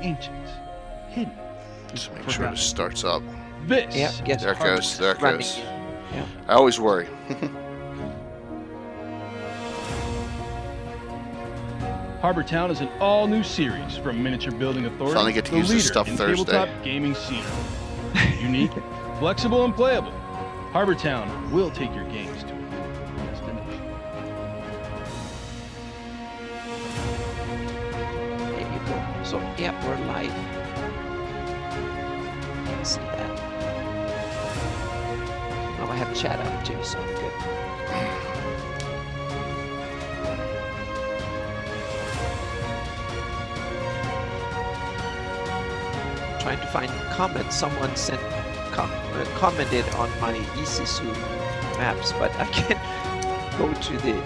ancient, hidden. Just make sure it starts up. This. Yeah, yes. There it goes. There it Running. goes. Yeah. I always worry. Harbor Town is an all-new series from Miniature Building Authority. Finally get to the use this leader stuff in Thursday. tabletop gaming scene. Unique, flexible, and playable. Harbor Town will take your games to a new destination. There you go. So, yeah, we're live. You can see that. Now I have chat up too, so I'm good. Trying to find comments. Someone sent commented on my Isisu maps, but I can't go to the.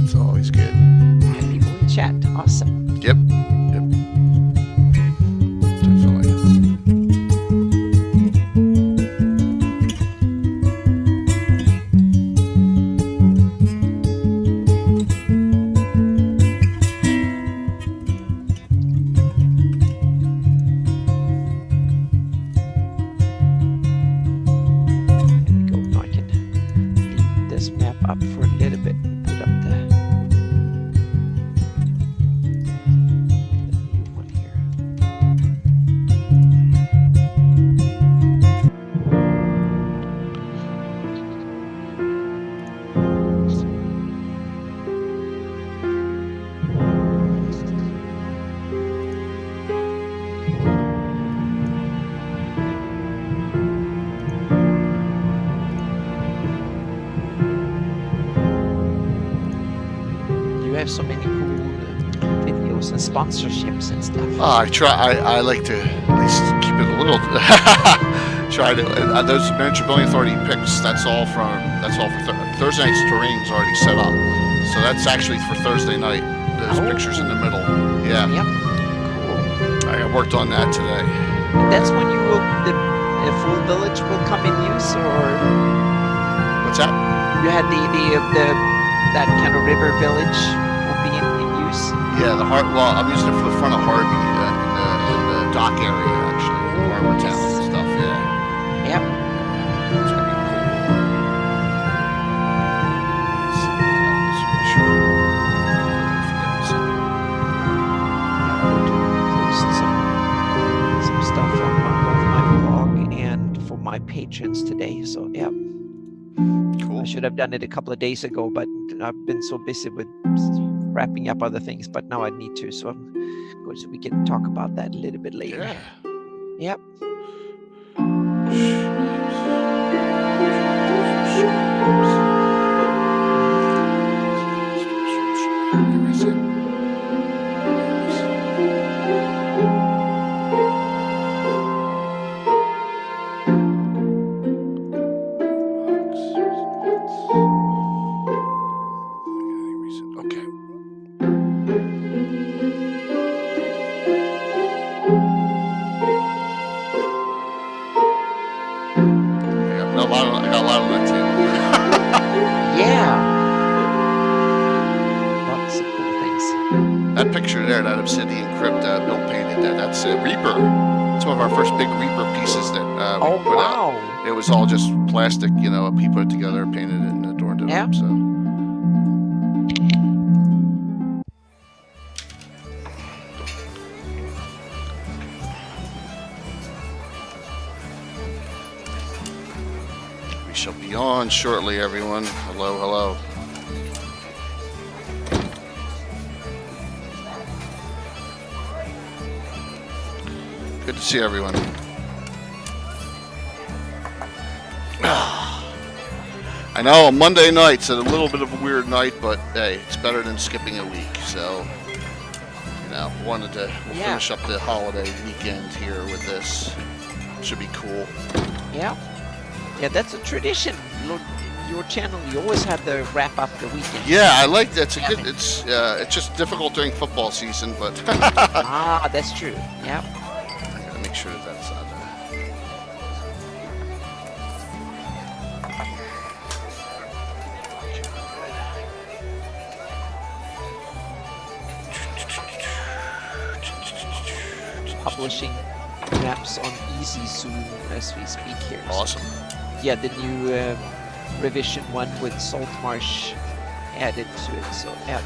It's always good. And people in chat. Awesome. Yep. Definitely. There we go. Now I can leave this map up for a little bit and put up the new one here. You have so many cool videos and sponsorships and stuff. I like to at least keep it a little. Try to those Miniature Building Authority picks. That's all for Thursday night's terrain's already set up, so that's actually for Thursday night. Those pictures in the middle. Yeah, Yep. Cool. I worked on that today. That's when you will the full village will come in use, or What's that? you had the that kind of river village will be in use. Yeah, well, I'm using it for the front of Harvey in the dock area actually, Harbor Town and stuff. Yeah. Yep. It's gonna be cool. Let's see, let's make sure. Post some stuff on both my blog and for my patrons today. So yeah, Cool. I should have done it a couple of days ago, but I've been so busy with wrapping up other things. But now I need to, so we can talk about that a little bit later. Yeah. Yep. got a lot on that table. Yeah. Lots of cool things. That picture there, that obsidian crypt, Bill painted that. That's a Reaper. It's one of our first big Reaper pieces that we put out. It was all just plastic, you know. He put it together, painted it, and adorned it up. So. We shall be on shortly, everyone. Hello, hello. Good to see everyone. I know Monday night's a little bit of a weird night, but hey, it's better than skipping a week. So, you know, we'll finish up the holiday weekend here with this. Should be cool. Yeah. Yeah, that's a tradition. Your channel, you always have the wrap up the weekend. Yeah, I like that. It's just difficult during football season, but. That's true. Yeah. Make sure that's on there. Publishing maps on Easy soon as we speak here. Awesome. Yeah, the new revision one with Saltmarsh added to it. So yeah.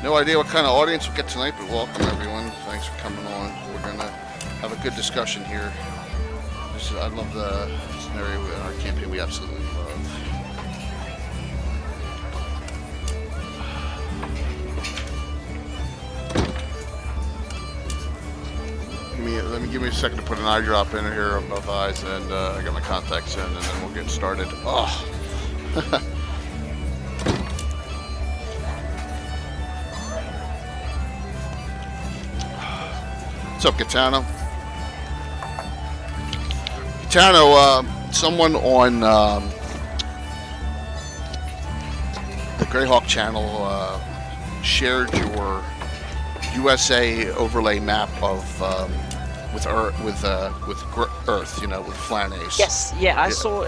No idea what kind of audience we'll get tonight, but welcome everyone. Thanks for coming on. We're gonna have a good discussion here. I love the scenario in our campaign. We absolutely love. Give me a second to put an eye drop in here on both eyes, and I got my contacts in, and then we'll get started. Oh. What's up, Gaetano? Gaetano, someone on the Greyhawk channel shared your USA overlay map of with Earth, you know, with Flanace. Yes, yeah, I saw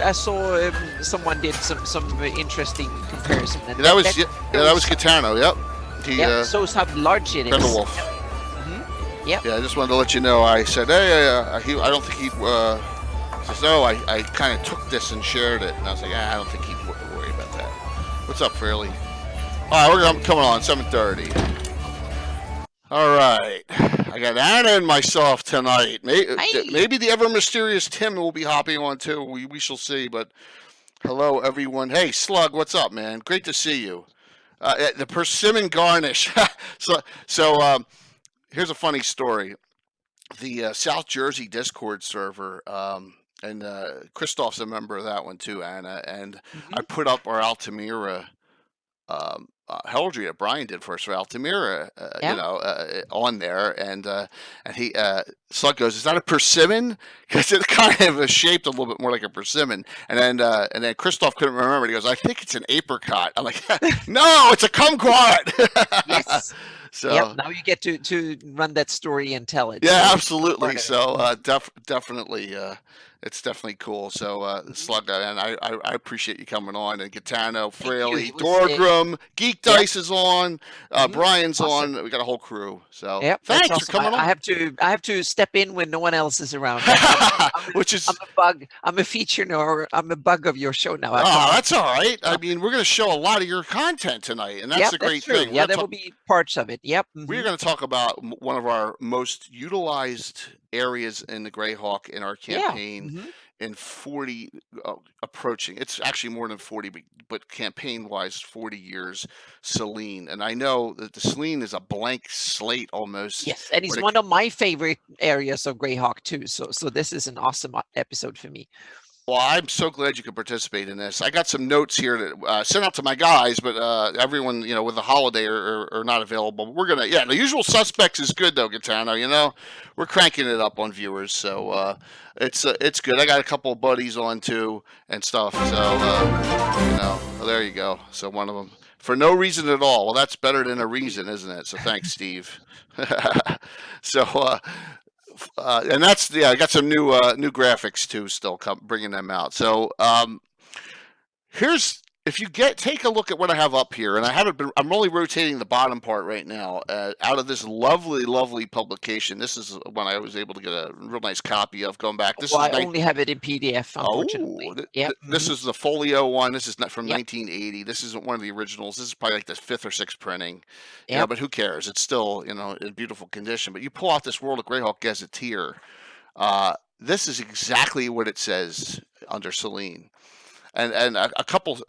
someone did some interesting comparison. And that was Gaetano. Yep. He shows how large it is. Grindelwolf. Yep. Yeah, I just wanted to let you know. I said, hey, I don't think he says, no, I kind of took this and shared it. And I was like, I don't think he'd worry about that. What's up, Fairley? All right, we're coming on 7:30. All right. I got Anna and myself tonight. Maybe the ever mysterious Tim will be hopping on too. We shall see. But hello, everyone. Hey, Slug, what's up, man? Great to see you. The persimmon garnish. So here's a funny story. The South Jersey Discord server, and Christoph's a member of that one too, Anna. And I put up our Altamira heraldry that Brian did for us for Altamira, you know, on there, and he Slug goes, "Is that a persimmon?" Because it's kind of shaped a little bit more like a persimmon. And then Christoph couldn't remember. He goes, "I think it's an apricot." I'm like, "No, it's a kumquat." Yes. So now you get to run that story and tell it. Yeah, absolutely. So definitely. It's definitely cool. So, Slug, and I appreciate you coming on. And Gaetano, Fraley, Dorgrim, Geek Dice is on, Brian's on. We got a whole crew. So, thanks for coming on. I have to step in when no one else is around. Which is I'm a bug. I'm a feature now. I'm a bug of your show now. That's all right. I mean, we're going to show a lot of your content tonight, and that's the great thing. Yeah, there will be parts of it. Yep. We're going to talk about one of our most utilized areas in the Greyhawk in our campaign. In 40 approaching, it's actually more than 40, but campaign wise 40 years, Celene. And I know that the Celene is a blank slate almost. Yes, and it's one of my favorite areas of Greyhawk too, so this is an awesome episode for me. Well, I'm so glad you could participate in this. I got some notes here that sent out to my guys, but everyone, you know, with the holiday are not available. We're gonna, the usual suspects is good though, Gaetano. You know, we're cranking it up on viewers, so it's good. I got a couple of buddies on too and stuff. So you know, there you go. So one of them, For no reason at all. Well, that's better than a reason, isn't it? So thanks, Steve. So, and that's I got some new graphics too. Still bringing them out. So here's if you take a look at what I have up here, and I'm only rotating the bottom part right now out of this lovely publication. This is one I was able to get a real nice copy of going back. This Well, is I only have it in PDF, unfortunately. This is the folio one. This is not from Yep. 1980. This isn't one of the originals. This is probably like the 5th or 6th printing. Yep. But who cares? It's still in beautiful condition. But you pull out this World of Greyhawk Gazetteer. This is exactly what it says under Celene. And a couple,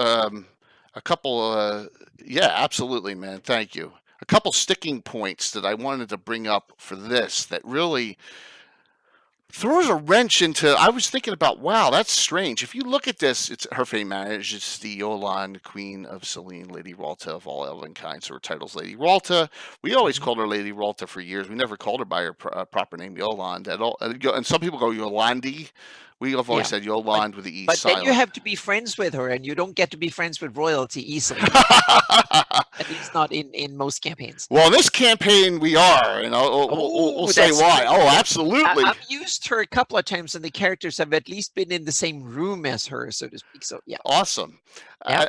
yeah, absolutely, man. Thank you. A couple sticking points that I wanted to bring up for this that really throws a wrench into. I was thinking about, wow, that's strange. If you look at this, it's her fame majesty Yolande, Queen of Celene, Lady Ralta of all elven kinds. So her title's Lady Ralta. We always called her Lady Ralta for years. We never called her by her proper name, Yolande, at all. And some people go Yolande. We have always said Yolande with the E but silent. Then you have to be friends with her, and you don't get to be friends with royalty easily. At least not in most campaigns. Well, in this campaign we are. We'll say why. Oh, absolutely. I've used her a couple of times, and the characters have at least been in the same room as her, so to speak. So yeah. Awesome. Yeah.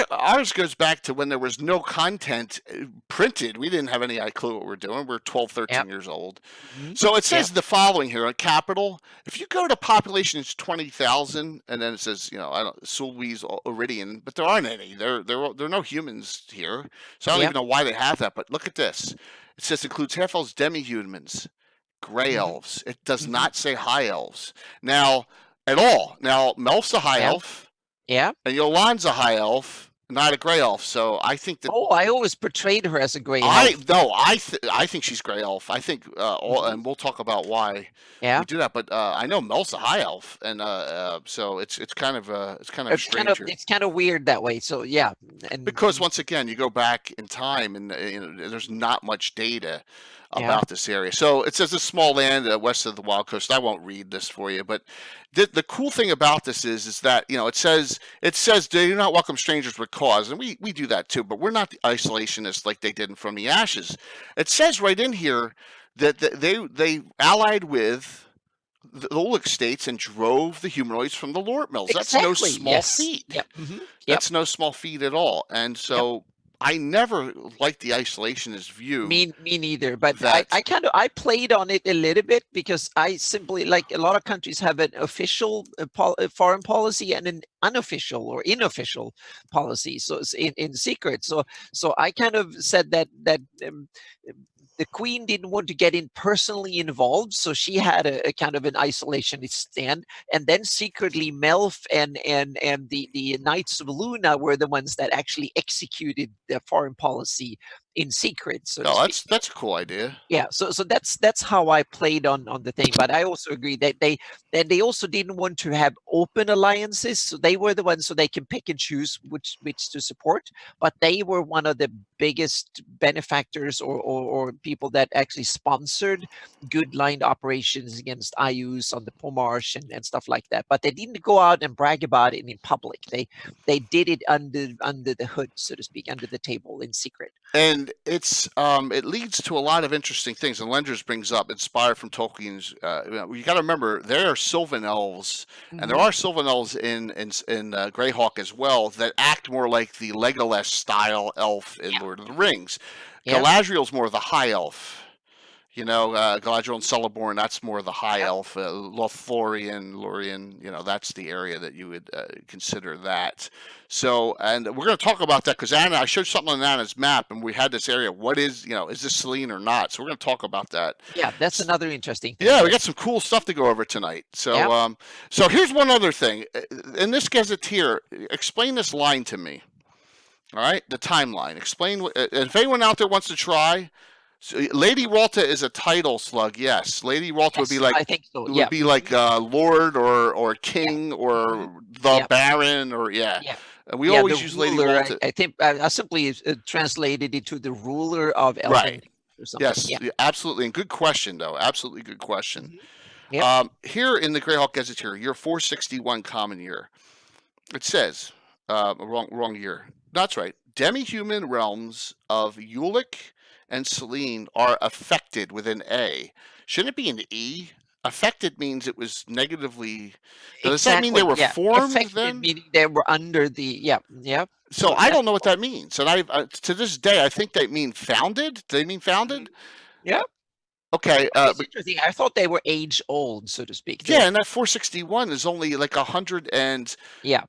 Ours goes back to when there was no content printed. We didn't have any clue what we're doing. We're 12, 13 years old. Mm-hmm. So it says the following here on capital. If you go to population, it's 20,000, and then it says, Sulwe's Iridian, but there aren't any. There are no humans here. So I don't even know why they have that. But look at this. It says includes half elves, demi-humans, gray elves. It does not say high elves. Now, at all. Now, Melf's a high elf. Yeah. And Yolande's a high elf, not a gray elf. So I think that. Oh, I always portrayed her as a gray elf. I think she's gray elf. I think, and we'll talk about why we do that. But I know Mel's a high elf, and so it's kind of strange. It's kind of weird that way. So yeah, and because once again, you go back in time, and there's not much data about this area. So it says a small land west of the Wild Coast. I won't read this for you, but the cool thing about this is that it says do not welcome strangers with cause, and we do that too, but we're not the isolationists like they did in From the Ashes. It says right in here that they allied with the Oleg states and drove the humanoids from the Lort Mills. Exactly. That's no small feat. Yep. Mm-hmm. That's no small feat at all. And so I never liked the isolationist view. Me neither. But I played on it a little bit because I simply, like a lot of countries have an official foreign policy and an unofficial or unofficial policy. So it's in secret. So I kind of said that the queen didn't want to get personally involved, so she had a kind of an isolationist stand. And then secretly, Melf and the Knights of Luna were the ones that actually executed the foreign policy in secret. So that's a cool idea. Yeah, so that's how I played on the thing. But I also agree that they also didn't want to have open alliances, so they were the ones so they can pick and choose which to support. But they were one of the biggest benefactors or people that actually sponsored good lined operations against IUs on the Pomarsh and stuff like that. But they didn't go out and brag about it in public. They did it under the hood, so to speak, under the table in secret. And it's it leads to a lot of interesting things. And Lenders brings up inspired from Tolkien's. You got to remember there are Sylvan elves, and there are Sylvan elves in Greyhawk as well that act more like the Legolas style elf in Lord of the Rings. Galadriel's more of the high elf. Galadriel and Celeborn, that's more the high elf. Lorien, that's the area that you would consider that. So, and we're going to talk about that because I showed something on Anna's map, and we had this area. What is this Celene or not? So we're going to talk about that. Yeah, that's another interesting thing. Yeah, we got some cool stuff to go over tonight. So, so here's one other thing. In this gazetteer, explain this line to me. All right, the timeline. Explain. If anyone out there wants to try. So Lady Ralta is a title slug, yes. Lady Ralta would be like, I think so. Would be like Lord or King or the Baron or And we always use Lady Ralta. I think I simply translated it to the ruler of Elven. Right. Or something. Yes, absolutely. And good question, though. Absolutely good question. Yep. Here in the Greyhawk Gazetteer, year 461 common year, it says wrong year. That's right. demi-human realms of Ulick and Celene are affected with an A. Shouldn't it be an E? Affected means it was negatively. Does that mean they were formed Affected then? meaning they were under the yeah. So I don't know what that means, and I to this day I think they mean founded. Do they mean founded? Yeah. Okay. It's interesting. I thought they were age old, so to speak. Yeah, and that 461 is only like 100 and yeah.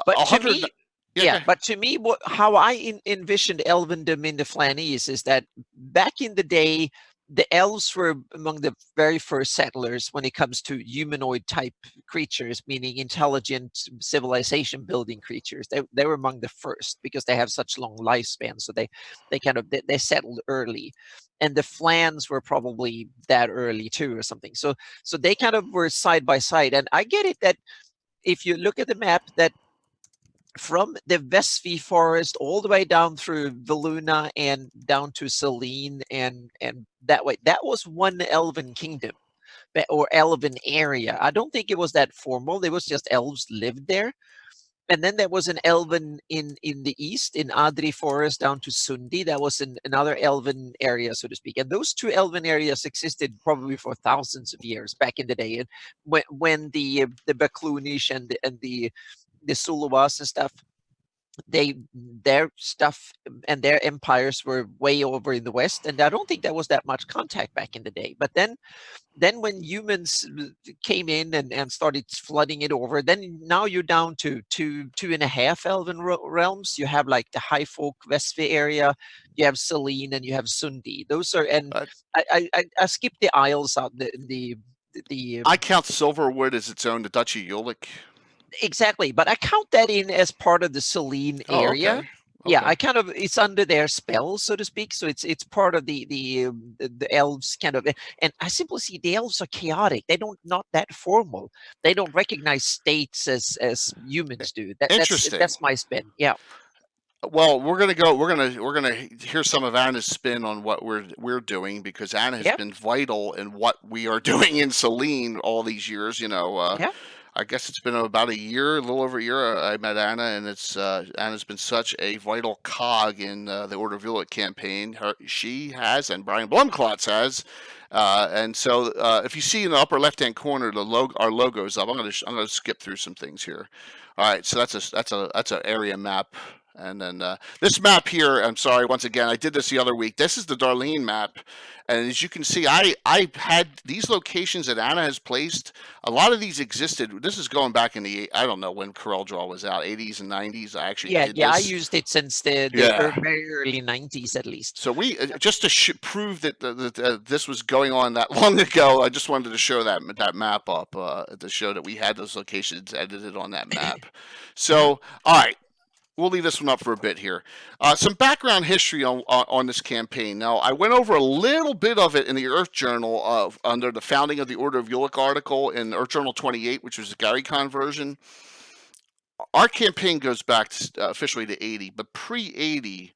But 100. but to me, how I envisioned elvendom in the Flanies is that back in the day, the elves were among the very first settlers when it comes to humanoid type creatures, meaning intelligent civilization building creatures. They were among the first because they have such long lifespans. So they kind of they settled early, and the Flans were probably that early too, or something. So they kind of were side by side, and I get it that if you look at the map, that from the Vesvi forest all the way down through Veluna and down to Celene and that way, that was one elven kingdom or elven area. I don't think it was that formal. It was just elves lived there. And then there was an elven in the east, in Adri forest down to Sundi. That was another elven area, so to speak. And those two elven areas existed probably for thousands of years back in the day. And when the Baklunish and the Suluwas and stuff, their stuff and their empires were way over in the west, and I don't think there was that much contact back in the day. But then when humans came in and started flooding it over, then now you're down to two and a half elven realms. You have like the High Folk Vesvi area, you have Celene, and you have Sundi. Those are, and I skipped the Isles out. I count Silverwood as its own, the Duchy Ulick. Exactly, but I count that in as part of the Celene area. Okay. Yeah, I kind of, it's under their spell, so to speak. So it's part of the elves kind of, and I simply see the elves are chaotic. They don't, not that formal. They don't recognize states as humans do. Interesting. That's my spin. Yeah. Well, we're gonna hear some of Anna's spin on what we're doing, because Anna has been vital in what we are doing in Celene all these years. I guess it's been about a year, a little over a year. I met Anna, and Anna's been such a vital cog in the Order of Ulick campaign. She has, and Brian Blumklotz has. And so, if you see in the upper left-hand corner, our logo's up. I'm gonna skip through some things here. All right, so that's an area map. And then this map here, I'm sorry, once again, I did this the other week. This is the Darlene map. And as you can see, I had these locations that Anna has placed. A lot of these existed. This is going back in I don't know when Corel Draw was out, 80s and 90s. I actually did this. I used it since the very early 90s at least. So we, just to prove that this was going on that long ago, I just wanted to show that map up to show that we had those locations edited on that map. So, all right. We'll leave this one up for a bit here. Some background history on this campaign. Now, I went over a little bit of it in the Earth Journal under the Founding of the Order of Ulick article in Earth Journal 28, which was the Gary Con version. Our campaign goes back officially to 80, but pre-80,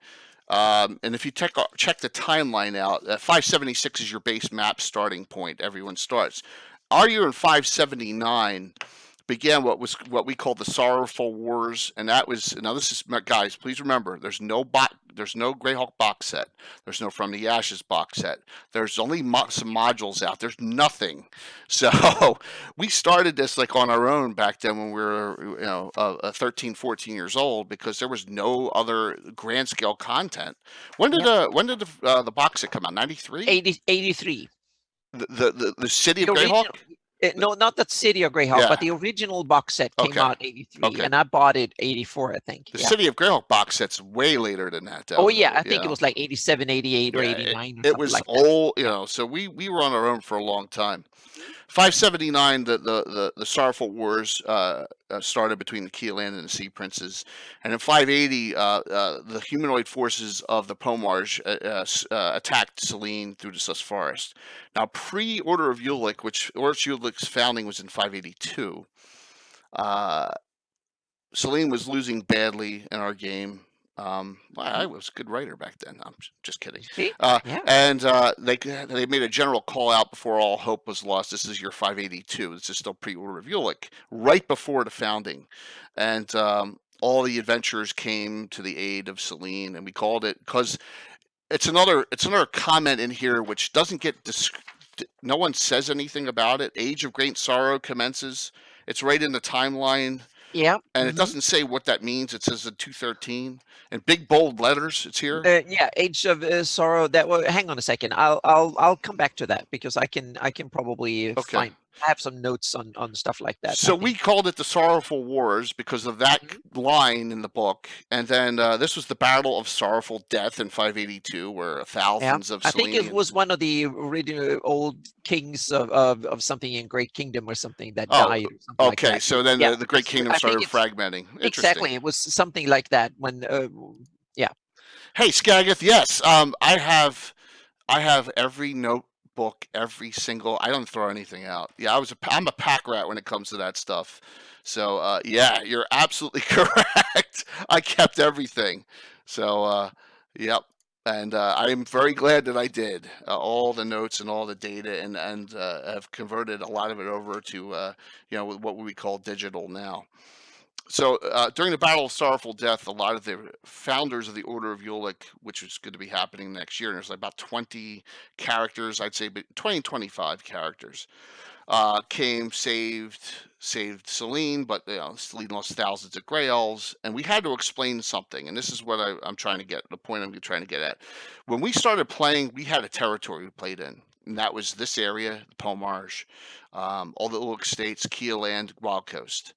and if you check the timeline out, 576 is your base map starting point. Everyone starts. Our year in 579 began what we call the Sorrowful Wars, and that was, now this is, guys, please remember, there's no Greyhawk box set, there's no From the Ashes box set, there's only some modules out, there's nothing. So we started this like on our own back then when we were 13, 14 years old, because there was no other grand scale content. When did the box set come out? 93? 83. The City of Greyhawk? No, not the City of Greyhawk, but the original box set came out 83, and I bought it 84, I think. The City of Greyhawk box set's way later than that. I think it was like 87, 88, or 89. It was like old, so we were on our own for a long time. 579, the Sorrowful Wars started between the Keelan and the Sea Princes, and in 580, the humanoid forces of the Pomars attacked Celene through the Sus Forest. Now, pre-Order of Ulick, which Order of Ulick's founding was in 582, Celene was losing badly in our game. I was a good writer back then. I'm just kidding. And they made a general call out before all hope was lost. This is year 582. This is still pre-Order of Ulick, right before the founding. And all the adventurers came to the aid of Celene, and we called it because it's another comment in here which doesn't get no one says anything about it. Age of Great Sorrow commences. It's right in the timeline. Yeah. And it doesn't say what that means. It says in 213 and big bold letters. It's here. Yeah, Age of Sorrow. That was. Hang on a second. I'll come back to that because I can probably find. I have some notes on stuff like that. So we called it the Sorrowful Wars because of that line in the book, and then this was the Battle of Sorrowful Death in 582, where thousands of. I think it was one of the original old kings of something in Great Kingdom or something that died. Or something like that. So then the Great Kingdom started fragmenting. Exactly, it was something like that when. Hey, Skagith, yes, I have every notebook, every single. I don't throw anything out. Yeah, I'm a pack rat when it comes to that stuff. So yeah, you're absolutely correct. I kept everything. So yep, and I'm very glad that I did all the notes and all the data, and have converted a lot of it over to what we call digital now. So during the Battle of Sorrowful Death, a lot of the founders of the Order of Ulick, which is going to be happening next year, and there's like about 20 characters, I'd say 20 and 25 characters, came, saved Celene, but Celene lost thousands of Grey Elves, and we had to explain something, and this is what I'm trying to get, the point I'm trying to get at. When we started playing, we had a territory we played in, and that was this area, the Pomarge, all the Ulick states, Keeland, Wild Coast.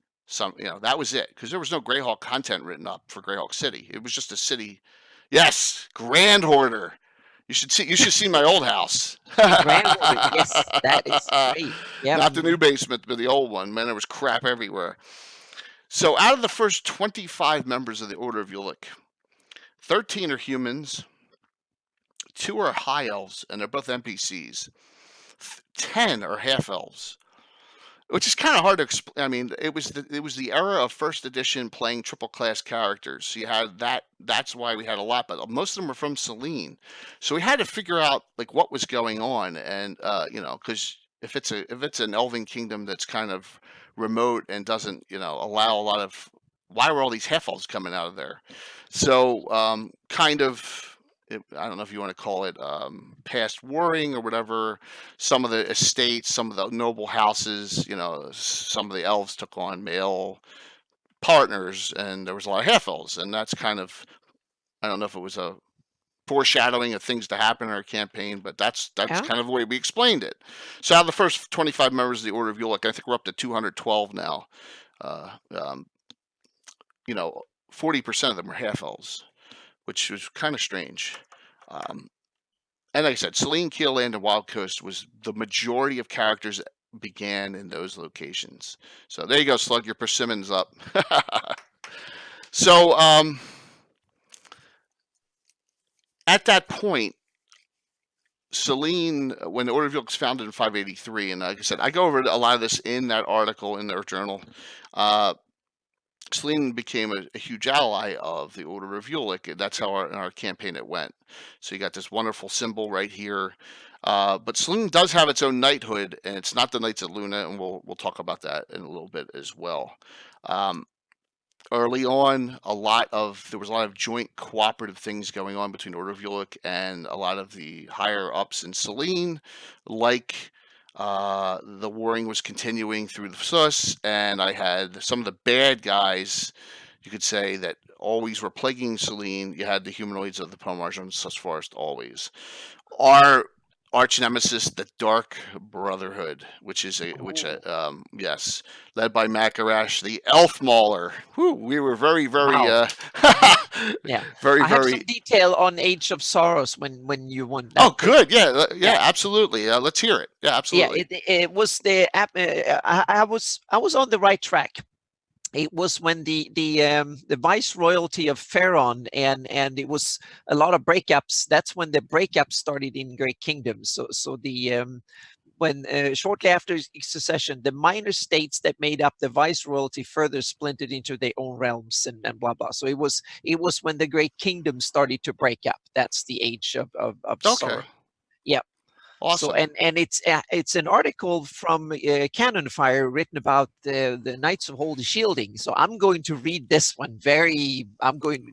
That was it, because there was no Greyhawk content written up for Greyhawk City. It was just a city. Yes, Grand Hoarder. You should see my old house. Grand Hoarder. Yes, that is great. Yeah. Not the new basement, but the old one. Man, there was crap everywhere. So out of the first 25 members of the Order of Ulick, 13 are humans, 2 are high elves, and they're both NPCs. 10 are half elves. Which is kind of hard to explain. I mean, it was the era of first edition playing triple class characters. So you had that. That's why we had a lot, but most of them were from Celene. So we had to figure out like what was going on, and because if it's an elven kingdom that's kind of remote and doesn't allow a lot of, why were all these half elves coming out of there? So kind of. I don't know if you want to call it past warring or whatever. Some of the estates, some of the noble houses, some of the elves took on male partners, and there was a lot of half elves, and that's kind of, I don't know if it was a foreshadowing of things to happen in our campaign, but that's kind of the way we explained it. So out of the first 25 members of the Order of Ulick, I think we're up to 212 now. 40% of them are half elves, which was kind of strange. And like I said, Celene, Keeland, and Wild Coast was the majority of characters that began in those locations. So there you go, Slug, your persimmon's up. So at that point, Celene, when the Order of Ulick was founded in 583, and like I said, I go over a lot of this in that article in their journal. Celene became a huge ally of the Order of Ulick. That's how in our campaign it went. So you got this wonderful symbol right here. But Celene does have its own knighthood, and it's not the Knights of Luna, and we'll talk about that in a little bit as well. Early on, there was a lot of joint cooperative things going on between Order of Ulick and a lot of the higher ups in Celene, like the warring was continuing through the Sus, and I had some of the bad guys, you could say, that always were plaguing Celene. You had the humanoids of the Pomarge and Sus Forest always. Our arch nemesis, the Dark Brotherhood, which led by Makarash, the Elf Mauler. Whew, we were very, very, yeah, very, I have very. some detail on Age of Sorrows when you want that. Oh, good, yeah, absolutely. Let's hear it. Yeah, absolutely. Yeah, it was the I was on the right track. It was when the viceroyalty of Pharaon and it was a lot of breakups. That's when the breakups started in Great Kingdom. So when shortly after secession, the minor states that made up the viceroyalty further splintered into their own realms and blah blah. So it was when the Great Kingdom started to break up. That's the Age of Sorrow. Yeah. Awesome. So and it's an article from Cannon Fire written about the Knights of Holy Shielding. So I'm going to read this one.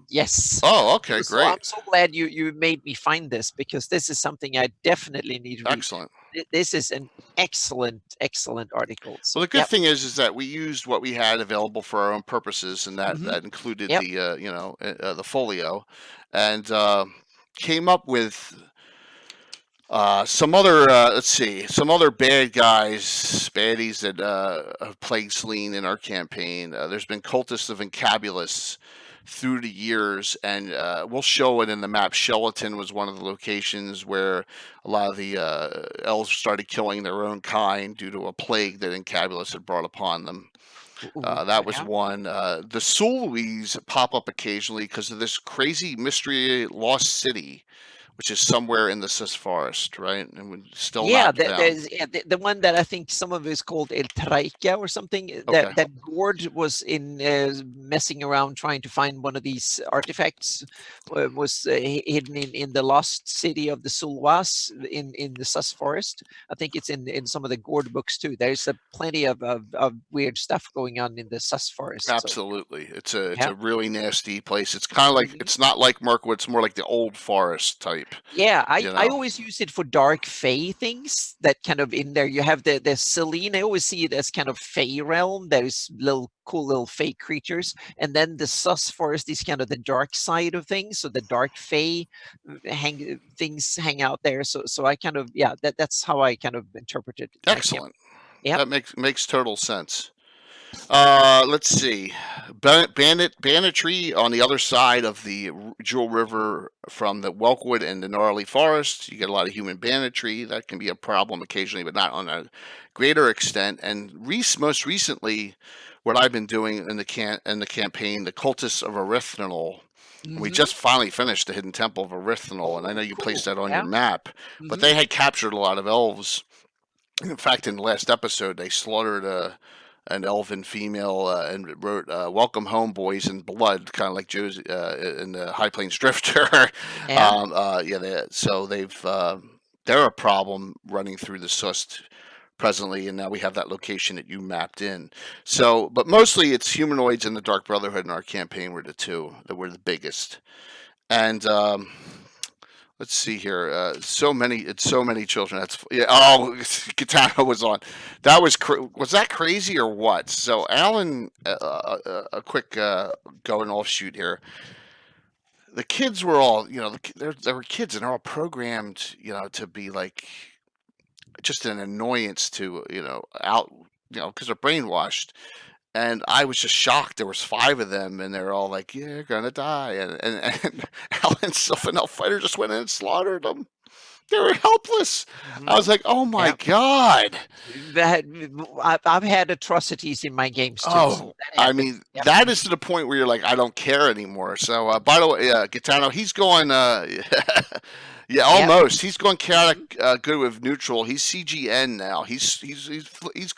Yes. Oh, okay, So I'm great. so glad you made me find this, because this is something I definitely need to read. Excellent. This is an excellent article. So Well, the good thing is that we used what we had available for our own purposes, and that included Yep. the the folio, and came up with some other some other baddies that have plagued Celene in our campaign. There's been cultists of Encabulus through the years, and we'll show it in the map. Shelaton was one of the locations where a lot of the elves started killing their own kind due to a plague that Encabulus had brought upon them. That was one. The Suluis pop up occasionally because of this crazy mystery lost city, which is somewhere in the Sis Forest, right? And we're still not found. There's the one that I think some of it is called El Traika or something. Okay. That Gord was in messing around trying to find one of these artifacts. Was hidden in the lost city of the Sulwas in the Sus Forest. I think it's in some of the Gord books too. There's plenty of weird stuff going on in the Sus Forest. Absolutely, so, it's a really nasty place. It's kind of like it's not like Mirkwood. It's more like the old forest type. Yeah, I always use it for dark fae things that kind of in there. You have the Celene. I always see it as kind of fae realm. There's cool little fae creatures, and then the Sus Forest is kind of the dark side of things. So the dark fae things hang out there. So I kind of that's how I kind of interpreted it. Excellent. Yeah, that makes total sense. Let's see. Banditry on the other side of the Jewel River from the Welkwood and the Gnarly Forest. You get a lot of human banditry. That can be a problem occasionally, but not on a greater extent. And most recently, what I've been doing in the campaign, the Cultists of Erythnol. We just finally finished the Hidden Temple of Erythnol, and I know you placed that on your map. But they had captured a lot of elves. In fact, in the last episode, they slaughtered an elven female and wrote "Welcome Home, Boys in Blood," kind of like Joe's in the High Plains Drifter. So they're a problem running through the Sust presently, and now we have that location that you mapped in. So, but mostly it's humanoids and the Dark Brotherhood in our campaign were the two that were the biggest. And let's see here. So many children. That's Katana was on. That was that crazy or what? So Alan, a quick going offshoot here. The kids were all, there were kids and they're all programmed, to be like just an annoyance to, because they're brainwashed. And I was just shocked. There was 5 of them, and they're all like, "Yeah, you're gonna die." And Alan Sylphanel Fighter just went in and slaughtered them. They were helpless. I was like, "Oh my god!" I've had atrocities in my games too. Oh, so I mean, that is to the point where you're like, "I don't care anymore." So, by the way, Gitano, he's going. Yeah, almost. He's going chaotic good with neutral. He's CGN now. He's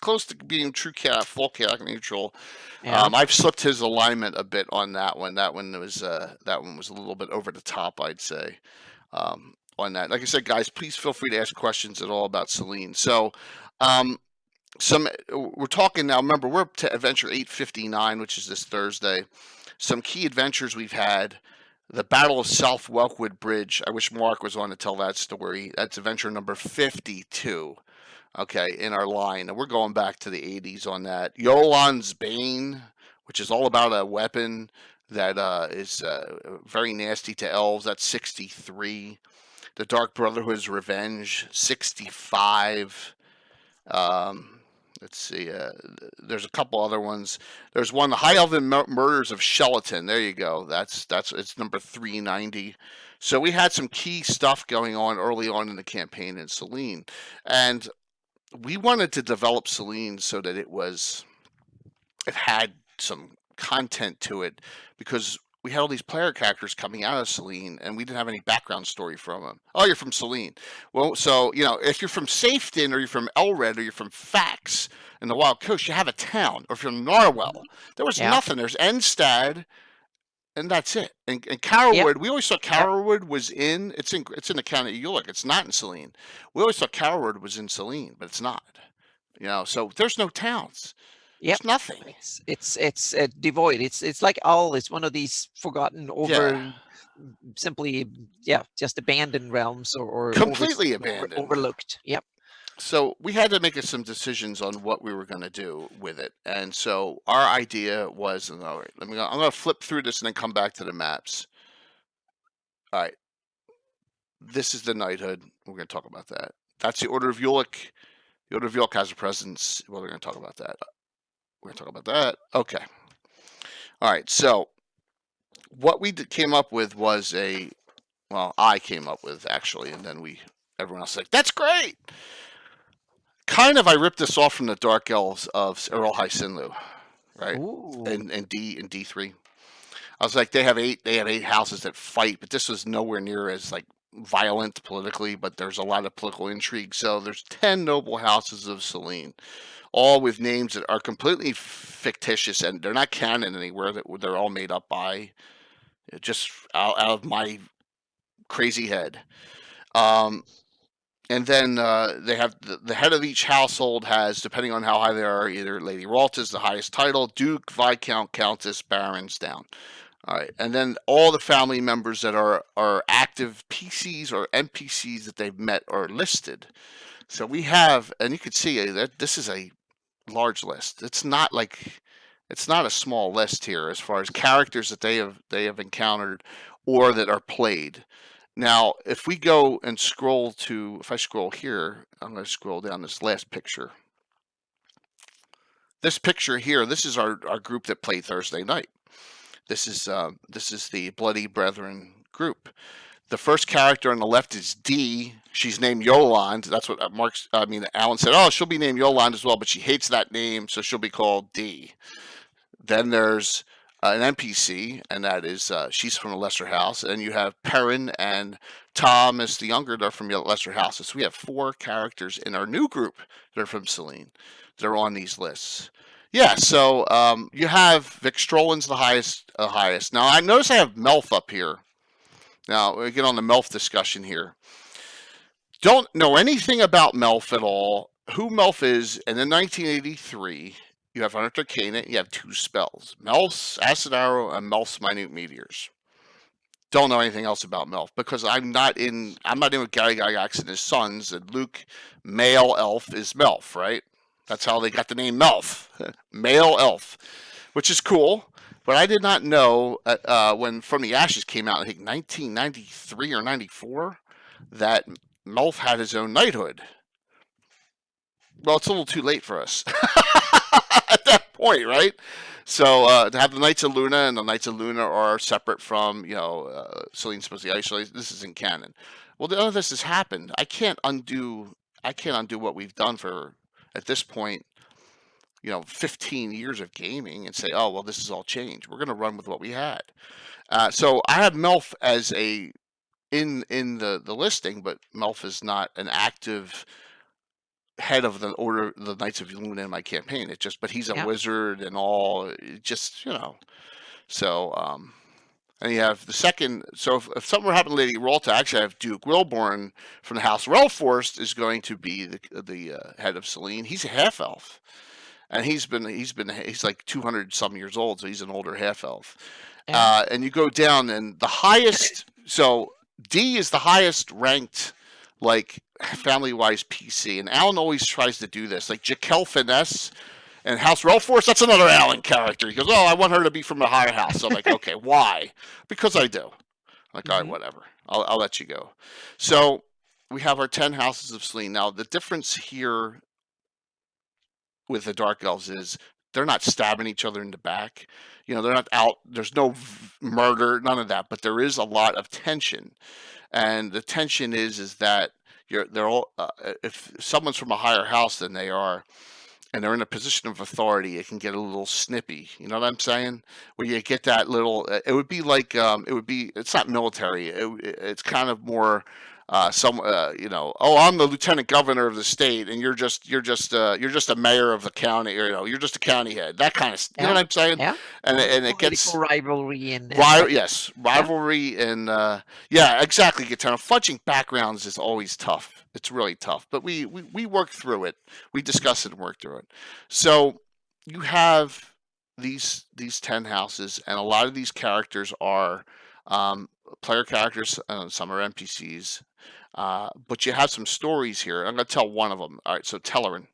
close to being true full chaotic neutral. I've slipped his alignment a bit on that one. That one was a little bit over the top, I'd say. On that, like I said, guys, please feel free to ask questions at all about Celene. So, we're talking now. Remember, we're up to adventure 859, which is this Thursday. Some key adventures we've had. The Battle of South Welkwood Bridge. I wish Mark was on to tell that story. That's adventure number 52. Okay, in our line. And we're going back to the 80s on that. Yolan's Bane, which is all about a weapon that is very nasty to elves. That's 63. The Dark Brotherhood's Revenge, 65. Let's see. There's a couple other ones. There's one, the High Elven Murders of Shelaton. There you go. It's number 390. So we had some key stuff going on early on in the campaign in Celene, and we wanted to develop Celene so that it had some content to it, because we had all these player characters coming out of Celene, and we didn't have any background story from them. Oh, you're from Celene. Well, so, if you're from Safeton, or you're from Elred, or you're from Fax in the Wild Coast, you have a town. Or if you're from Narwhal, there was nothing. There's Enstad, and that's it. And Carrowood, we always thought Carrowood was in. It's in the county of Ulick. It's not in Celene. We always thought Carrowood was in Celene, but it's not. So there's no towns. Yep. There's nothing. It's devoid. It's like Owl. It's one of these forgotten simply just abandoned realms or completely abandoned, overlooked. Yep. So we had to make some decisions on what we were going to do with it, and so our idea was, all right, I'm going to flip through this and then come back to the maps. All right, this is the knighthood. We're going to talk about that. That's the Order of Ulick. The Order of Ulick has a presence. Well, we're going to talk about that. We're going to talk about that. Okay. All right. So what we came up with was I came up with actually, and then everyone else was like, that's great. Kind of, I ripped this off from the Dark Elves of Earl High Sinlu, right? In D3. I was like, they have 8 houses that fight, but this was nowhere near as like violent politically, but there's a lot of political intrigue. So there's 10 noble houses of Celene, all with names that are completely fictitious and they're not canon anywhere. They're all made up by just out of my crazy head. And then they have the head of each household has, depending on how high they are, either Lady Ralta is the highest title, Duke, Viscount, Countess, Barons down. All right, and then all the family members that are active PCs or NPCs that they've met are listed. So we have, and you can see that this is a large list. It's not a small list here as far as characters that they have encountered or that are played. Now, if we go and if I scroll here, I'm going to scroll down this last picture. This picture here, this is our group that played Thursday night. This is the Bloody Brethren group. The first character on the left is Dee. She's named Yolande. That's what Alan said. Oh, she'll be named Yolande as well, but she hates that name, so she'll be called Dee. Then there's an NPC, and that is she's from a lesser house, and you have Perrin and Thomas the Younger. They're from lesser houses. So we have 4 characters in our new group that are from Celene. They're on these lists. Yeah, so you have Vic Strollin's the highest. Now I notice I have Melf up here. Now we get on the Melf discussion here. Don't know anything about Melf at all. Who Melf is, and in 1983. You have Hunter Arcana, you have 2 spells. Melf's Acid Arrow and Melf's Minute Meteors. Don't know anything else about Melf because I'm not in with Gary Gygax and his sons, and Luke, male elf, is Melf, right? That's how they got the name Melf. Male elf. Which is cool. But I did not know when From the Ashes came out, I think 1993 or 94, that Melf had his own knighthood. Well, it's a little too late for us. At that point, right? So to have the Knights of Luna, and the Knights of Luna are separate from, Celene's supposed to be isolated. This is in canon. Well, none of this has happened. I can't undo what we've done for, at this point, 15 years of gaming and say, oh, well, this has all changed. We're going to run with what we had. So I have Melf as in the listing, but Melf is not an active head of the Order, the Knights of Luna in my campaign. But he's a wizard and all. So and you have the second. So if something were happening to Lady Ralta, actually I have Duke Wilborn from the House Relforst is going to be the head of Celene. He's a half elf, and he's like 200 some years old, so he's an older half elf. And you go down, and the highest. So D is the highest ranked, like, family-wise PC, and Alan always tries to do this. Like Jaquel Finesse and House Relforce, that's another Alan character. He goes, oh, I want her to be from a higher house. So I'm like, okay, why? Because I do. I'm like, all right, whatever. I'll let you go. So we have our 10 houses of Celene. Now, the difference here with the Dark Elves is they're not stabbing each other in the back. They're not out. There's no murder, none of that. But there is a lot of tension. And the tension is that they're all if someone's from a higher house than they are, and they're in a position of authority, it can get a little snippy. You know what I'm saying? Where you get that little. It would be like it's not military. It's kind of more you know, oh, I'm the lieutenant governor of the state, and you're just a mayor of the county, or you're just a county head. That kind of, you know what I'm saying? Yeah. And it gets Political rivalry and yes, rivalry and yeah, exactly. Gitano. Fudging backgrounds is always tough. It's really tough, but we work through it. We discuss it and work through it. So you have these 10 houses, and a lot of these characters are player characters. Some are NPCs, but you have some stories here. I'm going to tell one of them. All right, so Tellerin.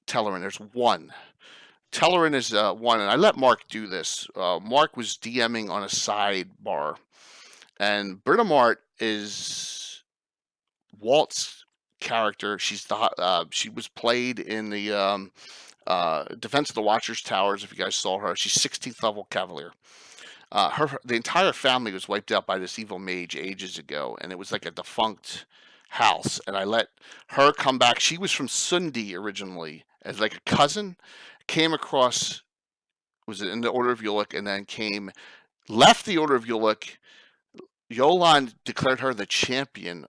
There's one. Tellerin is one, and I let Mark do this. Mark was DMing on a sidebar, and Britta Mart is Walt's character. She was played in the Defense of the Watcher's Towers. If you guys saw her, she's 16th level Cavalier. The entire family was wiped out by this evil mage ages ago, and it was like a defunct house. And I let her come back. She was from Sundi originally as like a cousin. Came across, was in the Order of Ulick, and then left the Order of Ulick. Yolan declared her the champion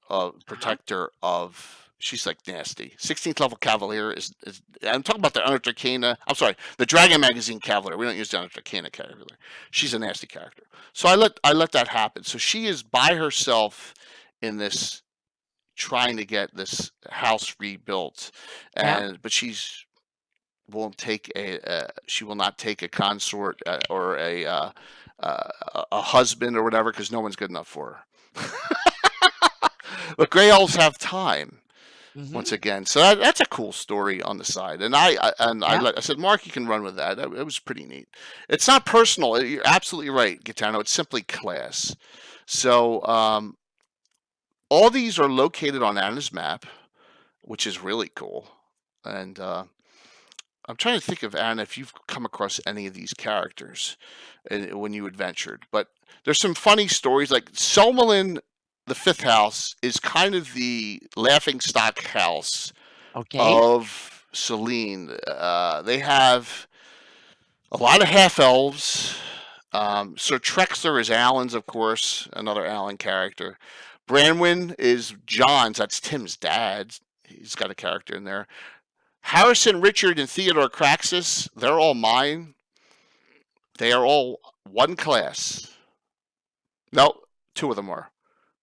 protector of. She's like nasty. 16th level Cavalier is I'm talking about the Underdarkana. I'm sorry, the Dragon Magazine Cavalier. We don't use the Underdarkana Cavalier. She's a nasty character. So I let that happen. So she is by herself in this, trying to get this house rebuilt, but she will not take a consort or a husband or whatever, because no one's good enough for her. But Grey Elves have time. Once again, so that's a cool story on the side, and I said, Mark, you can run with that. It was pretty neat. It's not personal. You're absolutely right, Gitano. It's simply class. So all these are located on Anna's map, which is really cool. And I'm trying to think of, Anna, if you've come across any of these characters when you adventured. But there's some funny stories, like Celene, the 5th house, is kind of the laughingstock house of Celene. They have a lot of half-elves. Sir Trexler is Alan's, of course, another Alan character. Branwyn is John's. That's Tim's dad. He's got a character in there. Harrison, Richard, and Theodore Craxus, they're all mine. They are all one class. No, 2 of them are.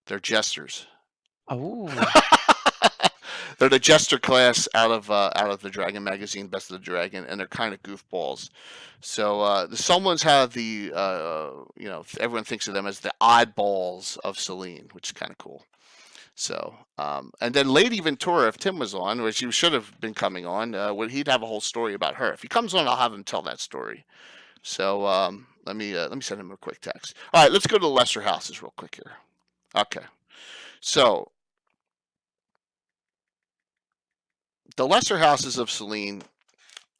They're jesters. Oh. They're the jester class out of the Dragon Magazine, Best of the Dragon, and they're kind of goofballs. So the Someones have the everyone thinks of them as the oddballs of Celene, which is kind of cool. So and then Lady Ventura, if Tim was on, which he should have been coming on, he'd have a whole story about her. If he comes on, I'll have him tell that story. So let me send him a quick text. All right, let's go to the lesser houses real quick here. Okay, so the lesser houses of Celene,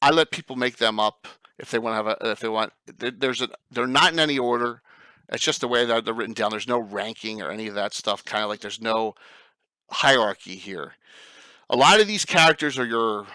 I let people make them up if they want to have they're not in any order. It's just the way that they're written down. There's no ranking or any of that stuff. Kind of like there's no hierarchy here. A lot of these characters are your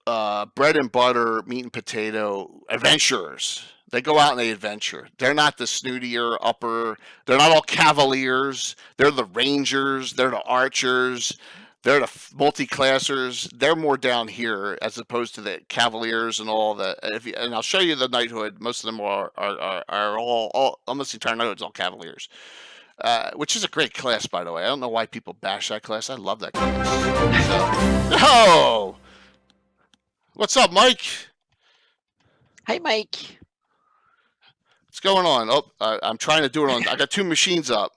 bread and butter, meat and potato adventurers. They go out and they adventure. They're not the snootier upper. They're not all cavaliers. They're the rangers. They're the archers. They're the multi-classers. They're more down here as opposed to the cavaliers and all that. And I'll show you the knighthood. Most of them are all almost the entire knighthood's all cavaliers, which is a great class, by the way. I don't know why people bash that class. I love that class. So, what's up, Mike? Hi, Mike. What's going on? Oh, I'm trying to do it on. I got 2 machines up.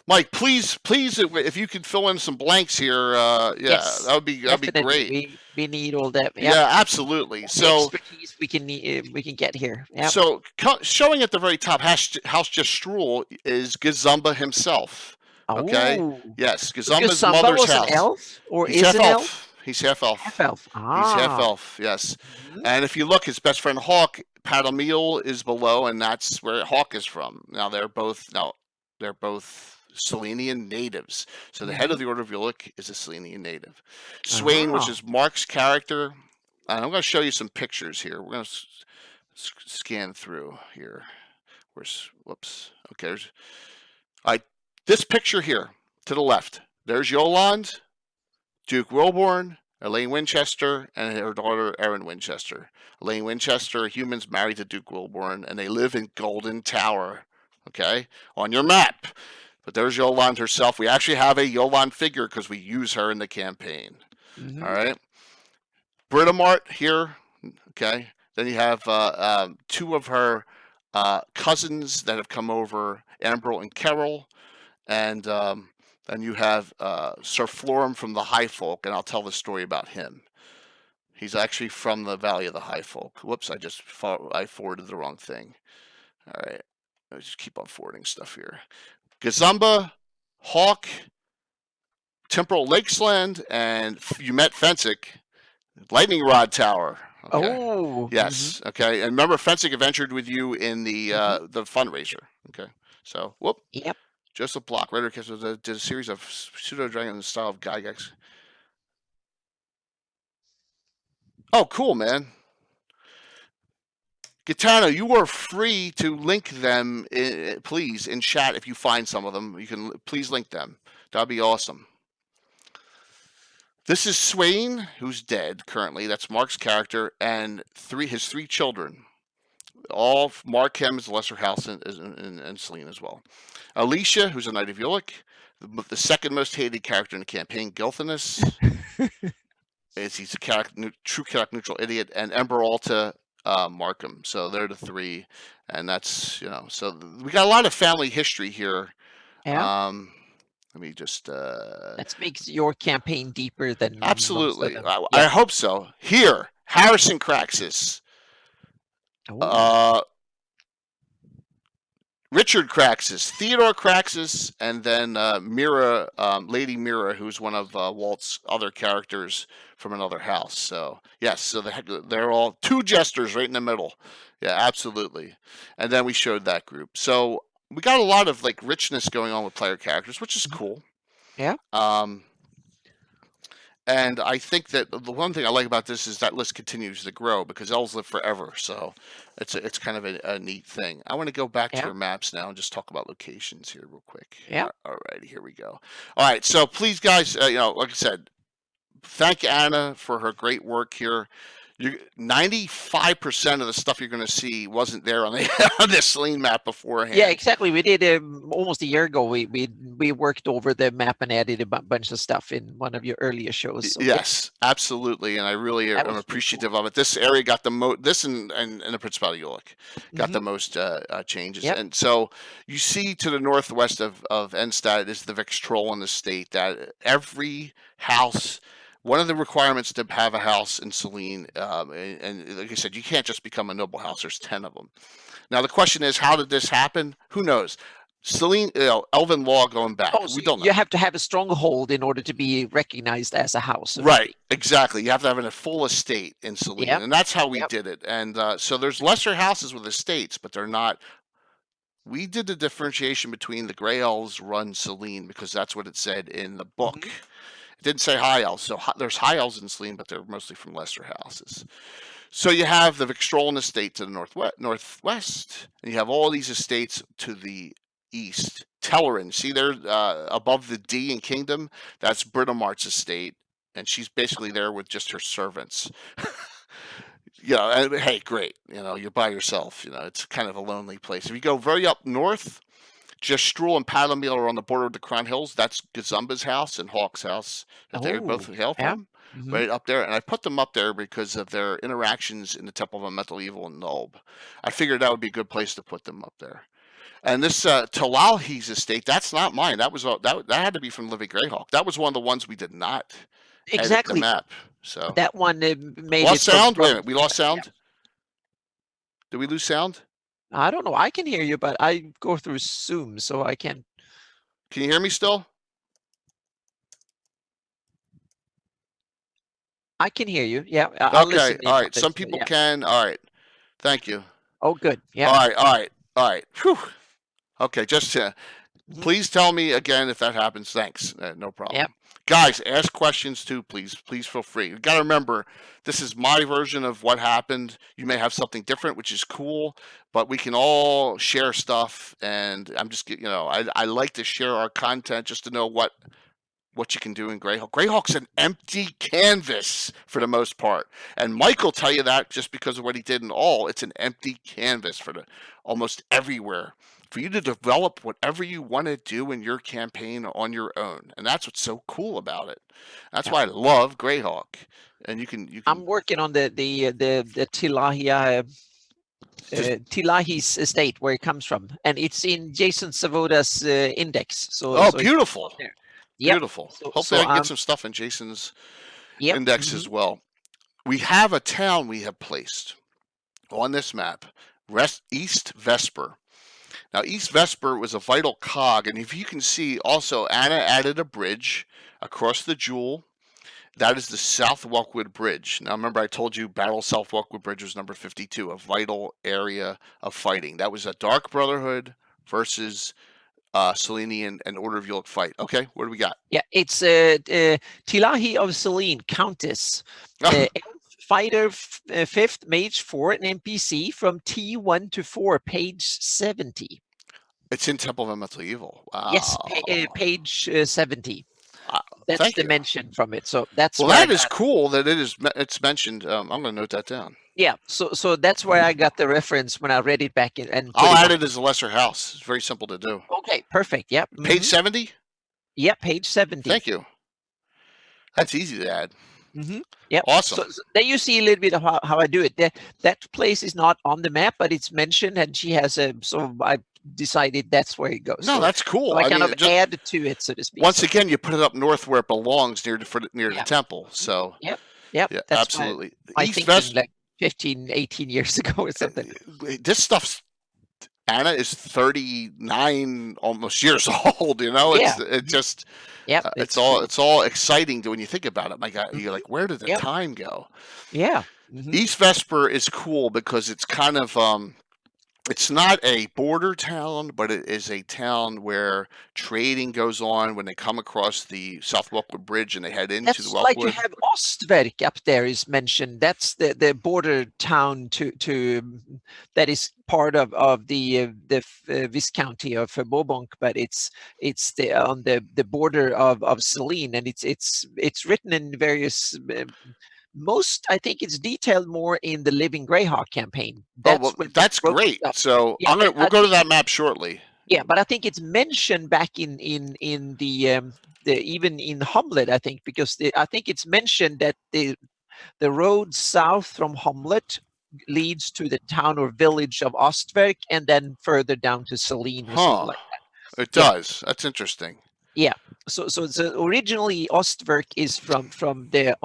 Mike, please, if you could fill in some blanks here, yes, that'd be great. We need all that. Yep. Yeah, absolutely. So expertise we can get here. Yep. So showing at the very top, House Gestrul is Gazumba himself. Okay. Oh. Yes, Gazumba's mother's house. An elf, or he's is half an elf. He's half elf. Half elf. He's half elf. Yes. And if you look, his best friend Hawk, Paddlemeel, is below, and that's where Hawk is from. Now they're both Selenian natives. So the head of the Order of Ulick is a Selenian native. Swain, which is Mark's character, and I'm going to show you some pictures here. We're going to scan through here. whoops. Okay, all right. This picture here to the left. There's Yolande, Duke Wilborn, Elaine Winchester, and her daughter Erin Winchester. Elaine Winchester, humans married to Duke Wilborn, and they live in Golden Tower. Okay, on your map. But there's Yolande herself. We actually have a Yolande figure because we use her in the campaign. All right. Britomart here. Okay. Then you have two of her cousins that have come over, Ambrose and Carol. And then you have Sir Florim from the High Folk, and I'll tell the story about him. He's actually from the Valley of the High Folk. Whoops, I forwarded the wrong thing. All right. Let's just keep on forwarding stuff here. Gazumba, Hawk, Temporal Lakesland, and you met Fensick, Lightning Rod Tower. Okay. Oh. Yes. Okay. And remember, Fensick adventured with you in the fundraiser. Okay. So, whoop. Yep. Joseph Block, writer, did a series of pseudo dragon in the style of Gygax. Oh, cool, man. Gitano, you are free to link them, please, in chat. If you find some of them, you can please link them. That'd be awesome. This is Swain, who's dead currently. That's Mark's character, and his three children. All Mark, him, is the Lesser House, and Celene as well. Alicia, who's a Knight of Ulick. The second most hated character in the campaign, Gilthanus. He's a true character neutral idiot, and Emberalta Markham. So they're the three, and that's, so we got a lot of family history here. Yeah. Let me just. That makes your campaign deeper than. Absolutely, I hope so. Here, Harrison Craxus. Richard Craxus, Theodore Craxus, and then Mira, Lady Mira, who's one of Walt's other characters from another house. So yes, so they're all two jesters right in the middle. Yeah, absolutely. And then we showed that group. So we got a lot of richness going on with player characters, which is cool. Yeah. And I think that the one thing I like about this is that list continues to grow because elves live forever. So it's kind of a neat thing. I want to go back to your maps now and just talk about locations here real quick. Yeah. All right, here we go. All right, so please, guys, like I said, thank Anna for her great work here. 95% of the stuff you're going to see wasn't there on the Celene map beforehand. Yeah, exactly. We did almost a year ago. We worked over the map and added a bunch of stuff in one of your earlier shows. So yes, absolutely, and I really am appreciative of it. This area got the most. This and the Principality of Ulick got the most changes. Yep. And so you see to the northwest of Enstad is the Vixtroll in the state that every house. One of the requirements to have a house in Celene, and like I said, you can't just become a noble house. There's 10 of them. Now the question is, how did this happen? Who knows? Celene, Elven law going back. So we don't know. You have to have a stronghold in order to be recognized as a house. Right, exactly. You have to have a full estate in Celene, and that's how we did it. And so there's lesser houses with estates, but they're not. We did the differentiation between the Grey Elves run Celene because that's what it said in the book. It didn't say high elves, so there's high elves in Celene, but they're mostly from lesser houses. So you have the Vixtrollen estate to the northwest, and you have all these estates to the east. Tellerin, see there above the D in Kingdom, that's Britomart's estate, and she's basically there with just her servants. And, hey, great, you're by yourself. It's kind of a lonely place. If you go very up north, Gestrul and Palamil are on the border of the Crown Hills. That's Gazumba's house and Hawk's house that they both hail from, right up there. And I put them up there because of their interactions in the Temple of Elemental Evil and Nulb. I figured that would be a good place to put them up there. And this Talalhi's estate, that's not mine. That was that had to be from Living Greyhawk. That was one of the ones we did not edit the map. So that one made lost sound. Wait a minute, we lost sound. Yeah. Did we lose sound? I don't know. I can hear you, but I go through Zoom, so I can't. Can you hear me still? I can hear you. Yeah. Okay. All right. Some people can. All right. Thank you. Oh, good. Yeah. All right. Whew. Okay. Just Please tell me again if that happens. Thanks. No problem. Yep. Guys, ask questions too, please. Please feel free. You got to remember, this is my version of what happened. You may have something different, which is cool, but we can all share stuff. And I'm just, I like to share our content just to know what you can do in Greyhawk. Greyhawk's an empty canvas for the most part. And Mike will tell you that just because of what he did in all. It's an empty canvas for almost everywhere. For you to develop whatever you want to do in your campaign on your own. And that's what's so cool about it. That's why I love Greyhawk. And you can I'm working on the Tilahi's estate, where it comes from, and it's in Jason Savoda's index. So beautiful. Yep. Beautiful. Hopefully I can get some stuff in Jason's index as well. We have a town we have placed on this map, East Vesper. Now, East Vesper was a vital cog, and if you can see, also, Anna added a bridge across the Jewel. That is the South Welkwood Bridge. Now, remember, I told you Battle South Welkwood Bridge was number 52, a vital area of fighting. That was a Dark Brotherhood versus Celene and Order of Yulk fight. Okay, what do we got? Yeah, it's Tilahi of Celene, Countess. Fighter 5th, Mage 4, an NPC from T1 to 4, page 70. It's in Temple of Elemental Evil. Wow. Yes, page 70. That's the mention from it. So that's that is cool that it's mentioned. I'm going to note that down. Yeah, so that's where I got the reference when I read it back in. And I'll add it as a lesser house. It's very simple to do. Okay, perfect. Yep. Page 70? Yeah, page 70. Thank you. That's easy to add. Yep. Awesome. So there you see a little bit of how I do it. That place is not on the map, but it's mentioned, and she has so I decided that's where it goes. No, that's cool. So I kind of add to it, so to speak. Once again, you put it up north where it belongs, near the temple. So Yep. Yeah, absolutely. I think like 15, 18 years ago or something. This stuff's Anna is 39 almost years old, It just it's all exciting when you think about it. My God, you're like, where did the time go? Yeah. East Vesper is cool because it's kind of it's not a border town, but it is a town where trading goes on when they come across the South Welkwood Bridge and they head into the Welkwood. Like you have Ostwerk up there is mentioned. That's the border town to that is part of the Viscounty of Bourbonc, but it's on the border of Celene, and it's written in various. I think it's detailed more in the Living Greyhawk campaign. That's great. So we'll go to that map shortly. Yeah, but I think it's mentioned back in the even in Hamlet, I think, because I think it's mentioned that the road south from Hamlet leads to the town or village of Ostwerk, and then further down to Celene or something like that. It does. That's interesting. Yeah. So originally Ostwerk is from the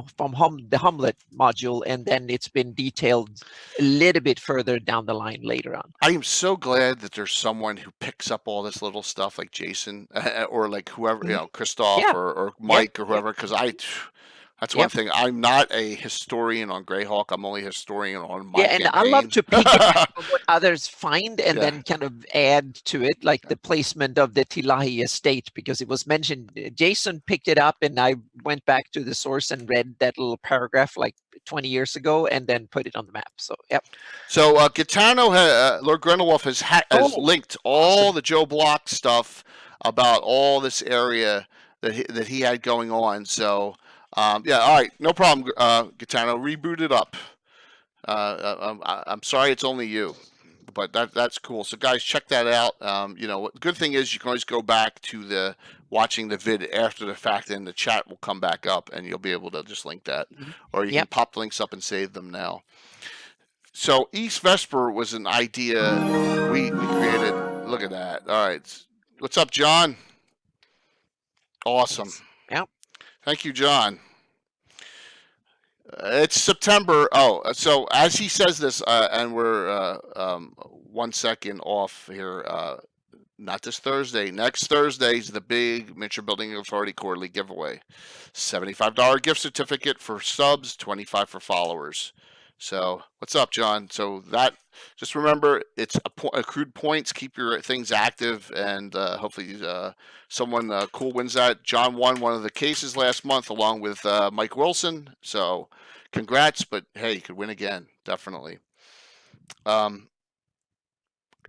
Hamlet module, and then it's been detailed a little bit further down the line later on. I am so glad that there's someone who picks up all this little stuff like Jason or like whoever, Christoph or Mike or whoever, because that's one thing. I'm not a historian on Greyhawk. I'm only a historian on my campaign. I love to piggyback on what others find and then kind of add to it, like the placement of the Tilahi estate, because it was mentioned. Jason picked it up, and I went back to the source and read that little paragraph like 20 years ago, and then put it on the map. So, yep. So, Gaetano, Lord Grendelwolf has linked all the Joe Block stuff about all this area that he had going on. So. All right, no problem, Gaetano. Reboot it up. I'm sorry it's only you, but that's cool. So, guys, check that out. The good thing is you can always go back to watching the vid after the fact, and the chat will come back up, and you'll be able to just link that, or you can pop links up and save them now. So, East Vesper was an idea we created. Look at that. All right, what's up, John? Awesome. Yep. Thank you, John. It's September. So as he says this, and we're 1 second off here. Not this Thursday. Next Thursday is the big Miniature Building Authority quarterly giveaway. $75 gift certificate for subs, $25 for followers. So what's up, John? So that just remember it's accrued points. Keep your things active, and hopefully someone cool wins that. John won one of the cases last month along with Mike Wilson. So congrats, but hey, you could win again, definitely.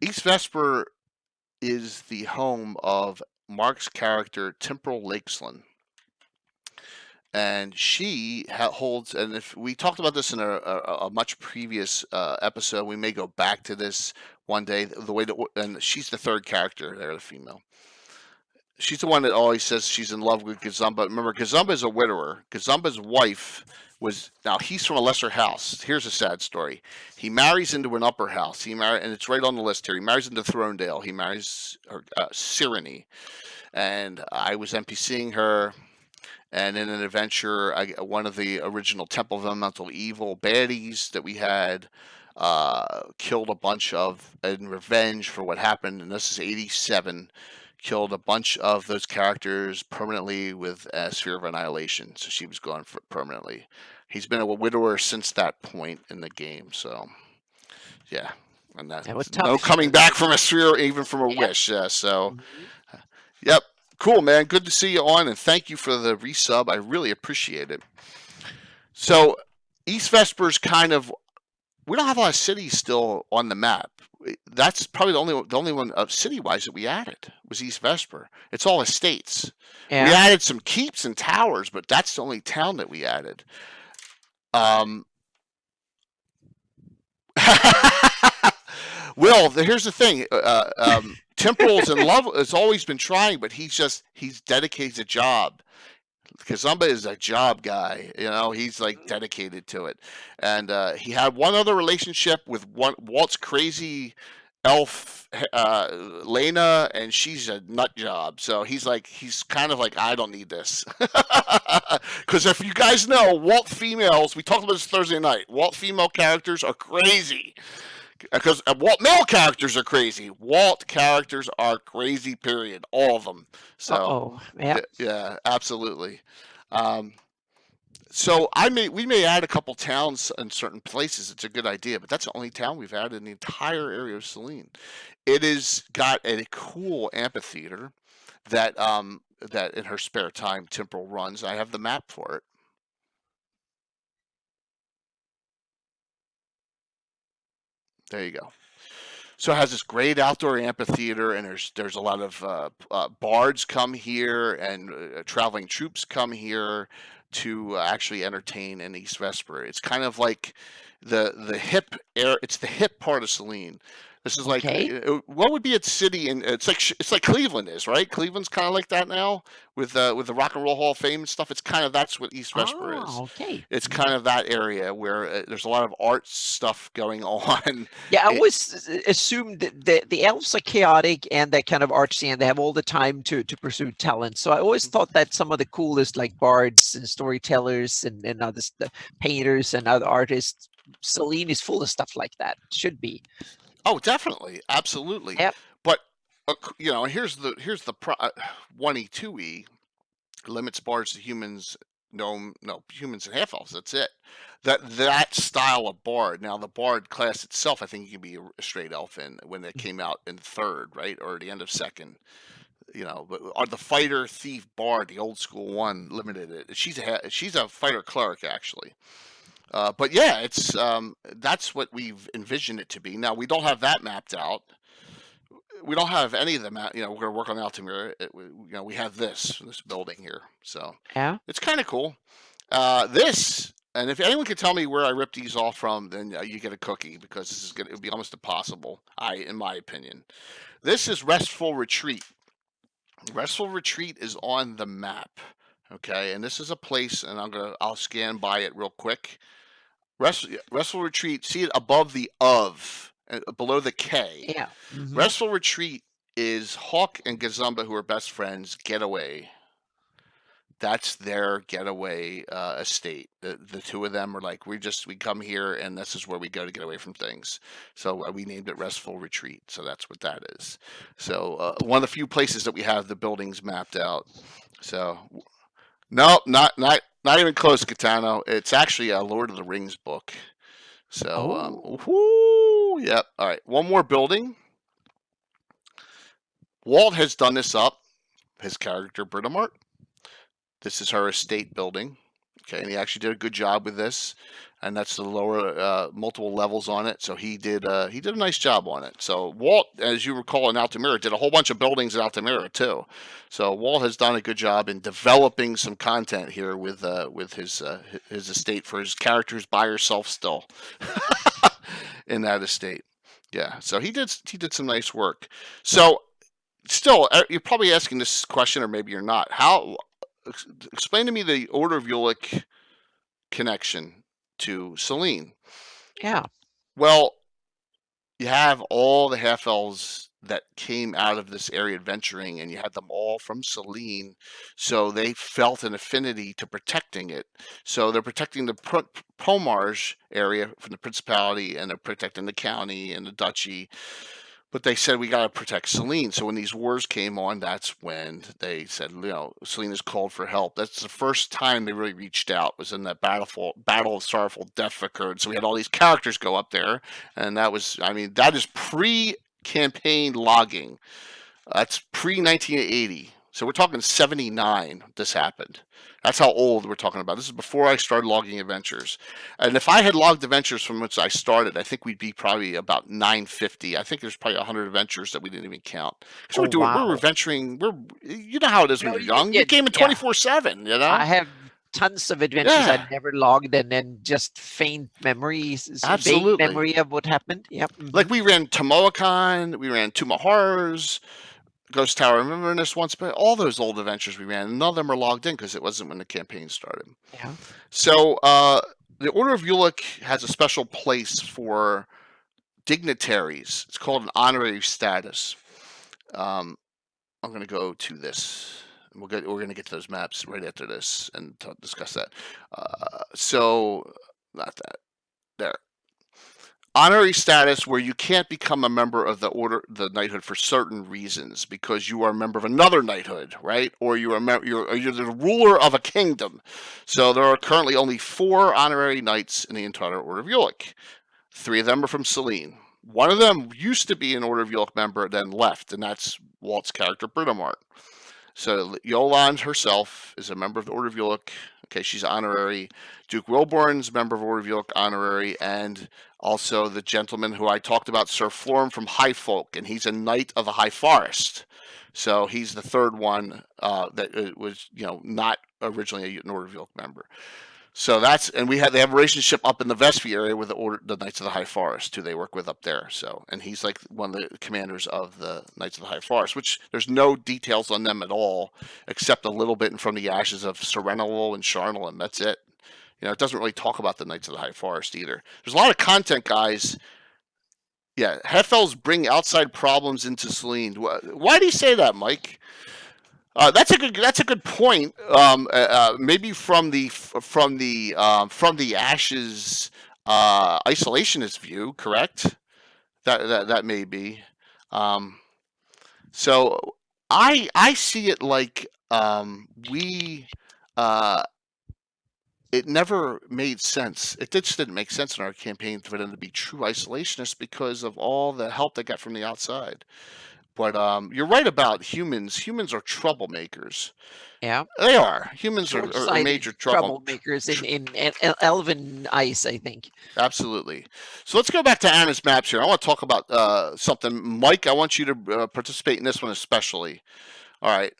East Vesper is the home of Mark's character Temporal Lakesland. And she holds, and if we talked about this in a much previous episode, we may go back to this one day. The way that, and she's the third character there, the female. She's the one that always says she's in love with Gazumba. Remember, Gazumba is a widower. Gazumba's wife was, now he's from a lesser house. Here's a sad story. He marries into an upper house. And it's right on the list here. He marries into Thronedale. He marries her, Celene. And I was NPCing her. And in an adventure, one of the original Temple of Elemental Evil baddies that we had killed a bunch of, in revenge for what happened, and this is 87, killed a bunch of those characters permanently with a Sphere of Annihilation, so she was gone for permanently. He's been a widower since that point in the game, so yeah. And that no coming back from a sphere, even from a wish. Yeah, so, yep. Cool, man. Good to see you on, and thank you for the resub. I really appreciate it. So, East Vesper's kind of, we don't have a lot of cities still on the map. That's probably the only one city-wise that we added was East Vesper. It's all estates. Yeah. We added some keeps and towers, but that's the only town that we added. Will, here's the thing. Temporal's in love, has always been trying, but he's dedicated to job. Kazumba is a job guy, he's like dedicated to it. And he had one other relationship with Walt's crazy elf, Lena, and she's a nut job. So he's kind of like, I don't need this. Because if you guys know, Walt females, we talked about this Thursday night, Walt female characters are crazy. Because Walt male characters are crazy. Walt characters are crazy, period. All of them. So, yeah, absolutely. So we may add a couple towns in certain places. It's a good idea, but that's the only town we've added in the entire area of Celene. It has got a cool amphitheater that in her spare time Temporal runs. I have the map for it. There you go. So it has this great outdoor amphitheater, and there's a lot of bards come here, and traveling troops come here to actually entertain in East Vesper. It's kind of like the hip air. It's the hip part of Celene. This is like, what would be a city? And it's like Cleveland is, right? Cleveland's kind of like that now with the Rock and Roll Hall of Fame and stuff. It's kind of, that's what East Vesper is. Okay. It's kind of that area where there's a lot of art stuff going on. Yeah, I always assumed that the elves are chaotic and they're kind of artsy and they have all the time to pursue talent. So I always thought that some of the coolest, like bards and storytellers and other painters and other artists, Celene is full of stuff like that. Should be. Oh, definitely, absolutely. Yep. But here's the 1E 2E limits bards to humans. No, humans and half elves. That's it. That style of bard. Now the bard class itself, I think you can be a straight elf when it came out in third, right, or the end of second. But the fighter thief bard, the old school one, limited it. She's a fighter cleric actually. But yeah, it's that's what we've envisioned it to be. Now we don't have that mapped out. We don't have any of them. We're going to work on Altamira. We have this building here, so yeah, it's kind of cool. This, and if anyone can tell me where I ripped these off from, then you get a cookie, because this is it would be almost impossible. In my opinion, this is Restful Retreat. Restful Retreat is on the map. Okay, and this is a place, and I'll scan by it real quick. Restful Retreat, see it above the below the K. Yeah. Mm-hmm. Restful Retreat is Hawk and Gazumba, who are best friends, getaway. That's their getaway estate. The two of them are like, we come here, and this is where we go to get away from things. So we named it Restful Retreat. So that's what that is. So one of the few places that we have the buildings mapped out. So no, not even close, Catano. It's actually a Lord of the Rings book. So, whoo, yep. All right, one more building. Walt has done this up. His character, Britomart. This is her estate building. Okay, and he actually did a good job with this, and that's the lower multiple levels on it. So he did a nice job on it. So Walt, as you recall in Altamira, did a whole bunch of buildings in Altamira too. So Walt has done a good job in developing some content here with his estate for his characters by herself still in that estate. Yeah, so he did some nice work. So still, you're probably asking this question, or maybe you're not. How? Explain to me the Order of Ulick connection to Celene. Yeah. Well, you have all the half-elves that came out of this area adventuring, and you had them all from Celene, so they felt an affinity to protecting it. So they're protecting the Pomarge area from the Principality, and they're protecting the county and the duchy. But they said, we got to protect Celene. So when these wars came on, that's when they said, Celene is called for help. That's the first time they really reached out, was in that Battle of Sorrowful Death occurred. So we had all these characters go up there. And that is pre-campaign logging. That's pre-1980. So we're talking 79 this happened. That's how old we're talking about. This is before I started logging adventures. And if I had logged adventures from which I started, I think we'd be probably about 950. I think there's probably 100 adventures that we didn't even count. Because we're adventuring. You know how it is when you're young. You game in 24/7, you know? I have tons of adventures I never logged, and then just faint memories. Absolutely. Vague memory of what happened. Yep. Like we ran Tomoakan, we ran Tumahars, Ghost Tower. I remember this once, but all those old adventures we ran, none of them are logged in because it wasn't when the campaign started. Yeah. So the Order of Ulick has a special place for dignitaries. It's called an honorary status. I'm going to go to this. We're going to get to those maps right after this and discuss that. So not that. There. Honorary status, where you can't become a member of the knighthood for certain reasons, because you are a member of another knighthood, right? Or you're the ruler of a kingdom. So there are currently only 4 honorary knights in the entire Order of Ulick. 3 of them are from Celene. One of them used to be an Order of Ulick member, then left, and that's Walt's character, Britomart. So Yolande herself is a member of the Order of Ulick. Okay, she's honorary. Duke Wilborn's member of Order of Ulick, honorary, and also the gentleman who I talked about, Sir Florim from High Folk, and he's a knight of the High Forest. So he's the third one that was, not originally an Order of Ulick member. So they have a relationship up in the Vespy area with the Knights of the High Forest, who they work with up there. So, and he's like one of the commanders of the Knights of the High Forest, which there's no details on them at all, except a little bit from the ashes of Serenolol and Charnel, and that's it. It doesn't really talk about the Knights of the High Forest either. There's a lot of content, guys. Yeah, half-elves bring outside problems into Celene. Why do you say that, Mike? That's a good point. Maybe from the ashes isolationist view, correct? That may be. So I see it like it never made sense. It just didn't make sense in our campaign for them to be true isolationists because of all the help they got from the outside. But you're right about humans. Humans are troublemakers. Yeah, they are. Humans are major troublemakers in Elven Ice, I think. Absolutely. So let's go back to Anna's maps here. I want to talk about something. Mike, I want you to participate in this one especially. All right.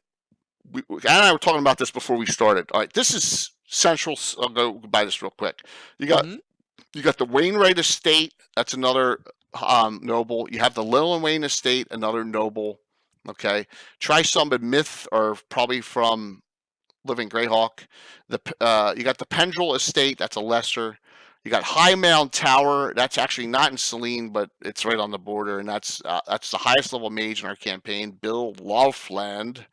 Anna and I were talking about this before we started. All right. This is central. I'll go by this real quick. You got the Wainwright estate. That's another noble. You have the Lillian estate, another noble. Okay. Trisum and Myth are probably from Living Greyhawk. You got the Pendrell estate. That's a lesser. You got High Mound Tower. That's actually not in Celene, but it's right on the border, and that's the highest level mage in our campaign, Bill Laufland,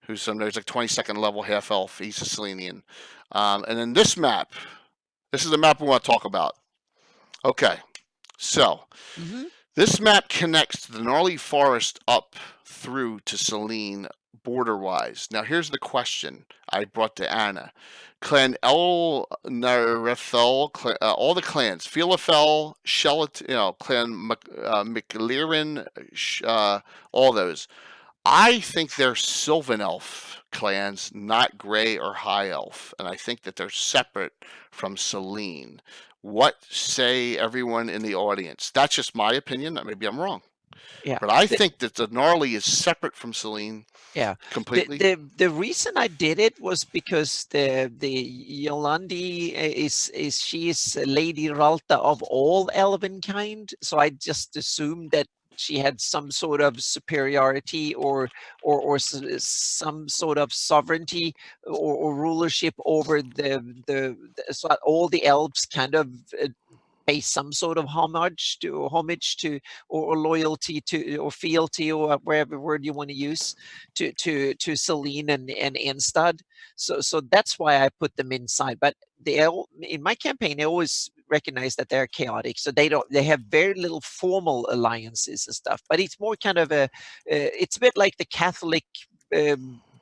who's there's like 22nd level half elf. He's a Selenian. And then this map. This is the map we want to talk about. Okay. So, this map connects the gnarly forest up through to Celene border-wise. Now, here's the question I brought to Anna. Clan El Narethel, all the clans, Filafel, Shellet, Clan McLaren, all those. I think they're Sylvan Elf clans, not Gray or High Elf, and I think that they're separate from Celene. What say everyone in the audience? That's just my opinion. Maybe I'm wrong. Yeah. But I think that the gnarly is separate from Celene. Yeah. Completely. The reason I did it was because the Yolandi is she is Lady Ralta of all elven kind. So I just assumed that she had some sort of superiority or some sort of sovereignty or rulership over the so all the elves kind of pay some sort of homage to or loyalty to or fealty or whatever word you want to use to Celene and Instad. So that's why I put them inside. But in my campaign, they always recognize that they're chaotic, so they have very little formal alliances and stuff. But it's more kind of it's a bit like the Catholic.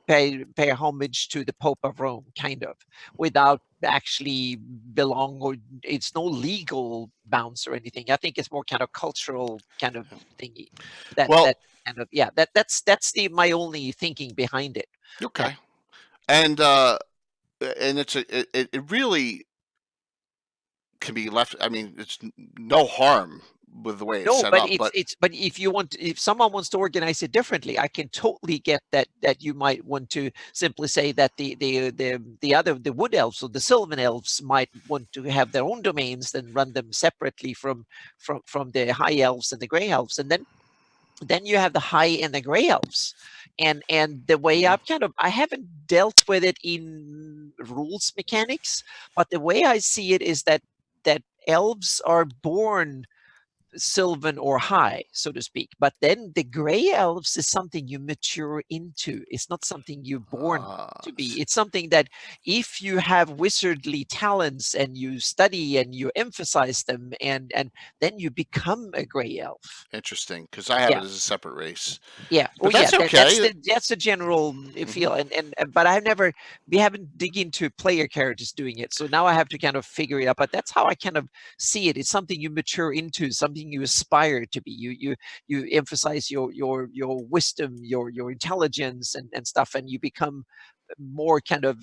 Pay homage to the Pope of Rome, kind of, without actually belong, or it's no legal bounds or anything. I think it's more kind of cultural kind of thingy. That kind of that's my only thinking behind it. Okay. And it really can be left. I mean, it's no harm with the way it's set up. But if someone wants to organize it differently, I can totally get that you might want to simply say that the wood elves or the sylvan elves might want to have their own domains, then run them separately from the high elves and the gray elves, and then you have the high and the gray elves. And the way I haven't dealt with it in rules mechanics, but the way I see it is that elves are born sylvan or high, so to speak, but then the gray elves is something you mature into. It's not something you're born to be. It's something that if you have wizardly talents and you study and you emphasize them, and then you become a gray elf. Interesting, because I have it as a separate race. Yeah, but that's okay. That's the general feel, and but we haven't dig into player characters doing it, so now I have to kind of figure it out. But that's how I kind of see it. It's something you mature into, something you aspire to be. You emphasize your wisdom, your intelligence and stuff, and you become more kind of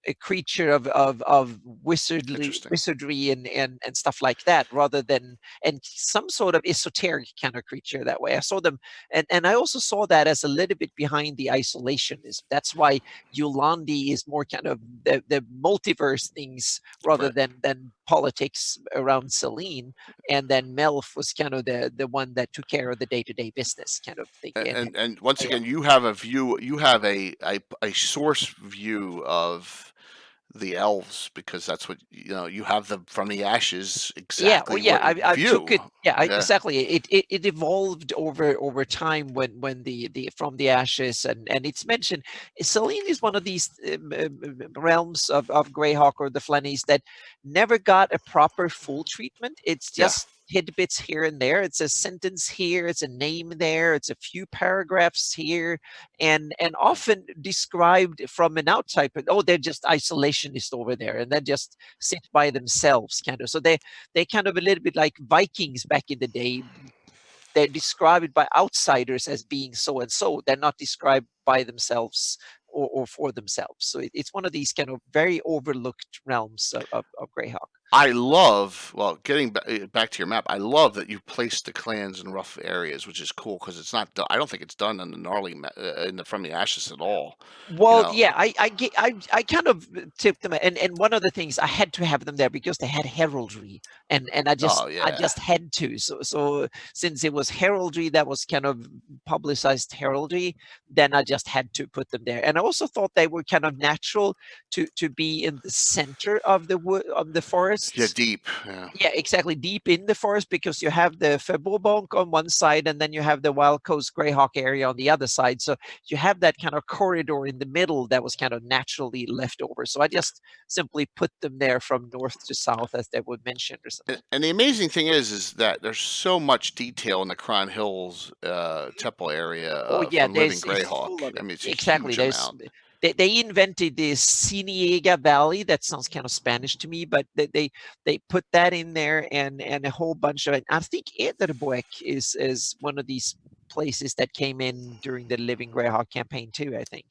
a creature of wizardry and stuff like that, rather than some sort of esoteric kind of creature that way. I saw them, and I also saw that as a little bit behind the isolationism. That's why Yolandi is more kind of the multiverse things rather than politics around Celene, and then Melf was kind of the one that took care of the day-to-day business kind of thing. And once again, you have a view, you have a source view of the elves, because that's what you have them from the ashes. Exactly. I took it. Exactly. It evolved over time when the from the ashes, and it's mentioned. Celene is one of these realms of Greyhawk or the Flannies that never got a proper full treatment. It's just tidbits here and there. It's a sentence here, it's a name there, it's a few paragraphs here, and often described from an outside. Oh, they're just isolationist over there, and they just sit by themselves, kind of. So they kind of a little bit like Vikings back in the day. They're described by outsiders as being so and so. They're not described by themselves or for themselves. So it's one of these kind of very overlooked realms of Greyhawk. I love, getting back to your map, I love that you placed the clans in rough areas, which is cool, because it's not done. I don't think it's done in the gnarly From the Ashes at all. Well, I kind of tipped them, and one of the things, I had to have them there because they had heraldry, and I just had to. So since it was heraldry that was kind of publicized heraldry, then I just had to put them there. And I also thought they were kind of natural to be in the center of the forest. forests. Yeah, deep. Yeah. Yeah, exactly. Deep in the forest, because you have the Febourg on one side, and then you have the Wild Coast Greyhawk area on the other side. So you have that kind of corridor in the middle that was kind of naturally left over. So I just simply put them there from north to south, as they were mentioned or something. And the amazing thing is that there's so much detail in the Crown Hills temple area Oh yeah, from living it's Greyhawk. full of I it. mean, it's a Exactly. huge There's amount. they invented this Cienega Valley. That sounds kind of Spanish to me, but they put that in there, and a whole bunch of it. I think Ederboek is one of these places that came in during the Living Greyhawk campaign too, I think.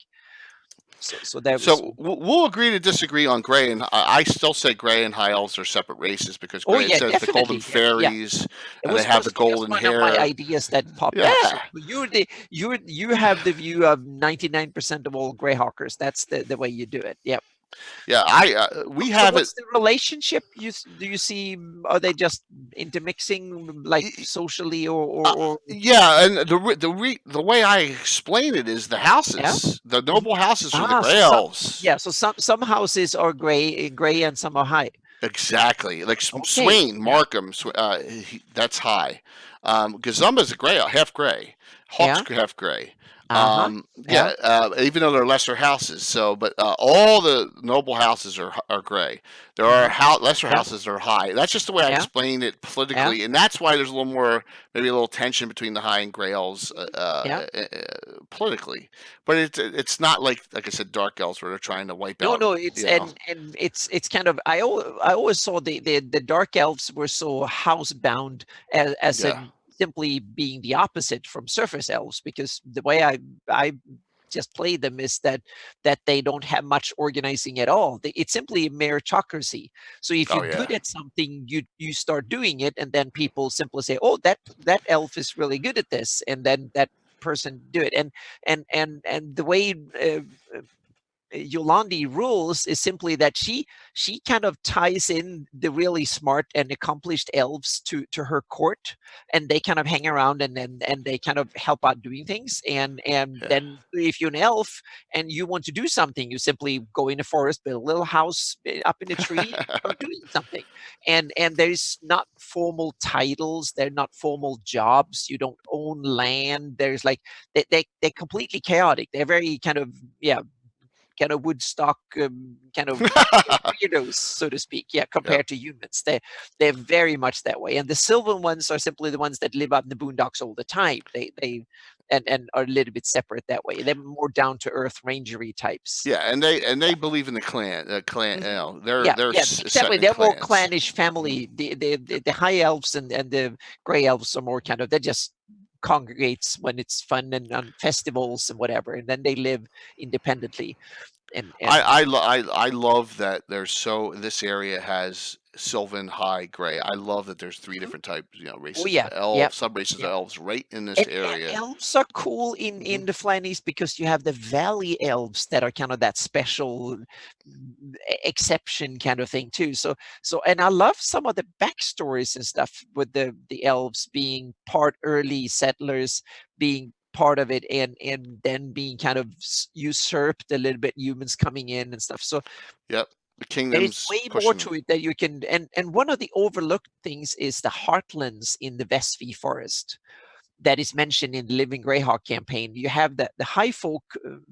So that was. So we'll agree to disagree on Grey, and I still say Grey and High Elves are separate races because Oh Grey, it yeah, says the Golden definitely. Yeah. Fairies, It and they was have the just golden one of my hair. ideas that popped up. So Yeah. you have the view of 99% of all Greyhawkers. That's the way you do it. Yep. Yeah, we So have it. what's the relationship? Do you see? Are they just intermixing, like socially, or Yeah, and the way I explain it is the yeah? houses, the noble houses are the Ah, Grey so Elves. yeah, so some houses are gray, and some are high. Exactly, like Okay, Swain, yeah, Markham, that's high. Gazumba's a gray, half gray. Hawk's yeah, half gray. uh-huh, yeah, Yeah, even though they're lesser houses. So, but all the noble houses are gray. There are hmm, lesser yeah, houses that are high. That's just the way I yeah, explain it yeah, politically, and that's why there's a little more, maybe a little tension between the high and gray elves yeah. politically. But it's not like I said, dark elves where they're trying to wipe No, out. no, it's You know. and it's kind of I always saw the dark elves were so housebound as Yeah. in simply being the opposite from surface elves, because the way I just play them is that they don't have much organizing at all. It's simply meritocracy. So if Oh you're yeah. good at something, you start doing it, and then people simply say, "Oh, that elf is really good at this," and then that person do it. And the way Yolandi rules is simply that she kind of ties in the really smart and accomplished elves to her court, and they kind of hang around, and they kind of help out doing things. And Yeah. then if you're an elf and you want to do something, you simply go in the forest, build a little house up in a tree, and start doing something. And there's not formal titles, they're not formal jobs. You don't own land. There's like they're completely chaotic. They're very kind of, yeah, kind of Woodstock, kind of weirdos, so to speak. Yeah, Yep. compared to humans, they're very much that way. And the Sylvan ones are simply the ones that live out in the boondocks all the time. They and are a little bit separate that way. They're more down to earth rangery types. Yeah, and they believe in the clan. Clan, you Mhm. know, Yeah, they're yeah, set exactly. in They're more clans. clannish family. The high elves and the gray elves are more kind of, they just congregates when it's fun and on festivals and whatever, and then they live independently. And I love that there's this area has Sylvan, High, Gray. I love that there's three Mhm. different types, Oh races of yeah, yeah, elves, sub races of yeah. elves right in this And area. elves are cool Hmm. in the Flannies, because you have the valley elves that are kind of that special exception kind of thing too. So and I love some of the backstories and stuff with the elves being part early settlers, being part of it, and then being kind of usurped a little bit, humans coming in and stuff. So Yep, the there is kingdoms way more pushing them. to it that you can, and one of the overlooked things is the heartlands in the Vestvi forest that is mentioned in the Living Greyhawk campaign. You have the High Folk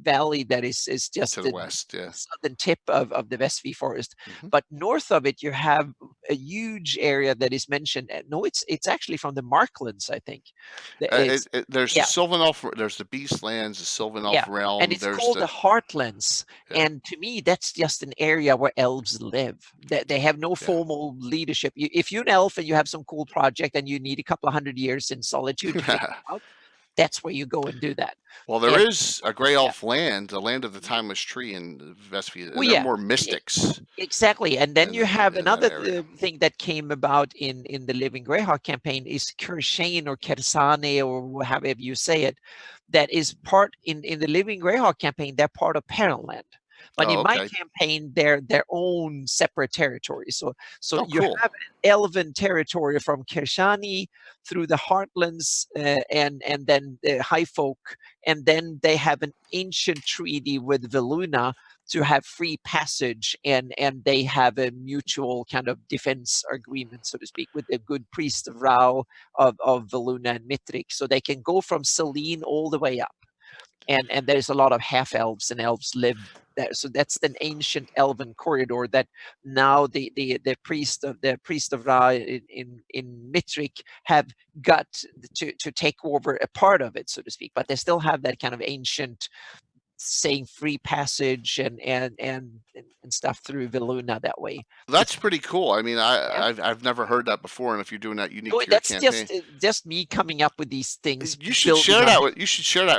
Valley that is just To the the west. Yeah. southern tip of the Vestvi forest, Hmm. but north of it you have a huge area that is mentioned. No, it's actually from the Marklands, I think. It's There's the yeah, Sylvan Elf. There's the Beast Lands, the Sylvan Elf yeah, and realm. it's There's called the the Heartlands. yeah. And to me, that's just an area where elves live. They have no Yeah. formal leadership. If you're an elf and you have some cool project and you need a couple of hundred years in solitude to figure it out, that's where you go and do that. Well, there And is a Grey yeah, Elf land, the land of the timeless tree in oh Vespi. They're yeah, more mystics exactly. And then you have in that another area. thing that came about in the Living Greyhawk campaign is Kershane or Kersane, or however you say it, that is part in the Living Greyhawk campaign. They're part of Parentland. But Oh, in my okay. campaign, they're their own separate territory. So Oh, you cool. have an elven territory from Kershani through the Heartlands, and then the High Folk, and then they have an ancient treaty with Veluna have free passage, and they have a mutual kind of defense agreement, so to speak, with the good priest of Ra, of Veluna and Mitrik, so they can go from Celene all the way up. And there's a lot of half elves, and elves live there. So that's an ancient elven corridor that now the priest of Ra in Mitrik have got to take over a part of it, so to speak. But they still have that kind of ancient saying free passage and stuff through Veluna that way. That's pretty cool. I mean, Yeah. I've never heard that before, and if you're doing that unique to your That's campaign, just me coming up with these things. you should share that with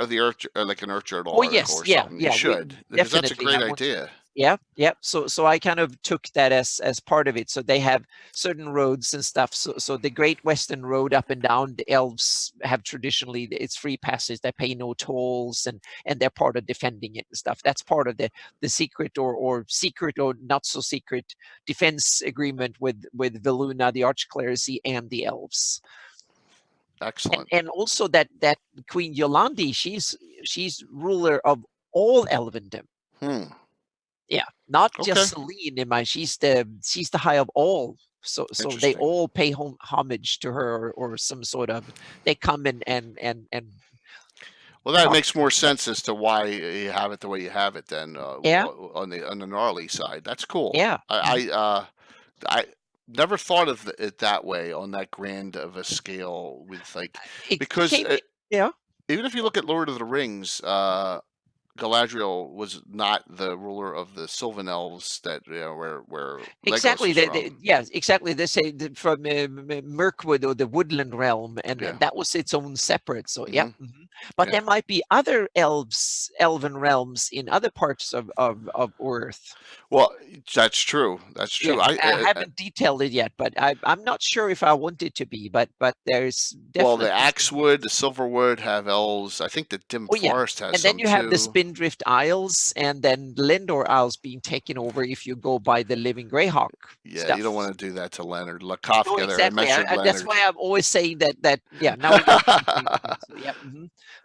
the Earth, like an Earth Journal article yes, or something. You should, because that's a great idea. Yeah. So I kind of took that as part of it. So they have certain roads and stuff. So the Great Western Road up and down, the elves have traditionally, it's free passage. They pay no tolls, and they're part of defending it and stuff. That's part of the secret or secret or not so secret defense agreement with Veluna, the Archclerisy, and the elves. Excellent. And also that Queen Yolandi, she's ruler of all elvendom. Yeah, not just Celene in mind. She's the high of all. So they all pay homage to her, or some sort of, they come and well, that makes more sense as to why you have it the way you have it then. On the gnarly side, that's cool. Yeah. I never thought of it that way, on that grand of a scale, with like, because even if you look at Lord of the Rings, Galadriel was not the ruler of the Sylvan elves that where exactly. Legos Exactly. They say from Mirkwood, or the Woodland realm, and that was its own separate. So but there might be other elven realms in other parts of Earth. Well, that's true. That's true. I haven't detailed it yet, but I'm not sure if I want it to be. But there's definitely, well, the Axewood, the Silverwood have elves. I think the Dim Forest has. And then you have the Spindrift Isles, and then Lindor Isles being taken over if you go by the Living Greyhawk. Yeah, you don't want to do that to Leonard Kafka. No, exactly. That's why I'm always saying that. Yeah, now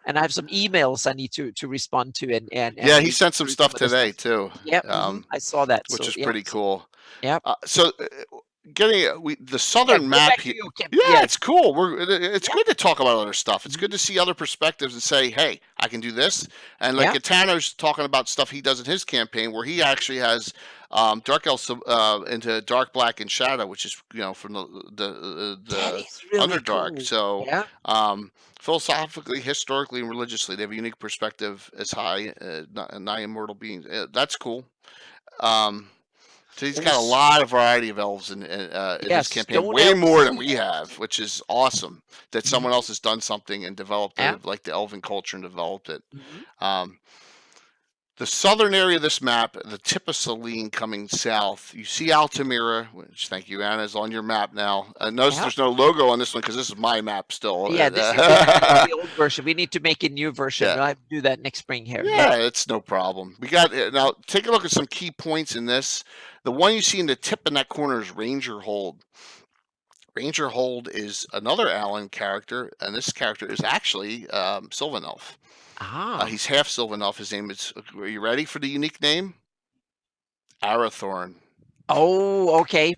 and I have some emails I need to respond to, and he sent some stuff today too. Yep, I saw that, which is pretty cool. Yep. So getting the southern map here. It's cool. It's good to talk about other stuff. It's good to see other perspectives and say, hey, I can do this. And like Katano's talking about stuff he does in his campaign, where he actually has dark elves into dark, black, and shadow, which is from the really Underdark. Cool. So philosophically, historically, and religiously, they have a unique perspective as high nigh immortal beings. That's cool. So he's got a lot of variety of elves in his campaign, way more than we have, which is awesome. That someone else has done something and developed like the elven culture and developed it. The southern area of this map, the tip of Celene coming south, you see Altamira, which, thank you, Anna, is on your map now. Notice there's no logo on this one because this is my map still. Yeah, this is the old version. We need to make a new version. We'll have to do that next spring here. Yeah, it's no problem. We got now. Take a look at some key points in this. The one you see in the tip in that corner is Ranger Hold. Ranger Hold is another Allen character, and this character is actually Sylvan Elf. He's half Sylvan Elf. His name is, are you ready for the unique name? Arathorn. Oh, okay.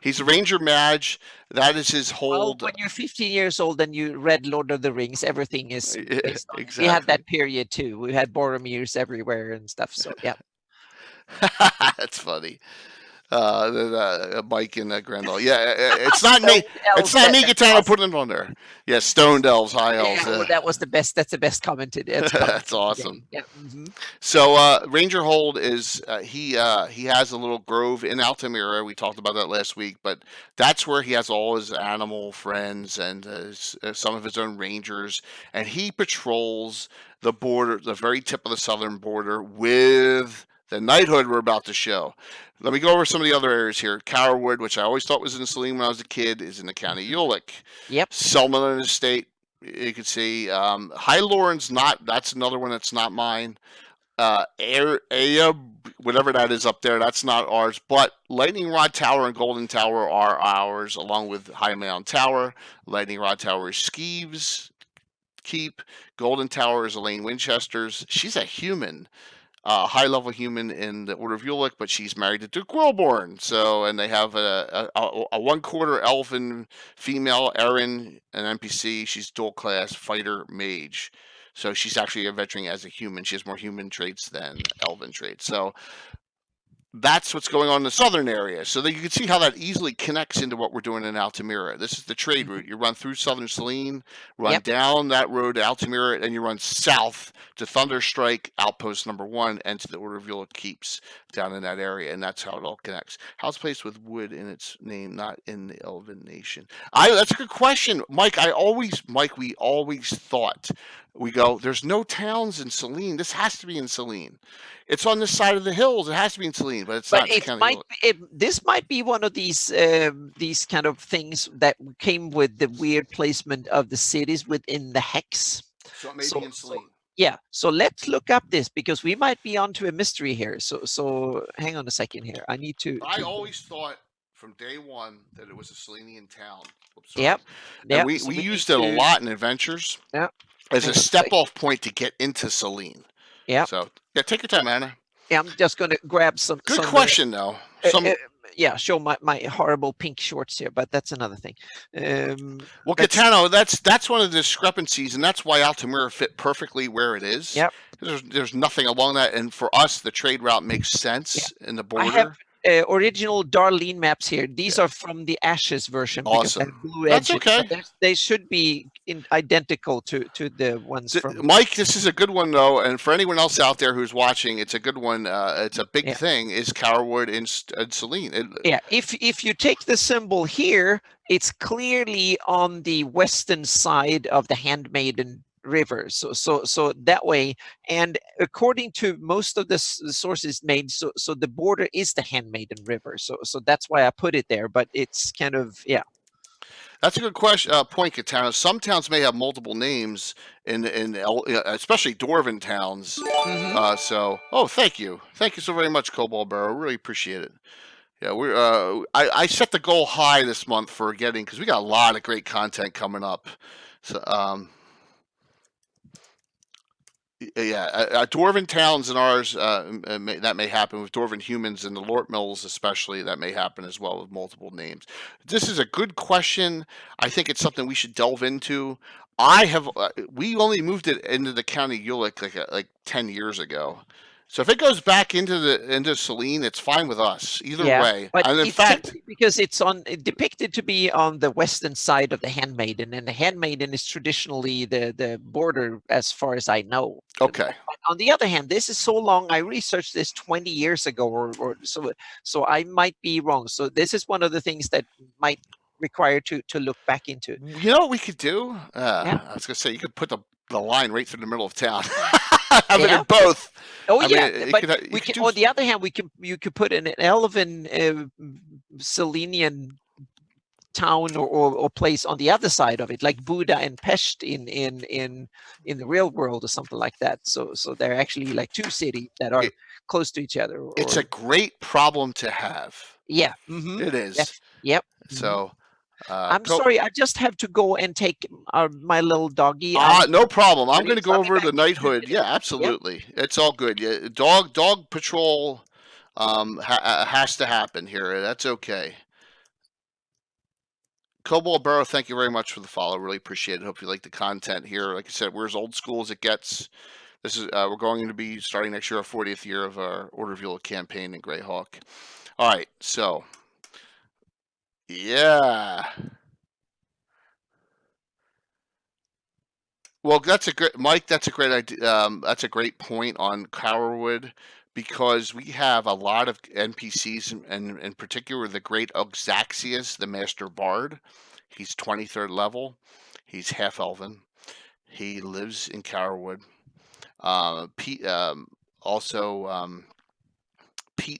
He's a Ranger Mage. That is his hold. Well, when you're 15 years old and you read Lord of the Rings, everything is based on exactly. We had that period too. We had Boromirs everywhere and stuff. So yeah. That's funny. Mike and Grendel. Yeah, it's not me. It's not me, Katana, putting it on there. Yeah, stoned elves, high elves. Yeah, that was the best. That's the best commented. That's awesome. Yeah. So Ranger Hold is he has a little grove in Altamira. We talked about that last week, but that's where he has all his animal friends and some of his own rangers, and he patrols the border, the very tip of the southern border, with the knighthood we're about to show. Let me go over some of the other areas here. Carwood, which I always thought was in Celene when I was a kid, is in the county of Ulick. Yep. Selman Estate, you can see. High Lauren's not. That's another one that's not mine. Aya, whatever that is up there, that's not ours. But Lightning Rod Tower and Golden Tower are ours, along with High Mound Tower. Lightning Rod Tower is Skeeves' keep. Golden Tower is Elaine Winchester's. She's a human. high-level human in the Order of Ulick, but she's married to Duke Wilborn. So, and they have a one-quarter elven female, Erin, an NPC. She's dual-class fighter mage. So she's actually adventuring as a human. She has more human traits than elven traits. So that's what's going on in the southern area. So that you can see how that easily connects into what we're doing in Altamira. This is the trade route. You run through southern Celene, run down that road to Altamira, and you run south to Thunderstrike, Outpost number 1, and to the Order of Ulick Keeps down in that area. And that's how it all connects. House placed with wood in its name, not in the Elven Nation. That's a good question, Mike. We always thought, we go, there's no towns in Celene. This has to be in Celene. It's on this side of the hills. It has to be in Celene, but it's not. This might be one of these kind of things that came with the weird placement of the cities within the hex. So it may be in Celene. Yeah. So let's look up this, because we might be onto a mystery here. So hang on a second here. I need to. I always thought from day one that it was a Selenian town. Oops, yep. And we used it a lot in adventures. Yeah. As a step-off point to get into Celene. Yeah. So yeah, take your time, Anna. Yeah, I'm just going to grab some. Good question, though. Show my horrible pink shorts here, but that's another thing. Well, Catano, that's one of the discrepancies, and that's why Altamira fit perfectly where it is. Yep. There's nothing along that, and for us, the trade route makes sense in the border. I have original Darlene maps here. These are from the Ashes version. Awesome. Blue That's edges, okay. They should be identical to the ones from Mike. This is a good one though, and for anyone else out there who's watching, it's a good one. It's a big thing. Is Carwood in Celene? If you take the symbol here, it's clearly on the western side of the Handmaiden River, so that way, and according to most of the sources made, so the border is the Handmaiden River, so that's why I put it there. But it's kind of That's a good question. Point, Katana. Some towns may have multiple names in especially Dwarven towns. Thank you so very much, Cobalt Barrow. Really appreciate it. Yeah, I set the goal high this month for getting, because we got a lot of great content coming up. So Dwarven towns in ours, that may happen with Dwarven humans and the Lort Mills especially. That may happen as well with multiple names. This is a good question. I think it's something we should delve into. We only moved it into the County Ulick like 10 years ago. So if it goes back into Celene, it's fine with us either way. But and in fact, because it's depicted to be on the western side of the Handmaiden, and the Handmaiden is traditionally the border, as far as I know. Okay. On the other hand, this is so long. I researched this 20 years ago, or so I might be wrong. So this is one of the things that might require to look back into. You know what we could do? I was gonna say, you could put the line right through the middle of town. Have it in both. Oh, on the other hand, you could put an Elven Selenian town or place on the other side of it, like Buda and Pest in the real world or something like that. So they're actually like two cities that are close to each other. It's a great problem to have. Yeah. It is. Yep. So. I'm sorry, I just have to go and take my little doggy. No problem. I'm going to go over the knighthood. Yeah, absolutely. Yep. It's all good. Yeah, dog patrol has to happen here. That's okay. Cobalt Barrow, thank you very much for the follow. Really appreciate it. Hope you like the content here. Like I said, we're as old school as it gets. This is we're going to be starting next year our 40th year of our Order of Ulick campaign in Greyhawk. All right, so. Yeah. Well, that's a great, Mike. That's a great idea. That's a great point on Carwood, because we have a lot of NPCs, and in particular the great Oxaxius, the Master Bard. He's 23rd level. He's half elven. He lives in Carwood. Pete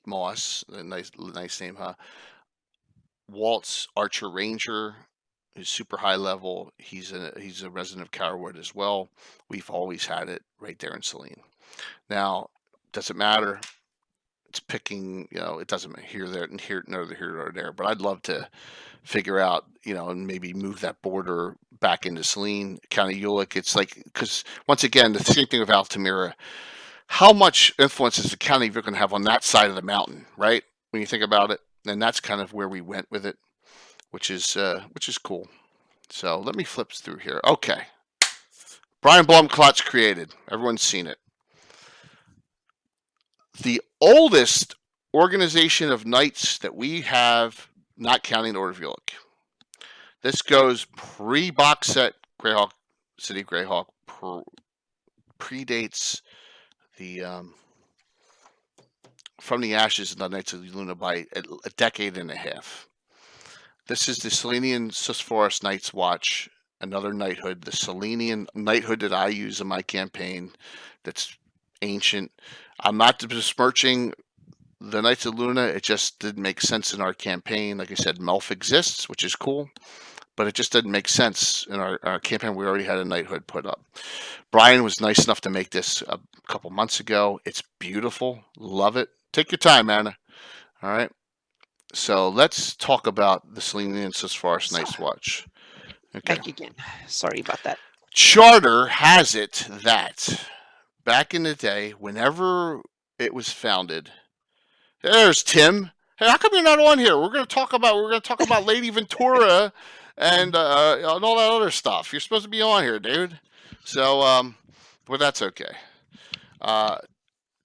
Moss, a nice name, huh? Walt's Archer Ranger is super high level. He's a resident of Carwood as well. We've always had it right there in Celene. Now, does it matter? It's picking, it doesn't here, there, and here, neither here nor there. But I'd love to figure out, and maybe move that border back into Celene, County Ulick. It's like, because once again, the same thing with Altamira. how much influence is the county you're going to have on that side of the mountain, right? When you think about it, and that's kind of where we went with it, which is cool. So let me flip through here. Okay, Brian Blumklots created. Everyone's seen it. The oldest organization of knights that we have, not counting Order of York. This goes pre-box set Greyhawk, City Greyhawk, predates the From the Ashes of the Knights of the Luna by a decade and a half. This is the Selenian Susforest Knights Watch, another knighthood, the Selenian knighthood that I use in my campaign that's ancient. I'm not besmirching the Knights of Luna. It just didn't make sense in our campaign. Like I said, Melf exists, which is cool, but it just didn't make sense in our campaign. We already had a knighthood put up. Brian was nice enough to make this a couple months ago. It's beautiful. Love it. Take your time, Anna. All right. So let's talk about the Selenian Susforest Knights Watch. Okay. Back again. Sorry about that. Charter has it that back in the day, whenever it was founded, there's Tim. Hey, how come you're not on here? We're going to talk about Lady Ventura and all that other stuff. You're supposed to be on here, dude. So, well, that's okay.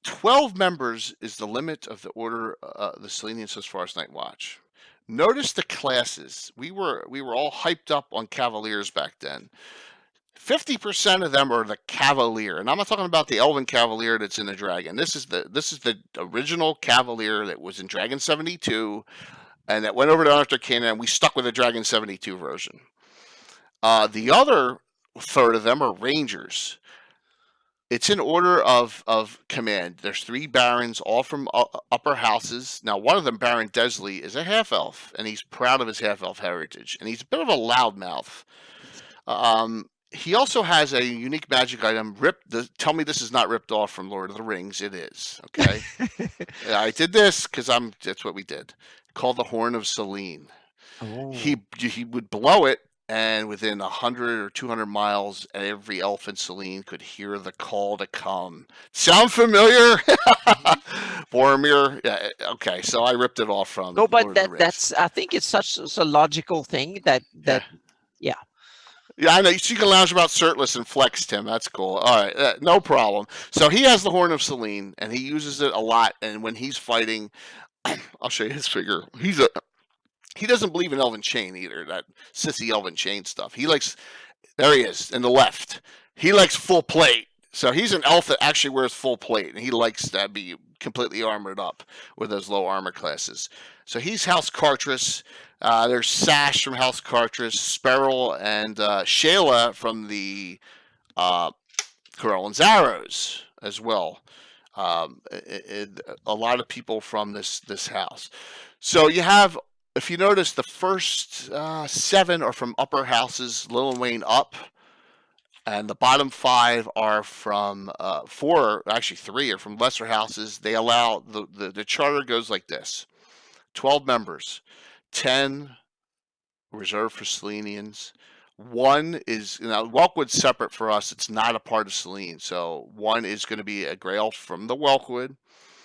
12 members is the limit of the order, the Selenian Susforest Night Watch. Notice the classes. We were all hyped up on Cavaliers back then. 50% of them are the Cavalier, and I'm not talking about the Elven Cavalier that's in the Dragon. This is the original Cavalier that was in Dragon 72, and that went over to Unearthed Arcana, and we stuck with the Dragon 72 version. The other third of them are Rangers. It's in order of command. There's 3 barons, all from upper houses. Now, one of them, Baron Desley, is a half-elf, and he's proud of his half-elf heritage, and he's a bit of a loudmouth. He also has a unique magic item. Tell me this is not ripped off from Lord of the Rings. It is. Okay. I did this because that's what we did. Called the Horn of Celene. Oh. He would blow it, and within 100 or 200 miles, every elf in Celene could hear the call to come. Sound familiar? Boromir. Yeah. Okay. So I ripped it off from. No, but that's. I think it's such a logical thing that. Yeah. Yeah, I know. So you can lounge about shirtless and flex, Tim. That's cool. All right, no problem. So he has the Horn of Celene, and he uses it a lot. And when he's fighting, I'll show you his figure. He doesn't believe in Elven Chain either. That sissy Elven Chain stuff. There he is in the left. He likes full plate. So he's an elf that actually wears full plate, and he likes to be completely armored up with those low armor classes. So he's House Cartress. There's Sash from House Cartress, Sparrow, and Shayla from the Corellan's Arrows as well. A lot of people from this house. So you have, if you notice, the first 7 are from upper houses, Lil and Wayne up. And the bottom 5 are from 4, actually 3 are from lesser houses. They allow the charter goes like this: 12 members, 10 reserved for Selenians. 1 is, Welkwood's separate for us. It's not a part of Selene. So 1 is going to be a Grey Elf from the Welkwood.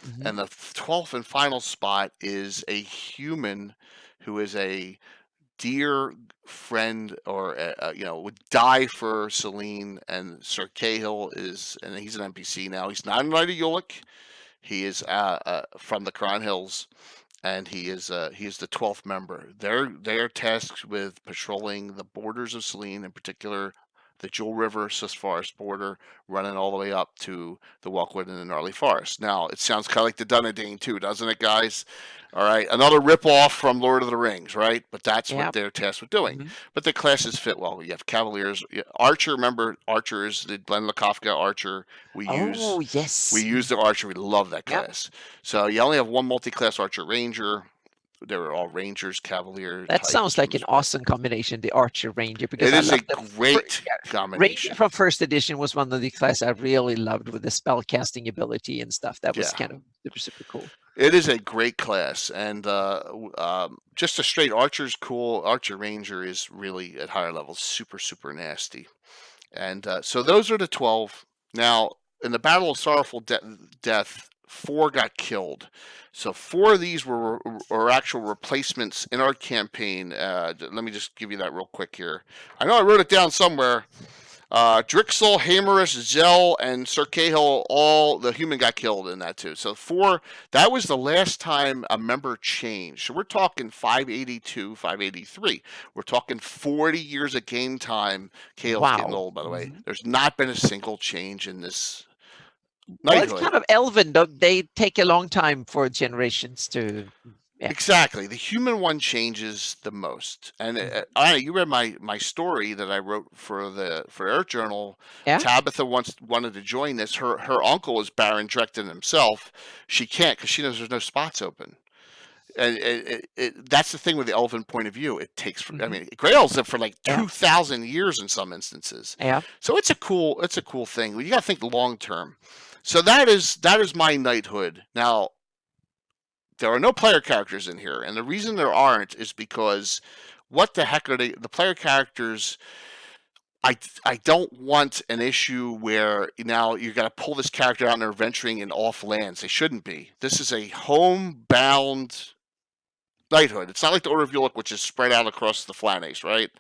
Mm-hmm. And the 12th and final spot is a human who is a dear friend, or would die for Celene. And Sir Cahill and he's an NPC now. He's not a Knight of Ulick. He is from the Cron Hills, and he is the 12th member. They're tasked with patrolling the borders of Celene, in particular the Jewel River Susforest border, running all the way up to the Welkwood and the Gnarly Forest. Now, it sounds kind of like the Dunedain too, doesn't it, guys? All right, another ripoff from Lord of the Rings, right? But that's what they're tasked with doing. Mm-hmm. But the classes fit well. You have Cavaliers, Archer. Remember, Archer is the Glenn Lakofka Archer we use. Oh, yes. We use the Archer. We love that class. So you only have 1 multi-class Archer Ranger. They were all Rangers, Cavaliers. That sounds like an awesome combination, the Archer Ranger. Because it is a great combination. Ranger from first edition was one of the classes I really loved, with the spell casting ability and stuff. That was kind of super cool. It is a great class, and just a straight Archer's cool. Archer Ranger is really at higher levels, super nasty. And so those are the 12. Now, in the Battle of Sorrowful Death, 4 got killed. So 4 of these were actual replacements in our campaign. Let me just give you that real quick here. I know I wrote it down somewhere. Drixel, Hammerus, Zell, and Sir Cahill, all the human got killed in that too. So 4, that was the last time a member changed. So we're talking 582, 583. We're talking 40 years of game time. Cahill's getting old, by the way. There's not been a single change in this knighthood. Well, it's kind of elven, though. They take a long time for generations to... Yeah. Exactly. The human one changes the most. And Anna, you read my story that I wrote for Earth Journal. Yeah. Tabitha wanted to join this. Her uncle is Baron Drekton himself. She can't because she knows there's no spots open. And that's the thing with the elven point of view. It takes, I mean, Grey Elves live for like 2,000 years in some instances. Yeah. So it's a cool thing. You got to think long term. So that is my knighthood. Now, there are no player characters in here, and the reason there aren't is because what the heck are they? The player characters, I don't want an issue where now you got to pull this character out and they're venturing in off lands. They shouldn't be. This is a homebound knighthood. It's not like the Order of Yuluk, which is spread out across the Flannace, right?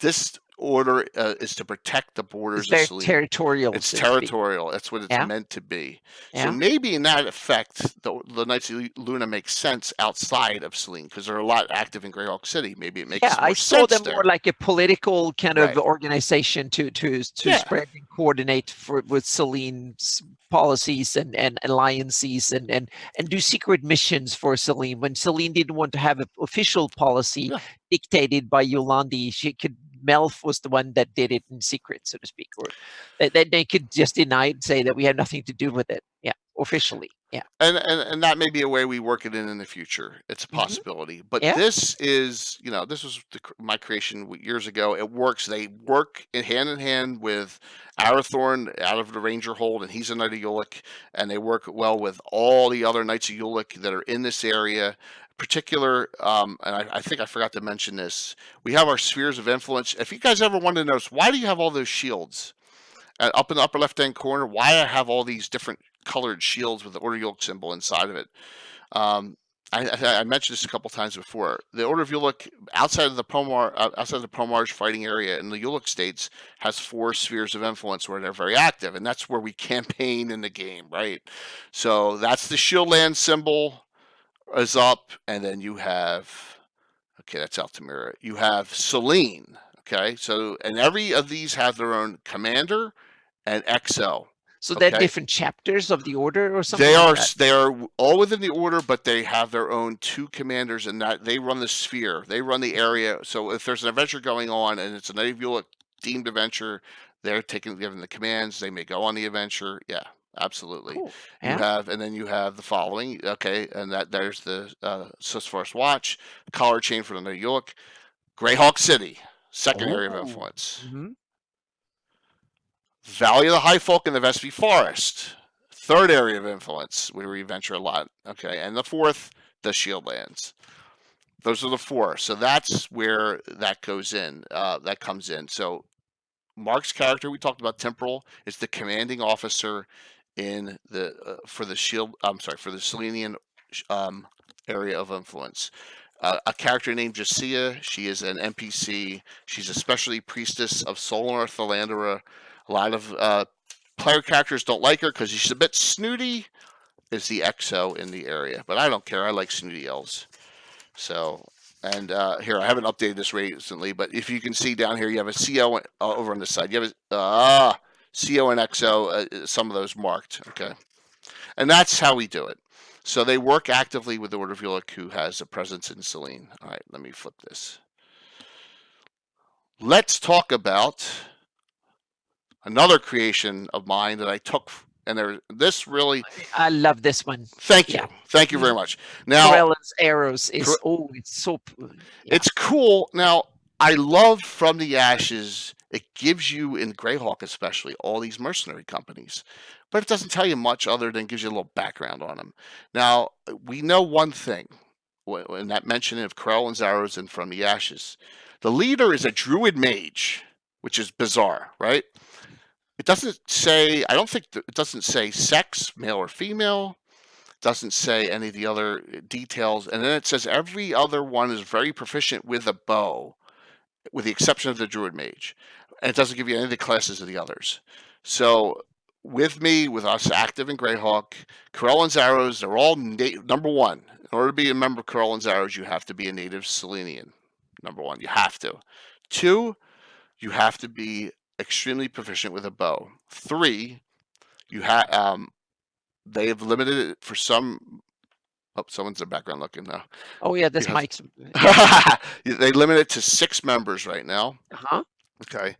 This order is to protect the borders of Celene. Territorial. It's territorial. That's what it's meant to be. So maybe in that effect, the Knights of Luna makes sense outside of Celene because they're a lot active in Greyhawk City. Maybe it makes more sense. I saw them there. more like a political kind of organization to spread and coordinate with Celene's policies and alliances and do secret missions for Celene. When Celene didn't want to have an official policy dictated by Yolandi, Melf was the one that did it in secret, so to speak, or they could just deny it and say that we had nothing to do with it. Yeah, officially. Yeah. And that may be a way we work it in the future. It's a possibility. But this is, this was my creation years ago. It works. They work hand in hand with Arathorn out of the Ranger Hold, and he's a Knight of Yuluk, and they work well with all the other Knights of Yuluk that are in this area. Particular, and I think I forgot to mention this. We have our spheres of influence. If you guys ever wanted to notice, why do you have all those shields up in the upper left-hand corner? Why I have all these different colored shields with the Order of Yuluk symbol inside of it? I mentioned this a couple times before. The Order of Yuluk, outside of the Pomarj fighting area in the Yuluk states, has 4 spheres of influence where they're very active, and that's where we campaign in the game, right? So that's the shield land symbol is up, and then you have, that's Altamira. You have Celene, so, and every of these have their own commander and XO. So they're different chapters of the order or something? They are all within the order, but they have their own 2 commanders, and that they run the sphere. They run the area. So if there's an adventure going on and it's a Knight of Yuluk themed adventure, they're given the commands. They may go on the adventure. Yeah. Absolutely. Cool. You have the following. And there's the Sisforce Watch, Collar Chain for the Knight of Yuluk, Greyhawk City, second area of influence. Valley of the High Folk and the Vespi Forest, third area of influence, where we venture a lot. And the fourth, the Shieldlands. Those are the 4. So that's where that goes in. That comes in. So Mark's character, we talked about Temporal, is the commanding officer in the for the Selenian area of influence. A character named Jacia, she is an NPC. She's a specialty priestess of Solar Thalandra. A lot of player characters don't like her because she's a bit snooty. Is the XO in the area, but I don't care. I like snooty elves. So, and here I haven't updated this recently, but if you can see down here, you have a CO over on this side. You have a CO and XO, some of those marked, and that's how we do it. So they work actively with the Order of Yuluk, who has a presence in Celene. All right, let me flip this. Let's talk about another creation of mine that I took, and this really... I love this one. Thank you. Thank you very much. Now, Corellan's arrows is, it's so... It's cool. Now, I love From the Ashes. It gives you, in Greyhawk especially, all these mercenary companies. But it doesn't tell you much other than gives you a little background on them. Now, we know one thing, in that mention of Corellan's arrows and From the Ashes. The leader is a druid mage, which is bizarre, right? It doesn't say. I don't think it doesn't say sex, male or female. Doesn't say any of the other details, and then it says every other one is very proficient with a bow, with the exception of the druid mage, and it doesn't give you any of the classes of the others. So with us active in Greyhawk, Corellan's arrows, they're all number one. In order to be a member of Corellan's arrows, you have to be a native Celenian. Number one, you have to. Two, you have to be extremely proficient with a bow. Three, you have they have limited it for some. Oh, someone's in the background looking now. Oh yeah, this Mike's. They limit it to 6 members right now. Uh-huh. Okay.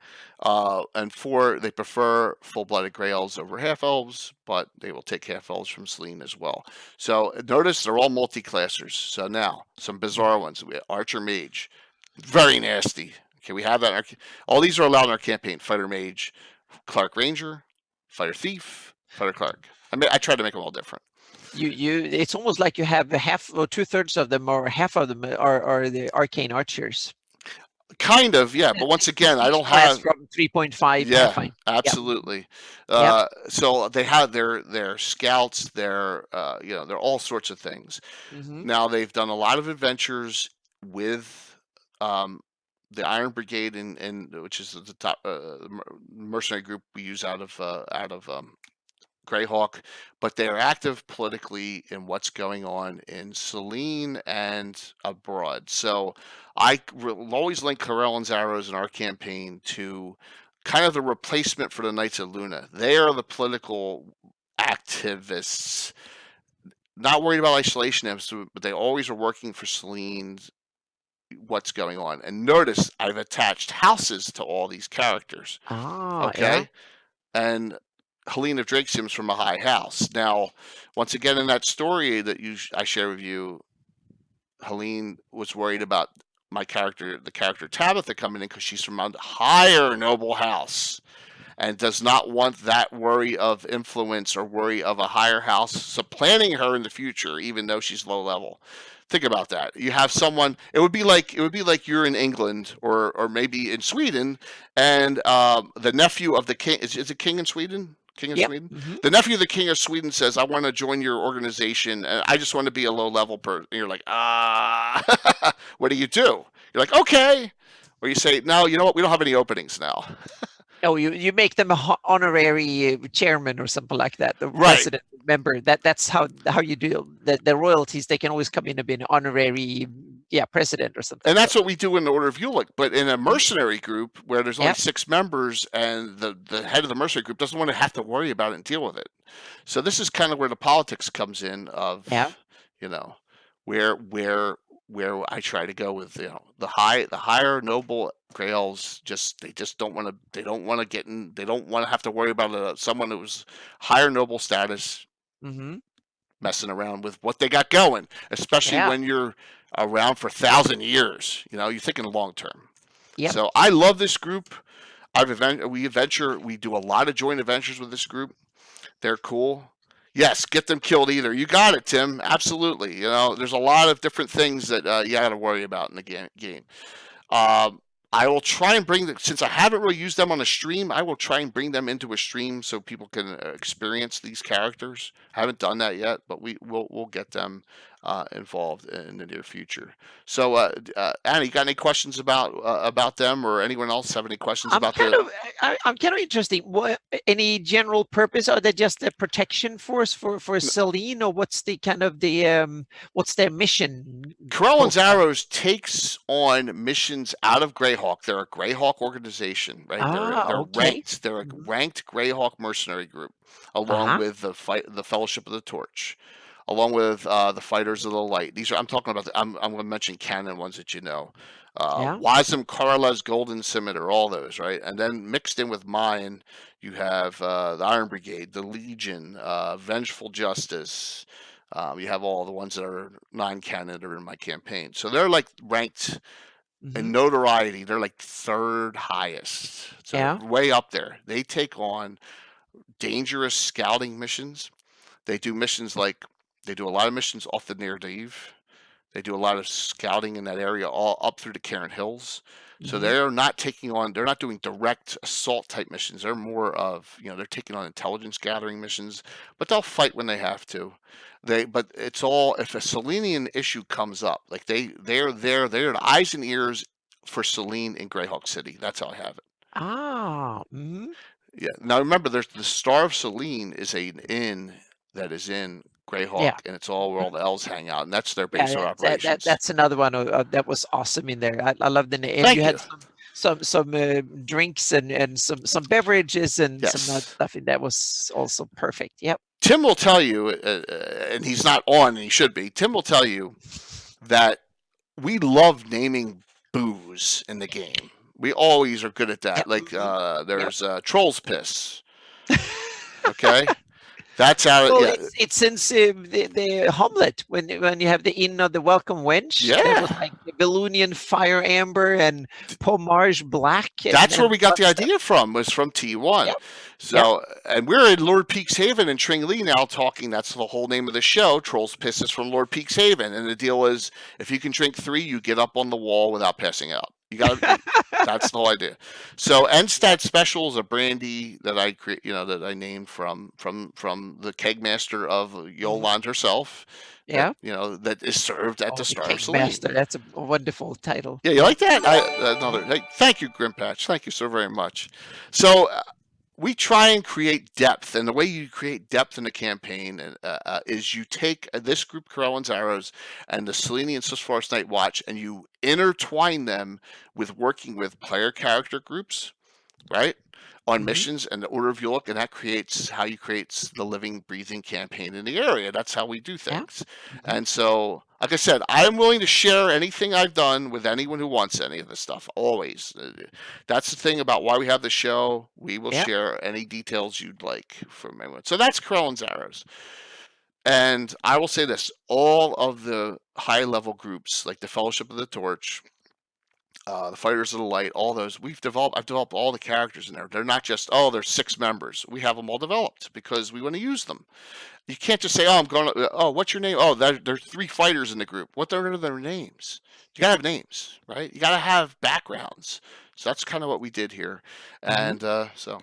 And 4, they prefer full-blooded gray elves over half elves, but they will take half elves from Celene as well. So notice they're all multi-classers. So now some bizarre ones. We have Archer Mage, very nasty. Okay, we have that. In our, all these are allowed in our campaign: Fighter Mage, Clark Ranger, Fighter Thief, Fighter Clark. I mean, I try to make them all different. It's almost like you have half or 2/3 of them, or half of them are the arcane archers. Kind of, yeah. But once again, I don't have from 3.5. Yeah, absolutely. Yep. So they have their scouts, they're all sorts of things. Mm-hmm. Now they've done a lot of adventures with the Iron Brigade, and which is the top mercenary group we use out of Greyhawk, but they're active politically in what's going on in Celene and abroad. So I will always link Corellan's arrows in our campaign to kind of the replacement for the Knights of Luna. They are the political activists, not worried about isolation, but they always are working for Celene's what's going on. And notice I've attached houses to all these characters. Okay. Yeah. And Helene of Drakesim's from a high house. Now, once again, in that story that I share with you, Helene was worried about the character Tabitha coming in because she's from a higher noble house and does not want that worry of influence or worry of a higher house supplanting her in the future, even though she's low level. Think about that. You have someone. It would be like you're in England or maybe in Sweden, and the nephew of the king is it king in Sweden? King of Sweden? Mm-hmm. The nephew of the king of Sweden says, I want to join your organization, and I just want to be a low-level person. And you're like, what do? You're like, okay. Or you say, no, you know what? We don't have any openings now. Oh, you make them an honorary chairman or something like that. The president member. That's how you do the royalties. They can always come in and be an honorary president or something. And that's what we do in the Order of Ulick. But in a mercenary group where there's only 6 members and the head of the mercenary group doesn't want to have to worry about it and deal with it. So this is kind of where the politics comes in of where I try to go with the higher noble gray elves. They don't want to get in. They don't want to have to worry about someone who's higher noble status messing around with what they got going, especially when you're around for 1,000 years. You're thinking long term. Yep. So I love this group. We do a lot of joint adventures with this group. They're cool. Yes, get them killed either. You got it, Tim. Absolutely. There's a lot of different things that you got to worry about in the game. I will try and since I haven't really used them on a stream, I will try and bring them into a stream so people can experience these characters. I haven't done that yet, but we'll get them involved in the near future. So, Anna, you got any questions about them, or anyone else have any questions about them? I'm kind of interested. Any general purpose? Are they just a protection force for Celene, or what's the kind of what's their mission? Corellan's Arrows takes on missions out of Greyhawk. They're a Greyhawk organization, right? They're ranked. They're a ranked Greyhawk mercenary group, along with the Fellowship of the Torch, along with the Fighters of the Light. These are I'm talking about. I'm going to mention canon ones that you know. Wazim, Karla's Golden Scimitar, all those, right? And then mixed in with mine, you have the Iron Brigade, the Legion, Vengeful Justice. You have all the ones that are non-canon that are in my campaign. So they're like ranked in notoriety. They're like 3rd highest. So way up there. They take on dangerous scouting missions. They do missions they do a lot of missions off the Near Dave. They do a lot of scouting in that area, all up through the Cairn Hills. So they're not taking on, they're not doing direct assault type missions. They're more of, they're taking on intelligence gathering missions, but they'll fight when they have to. But it's all, if a Selenian issue comes up, like they're the eyes and ears for Celene in Greyhawk City. That's how I have it. Ah. Yeah. Now remember, there's the Star of Selene is an inn that is in Greyhawk, Yeah. and it's all where all the elves hang out, and that's their base of operations. That's another one that was awesome in there. I love the name. And Thank you had you. some drinks and some beverages and Yes. some stuff in that was also perfect. Yep. Tim will tell you, and he's not on, and he should be. Tim will tell you that we love naming booze in the game. We always are good at that. Yep. Like there's Troll's Piss. Okay. That's how. Well, Yeah. it's since the Hamlet when you have the Inn of the Welcome Wench. Yeah. That was like the Valunian Fire Amber and Pommage Black. That's where we got the idea from. Was from T1. Yep. So, and we're in Lord Peaks Haven in Tringley now talking. That's the whole name of the show. Troll's Piss is from Lord Peaks Haven, and the deal is, if you can drink 3, you get up on the wall without passing out. You got. That's the whole idea. So, Enstad Special is a brandy that I that I named from the kegmaster of Yolande herself. Yeah. That is served at the Star of Selene. Master. That's a wonderful title. Yeah, you like that? Thank you, Grimpatch. Thank you so very much. So we try and create depth, and the way you create depth in a campaign is you take this group, Corellan's Arrows, and the Selene and Swiss Night Watch, and you intertwine them with working with player character groups, right? On missions and the order of your look, and that creates how you create the living, breathing campaign in the area. That's how we do things. Yeah. And so, like I said, I'm willing to share anything I've done with anyone who wants any of this stuff. Always. That's the thing about why we have the show. We will share any details you'd like from anyone. So that's Corellan's Arrows. And I will say this: all of the high-level groups, like the Fellowship of the Torch, the Fighters of the Light, all those I've developed all the characters in there. They're not just, there's 6 members. We have them all developed because we want to use them. You can't just say, what's your name? There's 3 fighters in the group. What are their names? You gotta have names, right? You gotta have backgrounds. So that's kind of what we did here. And so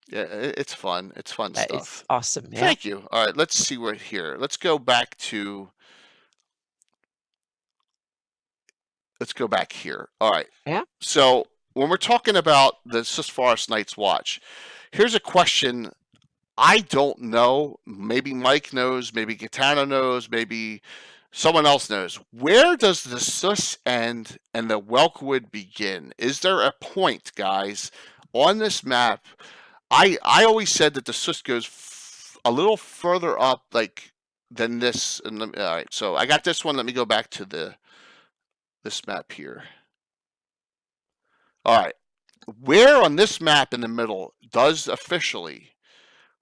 yeah, it's fun. It's fun stuff. It's awesome. Yeah. Thank you. All right, let's see right here. Let's go back here. All right. Yeah. So when we're talking about the Swiss Night's Watch, here's a question I don't know. Maybe Mike knows. Maybe Katana knows. Maybe someone else knows. Where does the Swiss end and the Welkwood begin? Is there a point, guys, on this map? I always said that the Swiss goes a little further up, than this. And all right. So I got this one. Let me go back to this map here. All right. Where on this map in the middle does officially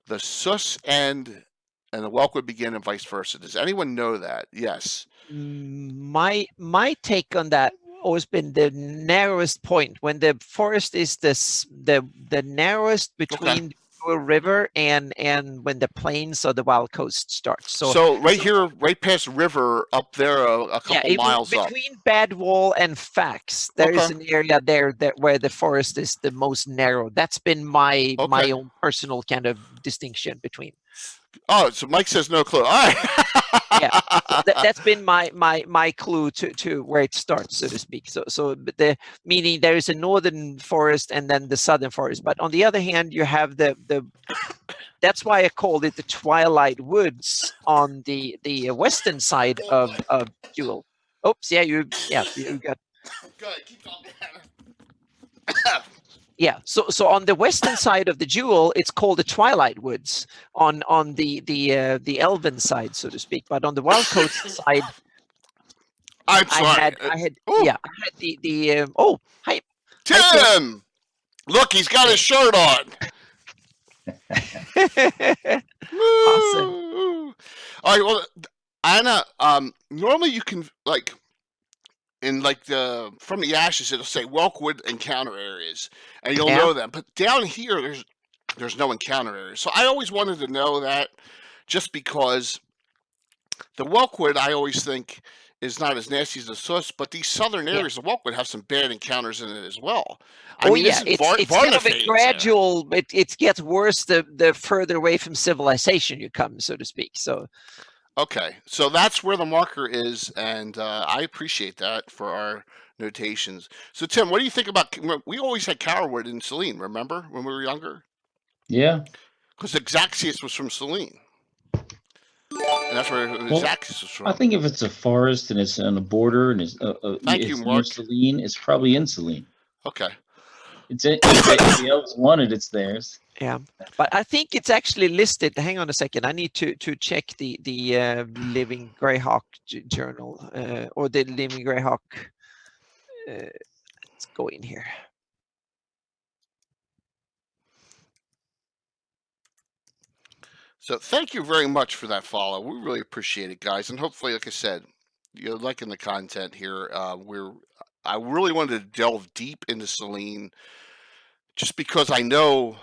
the Swiss end and the Welkwood begin and vice versa? Does anyone know that? Yes. My take on that always been the narrowest point, when the forest is the narrowest between the river and when the plains or the wild coast starts. So right here, right past river up there, a couple miles up. Between Badwall and Fax, there is an area there where the forest is the most narrow. That's been my own personal kind of distinction between. Oh, so Mike says no clue. All right. Yeah, so that's been my clue to where it starts, so to speak. So the meaning there is a northern forest and then the southern forest. But on the other hand, you have the that's why I called it the Twilight Woods on the western side of Jewel. Oops, you got. Go ahead, keep talking. Yeah, so on the western side of the Jewel, it's called the Twilight Woods on the Elven side, so to speak. But on the Wild Coast side, I'm sorry. I had the hi Tim. Look, he's got his shirt on. Awesome. All right, well, Anna, normally you can from the ashes, it'll say Welkwood encounter areas, and you'll know them. But down here, there's no encounter areas. So I always wanted to know that, just because the Welkwood, I always think, is not as nasty as the Sus, but these southern areas of Welk would have some bad encounters in it as well. I mean, yeah, this is it's kind of a gradual. It gets worse the further away from civilization you come, so to speak. So. Okay, so that's where the marker is, and I appreciate that for our notations. So, Tim, what do you think about? We always had Carwood in Celene, remember when we were younger? Yeah. Because Xaxius was from Celene, and that's where Xaxius was from. I think if it's a forest and it's on the border and it's Thank you, Mark. Celene, it's probably in Celene. Okay. If the elves wanted, it's theirs. Yeah, but I think it's actually listed. Hang on a second. I need to check the Living Greyhawk journal or the Living Greyhawk. Let's go in here. So thank you very much for that follow. We really appreciate it, guys, and hopefully, like I said, you're liking the content here. I really wanted to delve deep into Celene, just because I know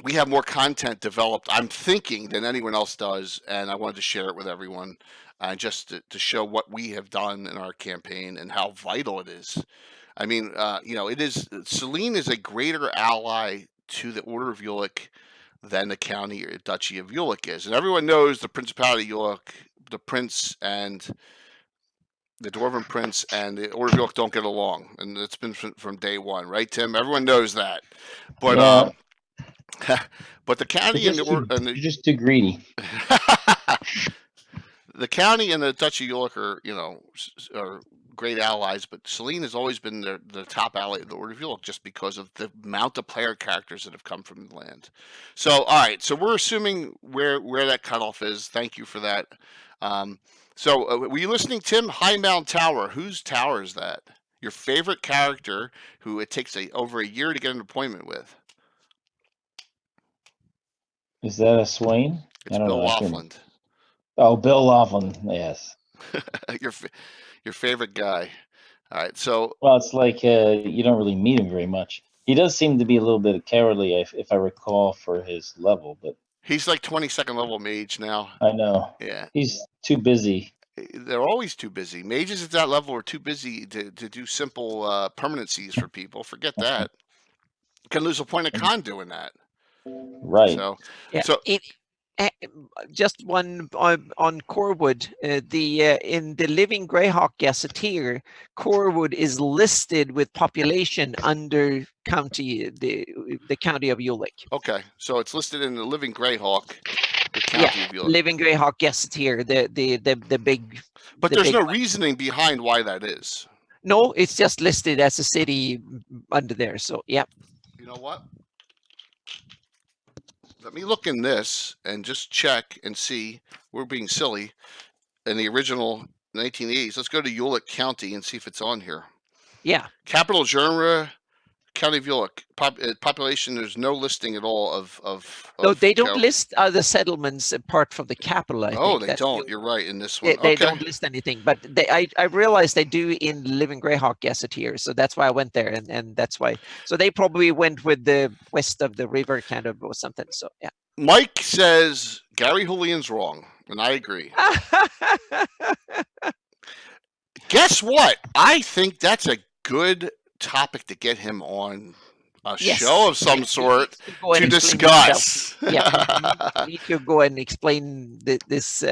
we have more content developed, I'm thinking, than anyone else does, and I wanted to share it with everyone, just to show what we have done in our campaign and how vital it is. I mean, it is. Celene is a greater ally to the Order of Ulick than the county or duchy of Ulick is, and everyone knows the Principality of Ulick, the Prince and the Dwarven Prince and the Order of Ulick don't get along, and it's been from day one, right, Tim? Everyone knows that, but yeah. But the county you're just too greedy. The county and the Duchy of Ulick are great allies, but Celene has always been the top ally of the Order of Ulick just because of the amount of player characters that have come from the land. So, all right, so we're assuming where that cutoff is. Thank you for that. So, were you listening, Tim? High Mound Tower. Whose tower is that? Your favorite character who it takes over a year to get an appointment with? Is that a Swain? It's Bill Laughlin. Oh, Bill Laughlin, yes. your favorite guy. All right, so. Well, it's like you don't really meet him very much. He does seem to be a little bit cowardly, if I recall, for his level, but. He's like 22nd level mage now. I know. Yeah. He's too busy. They're always too busy. Mages at that level are too busy to do simple permanencies for people. Forget that. You can lose a point of con doing that. Right. So, yeah. Just one on Corwood. In the Living Greyhawk Gazetteer, Corwood is listed with population under county the county of Ulick. Okay, so it's listed in the Living Greyhawk, the county of Ulick. Living Greyhawk Gazetteer, the big. But there's no reasoning behind why that is. No, it's just listed as a city under there. So yeah. You know what? Let me look in this and just check and see. We're being silly. In the original 1980s, let's go to Ulick County and see if it's on here. Yeah. Capital genre, County of Ulick. Population, there's no listing at all of no, they don't list other settlements apart from the capital. I think. They don't. You're right in this one. They don't list anything, but I realized they do in Living Greyhawk Gazetteer, so that's why I went there, and that's why. So they probably went with the west of the river, kind of, or something. So yeah. Mike says Gary Julian's wrong, and I agree. Guess what? I think that's a good topic to get him on a show of some sort to discuss. Yeah, you could go and explain this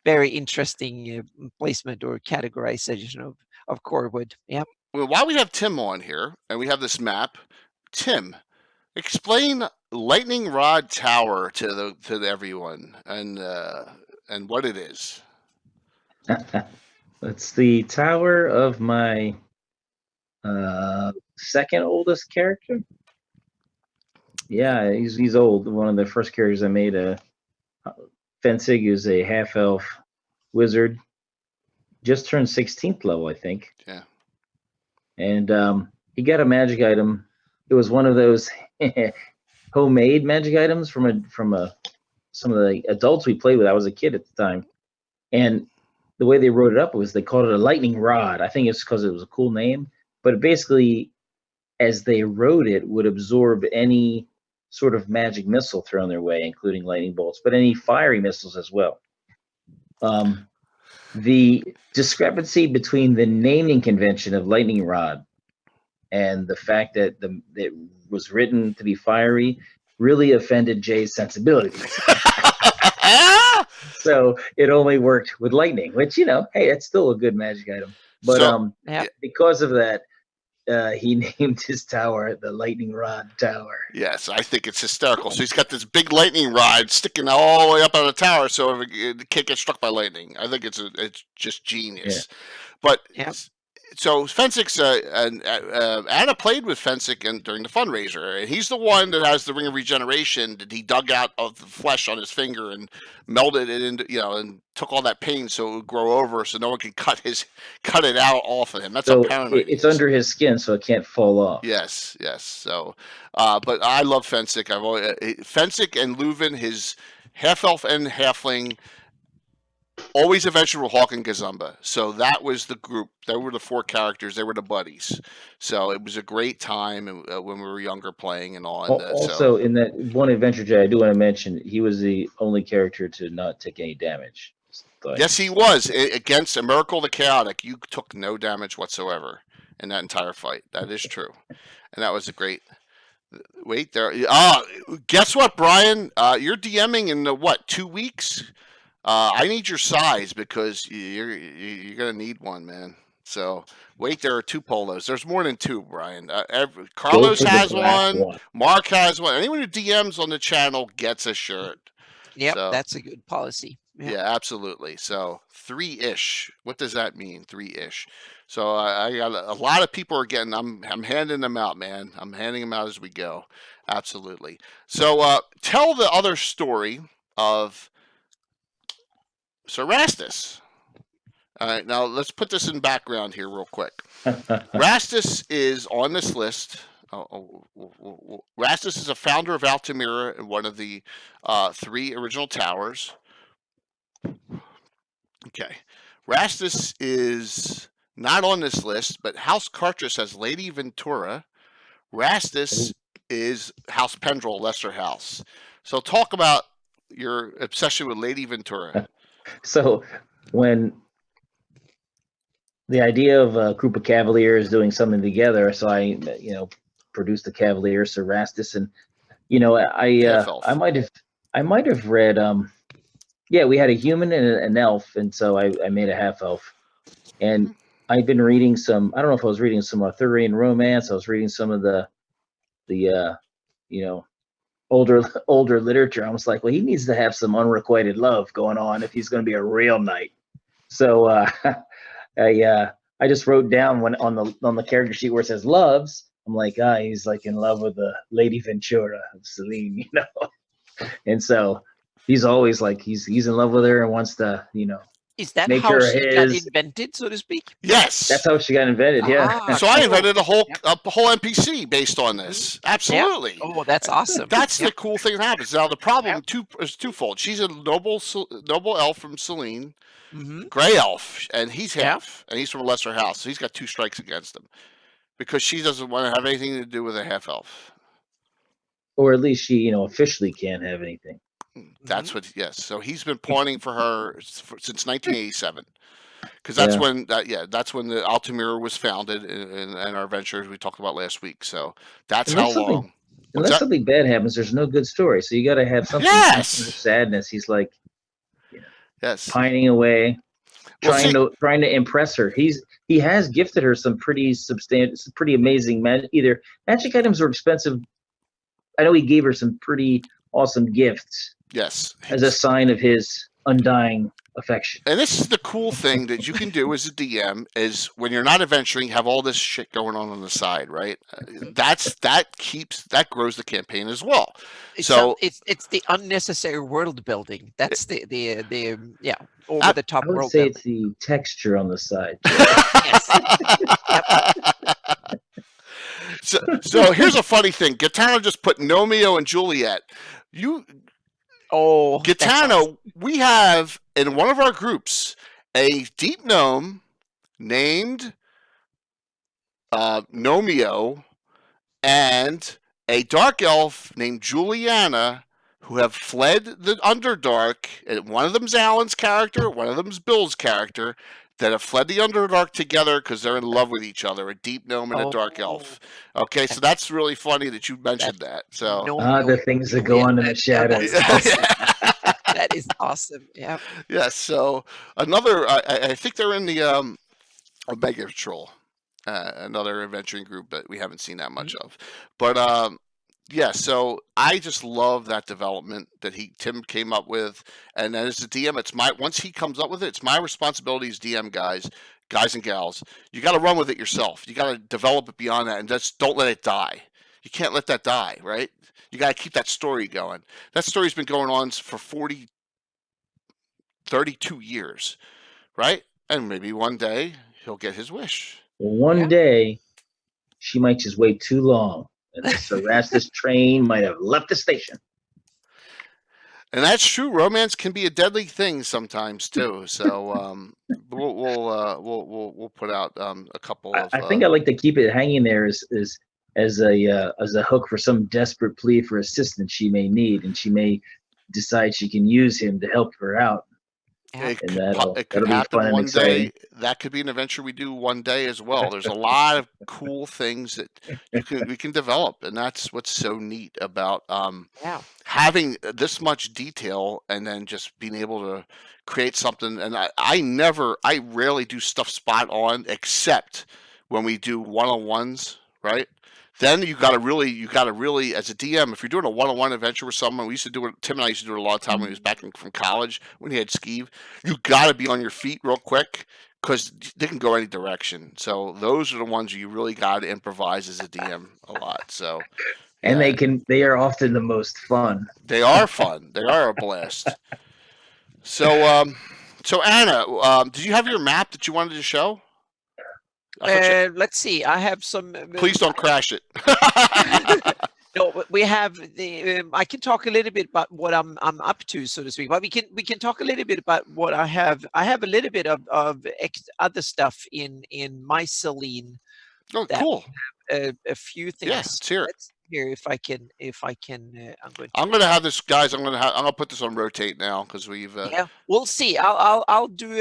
very interesting placement or categorization of Corwood. Yeah. Well, while we have Tim on here and we have this map, Tim, explain Lightning Rod Tower to everyone and what it is. It's the tower of my second oldest character. Yeah, he's old. One of the first characters I made, Fensig, is a half elf wizard. Just turned 16th level, I think. Yeah. And he got a magic item. It was one of those homemade magic items from some of the adults we played with. I was a kid at the time, and the way they wrote it up was they called it a lightning rod. I think it's because it was a cool name. But it basically, as they wrote it, would absorb any sort of magic missile thrown their way, including lightning bolts, but any fiery missiles as well. the discrepancy between the naming convention of lightning rod and the fact that it was written to be fiery really offended Jay's sensibilities. So it only worked with lightning, which, you know, hey, it's still a good magic item. But because of that, he named his tower the Lightning Rod Tower. Yes, I think it's hysterical. So he's got this big lightning rod sticking all the way up on the tower, so it can't get struck by lightning. I think it's just genius. Yeah. But so Fensick's Anna played with Fensick during the fundraiser, and he's the one that has the Ring of Regeneration that he dug out of the flesh on his finger and melded it into, you know, and took all that pain so it would grow over, so no one could cut it out off of him. That's so how paranoid it's under his skin, so it can't fall off. Yes. So, but I love Fensick. I've always Fensick and Leuven, his half elf and halfling. Always adventure with Hawk and Gazumba. So that was the group. They were the 4 characters. They were the buddies. So it was a great time when we were younger playing and all. And, also, in that one adventure, Jay, I do want to mention he was the only character to not take any damage. Yes, he was. Against a Miracle the Chaotic, you took no damage whatsoever in that entire fight. That is true. And that was a great... Wait there. Guess what, Brian? You're DMing in 2 weeks? I need your size because you're gonna need one, man. So wait, there are 2 polos. There's more than 2, Brian. Carlos has one. Mark has one. Anyone who DMs on the channel gets a shirt. Yep, so, that's a good policy. Yeah, absolutely. So 3-ish. What does that mean? 3-ish. So I got a lot of people are getting. I'm handing them out, man. I'm handing them out as we go. Absolutely. So tell the other story of Sir Rastus. All right, now let's put this in background here real quick. Rastus is on this list. Rastus is a founder of Altamira and one of the 3 original towers. Okay. Rastus is not on this list, but House Cartress has Lady Ventura. Rastus is House Pendrell, Lesser House. So talk about your obsession with Lady Ventura. So when the idea of a group of Cavaliers doing something together, so I, you know, produced the Cavaliers, Sir Rastus, and you know, I might have read, yeah, we had a human and an elf, and so I made a half elf, and I've been reading some. I don't know if I was reading some Arthurian romance. I was reading some of the you know, older literature. I was like, well, he needs to have some unrequited love going on if he's going to be a real knight. So I just wrote down when on the character sheet where it says loves. I'm like, he's like in love with the Lady Ventura of Celene, you know. And so he's always like he's in love with her and wants to, you know. Is that how she got invented, so to speak? Yes, that's how she got invented. Yeah. So I invented a whole NPC based on this. Absolutely. Yep. Oh, that's awesome. That's the cool thing that happens. Now the problem is twofold. She's a noble elf from Celene, gray elf, and he's half, and he's from a lesser house. So he's got 2 strikes against him because she doesn't want to have anything to do with a half elf. Or at least she, you know, officially can't have anything. That's what. Yes. So he's been pawning for her since 1987, because that's when that's when the Altamira was founded in our ventures we talked about last week. So that's how long. Unless something bad happens, there's no good story. So you got to have something. Yes. Of sadness. He's like, you know, yes, pining away, trying to impress her. He has gifted her some pretty substantial, pretty amazing either magic items or expensive. I know he gave her some pretty awesome gifts. Yes. As a sign of his undying affection. And this is the cool thing that you can do as a DM is when you're not adventuring, have all this shit going on the side, right? That grows the campaign as well. It's the unnecessary world building. That's the over the top world building. I would say it's the texture on the side. So here's a funny thing. Gaetano just put Nomeo and Juliet. Gaetano, awesome. We have in one of our groups a deep gnome named Nomeo and a dark elf named Juliana who have fled the Underdark, and one of them's Alan's character, one of them's Bill's character, that have fled the Underdark together because they're in love with each other, a deep gnome and a dark elf. Okay, so that's really funny that you mentioned that. So the things that go on in the shadows. Awesome. That is awesome. Yeah. Yeah. So another, I think they're in the Omega Patrol, another adventuring group that we haven't seen that much of, but yeah. So I just love that development that Tim came up with, and then as a DM, it's once he comes up with it, it's my responsibility as DM, guys and gals. You got to run with it yourself. You got to develop it beyond that, and just don't let it die. You can't let that die, right? You got to keep that story going. That story's been going on for 32 years, right? And maybe one day he'll get his wish. One day, she might just wait too long, and this Erastus train might have left the station. And that's true. Romance can be a deadly thing sometimes too. So we'll put out a couple of. I think I like to keep it hanging there as a hook for some desperate plea for assistance she may need, and she may decide she can use him to help her out. It could happen one day. That could be an adventure we do one day as well. There's a lot of cool things that we can develop, and that's what's so neat about having this much detail and then just being able to create something. And I rarely do stuff spot on except when we do one-on-ones, right? Then you got to really, as a DM, if you're doing a one-on-one adventure with someone, we used to do it. Tim and I used to do it a lot of time when he was back from college when he had Skeeve. You got to be on your feet real quick because they can go any direction. So those are the ones you really got to improvise as a DM a lot. So, and they are often the most fun. They are fun. They are a blast. So Anna, did you have your map that you wanted to show? Let's see. I have some. Please don't crash it. No, we have the. I can talk a little bit about what I'm up to, so to speak. But we can talk a little bit about what I have. I have a little bit of other stuff in my Celene. Oh, cool. A few things. Yeah, let's hear it. Here, if I can, I'm going to have this, guys. I'm going to put this on rotate now because we've. Yeah, we'll see. I'll do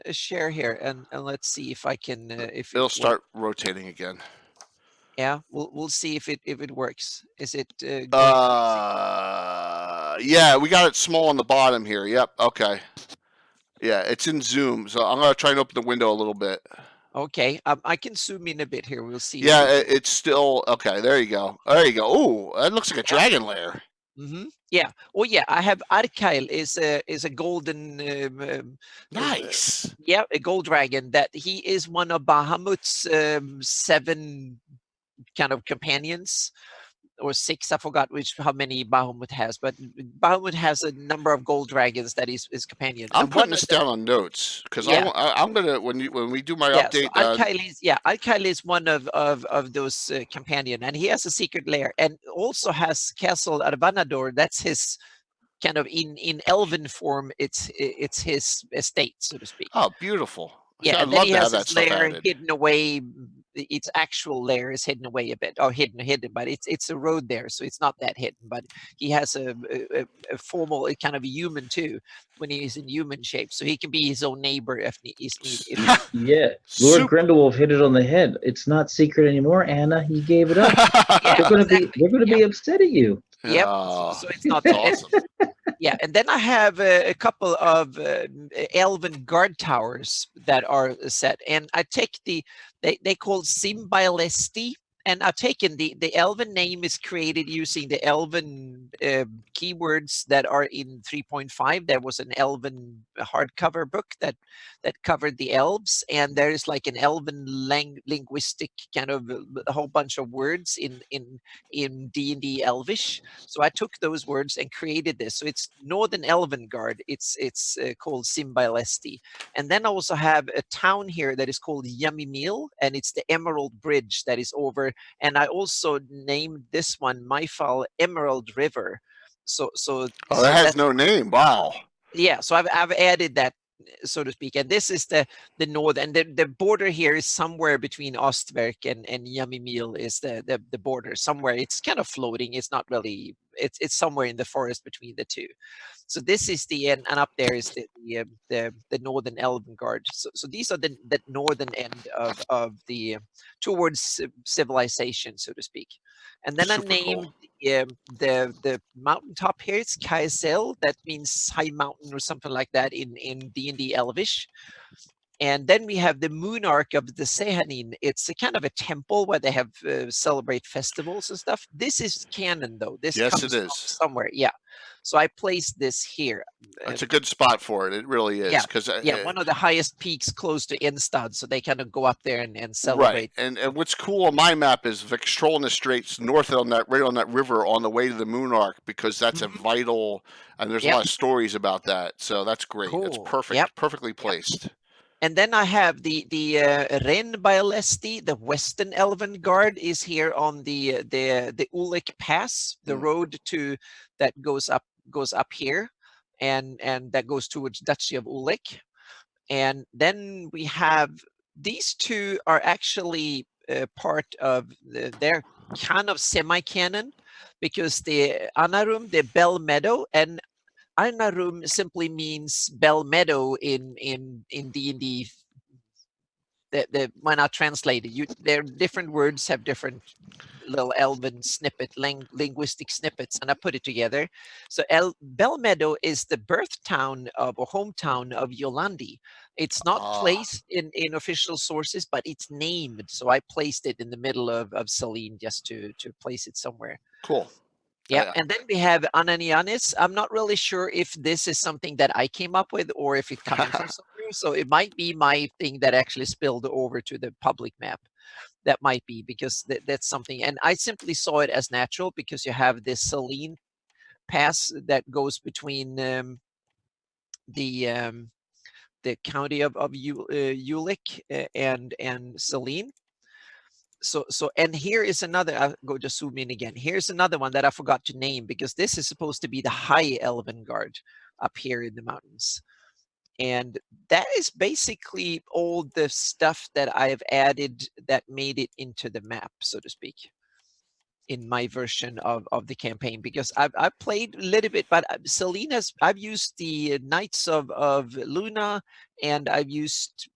a share here and let's see if I can. If it'll start rotating again. Yeah, we'll see if it works. Is it? Yeah, we got it small on the bottom here. Yep. Okay. Yeah, it's in Zoom, so I'm gonna try and open the window a little bit. Okay, I can zoom in a bit here. We'll see. Yeah, it's still okay. There you go. There you go. Oh, that looks like a dragon lair. Mm-hmm. Yeah. Oh, yeah. I have Arkail is a golden. Nice. Yeah, a gold dragon. That he is one of Bahamut's 7 kind of companions. Or 6, I forgot how many Bahamut has, but Bahamut has a number of gold dragons that is his companion. I'm putting this down on notes because I'm gonna when we do my update. So Arkail is one of those companion, and he has a secret lair, and also has Castle Arvanador. That's his kind of in elven form. It's his estate, so to speak. Oh, beautiful. Yeah, and then he has his lair hidden away. Its actual lair is hidden away a bit, or hidden, but it's a road there, so it's not that hidden. But he has a formal kind of a human too when he is in human shape, so he can be his own neighbor if needed. Yeah, Lord Grindelwolf hit it on the head. It's not secret anymore, Anna. He gave it up. They're going to be upset at you. Yep. So it's not awesome. Yeah, and then I have a couple of elven guard towers that are set, and I take they called Symbiolesti, and I've taken the elven name is created using the elven keywords that are in 3.5. There was an elven hardcover book that covered the elves, and there is like an elven linguistic kind of a whole bunch of words in D&D Elvish. So I took those words and created this. So it's Northern Elven Guard. It's called Symbiolesti, and then I also have a town here that is called Yummy Meal, and it's the Emerald Bridge that is over. And I also named this one Myfal Emerald River. So that has no name. Wow. Yeah, so I've added that, so to speak. And this is the north, and the border here is somewhere between Ostwerk and Yummy Meal is the border somewhere. It's kind of floating. It's not really it's somewhere in the forest between the two. So this is the end, and up there is the northern Elven Guard. So these are the northern end of the towards civilization, so to speak. And then Super I named the mountaintop here. It's Kaisel. That means high mountain or something like that in D&D Elvish. And then we have the moon arc of the Sehanin. It's a kind of a temple where they have celebrate festivals and stuff. This is canon, though. This Yes, comes it from is. somewhere. Yeah. So I placed this here. It's a good spot for it. It really is. Yeah, Because one of the highest peaks close to Instad. So they kind of go up there and celebrate. Right. And what's cool on my map is Victrola in the Straits north on that, right on that river on the way to the moon arc, because that's a vital, and there's a lot of stories about that. So that's great. Cool. It's perfect, perfectly placed. And then I have the Ren Bialesti, the Western Elven Guard, is here on the Ulik Pass, the road to that goes up here, and that goes towards Duchy of Ulik. And then we have these two are actually part of they're kind of semi-canon, because the Anarum, the Bell Meadow, and Arnarum simply means Bell Meadow in D&D. Why not translate it? Their different words have different little elven linguistic snippets, and I put it together. So Bell Meadow is the birth town or hometown of Yolandi. It's not placed in official sources, but it's named. So I placed it in the middle of Celene just to place it somewhere. Cool. Yeah, and then we have Ananianis. I'm not really sure if this is something that I came up with or if it coming from somewhere. So it might be my thing that actually spilled over to the public map. That might be because that's something. And I simply saw it as natural because you have this Celene pass that goes between the county of Ulick and Celene. So and here is another. I'll go to zoom in again. Here's another one that I forgot to name because this is supposed to be the high Elven Guard up here in the mountains, and that is basically all the stuff that I've added that made it into the map, so to speak, in my version of the campaign. Because I've played a little bit, but Selena's. I've used the Knights of Luna, and I've used.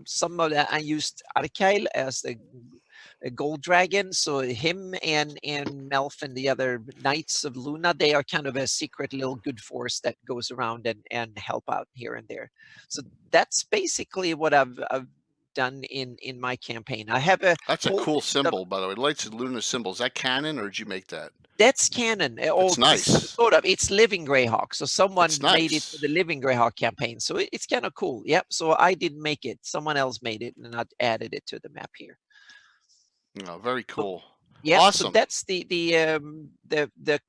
Some of that I used Arkail as a gold dragon. So him and Melf and the other Knights of Luna, they are kind of a secret little good force that goes around and help out here and there. So that's basically what I've done in my campaign. I have That's a cool symbol, by the way. Lights and Luna symbol. Is that canon, or did you make that? That's canon. It's nice. Sort of. It's Living Greyhawk. So someone made it for the Living Greyhawk campaign. So it's kind of cool. Yep. So I didn't make it. Someone else made it, and I added it to the map here. Oh, very cool. Yeah. Awesome. So that's the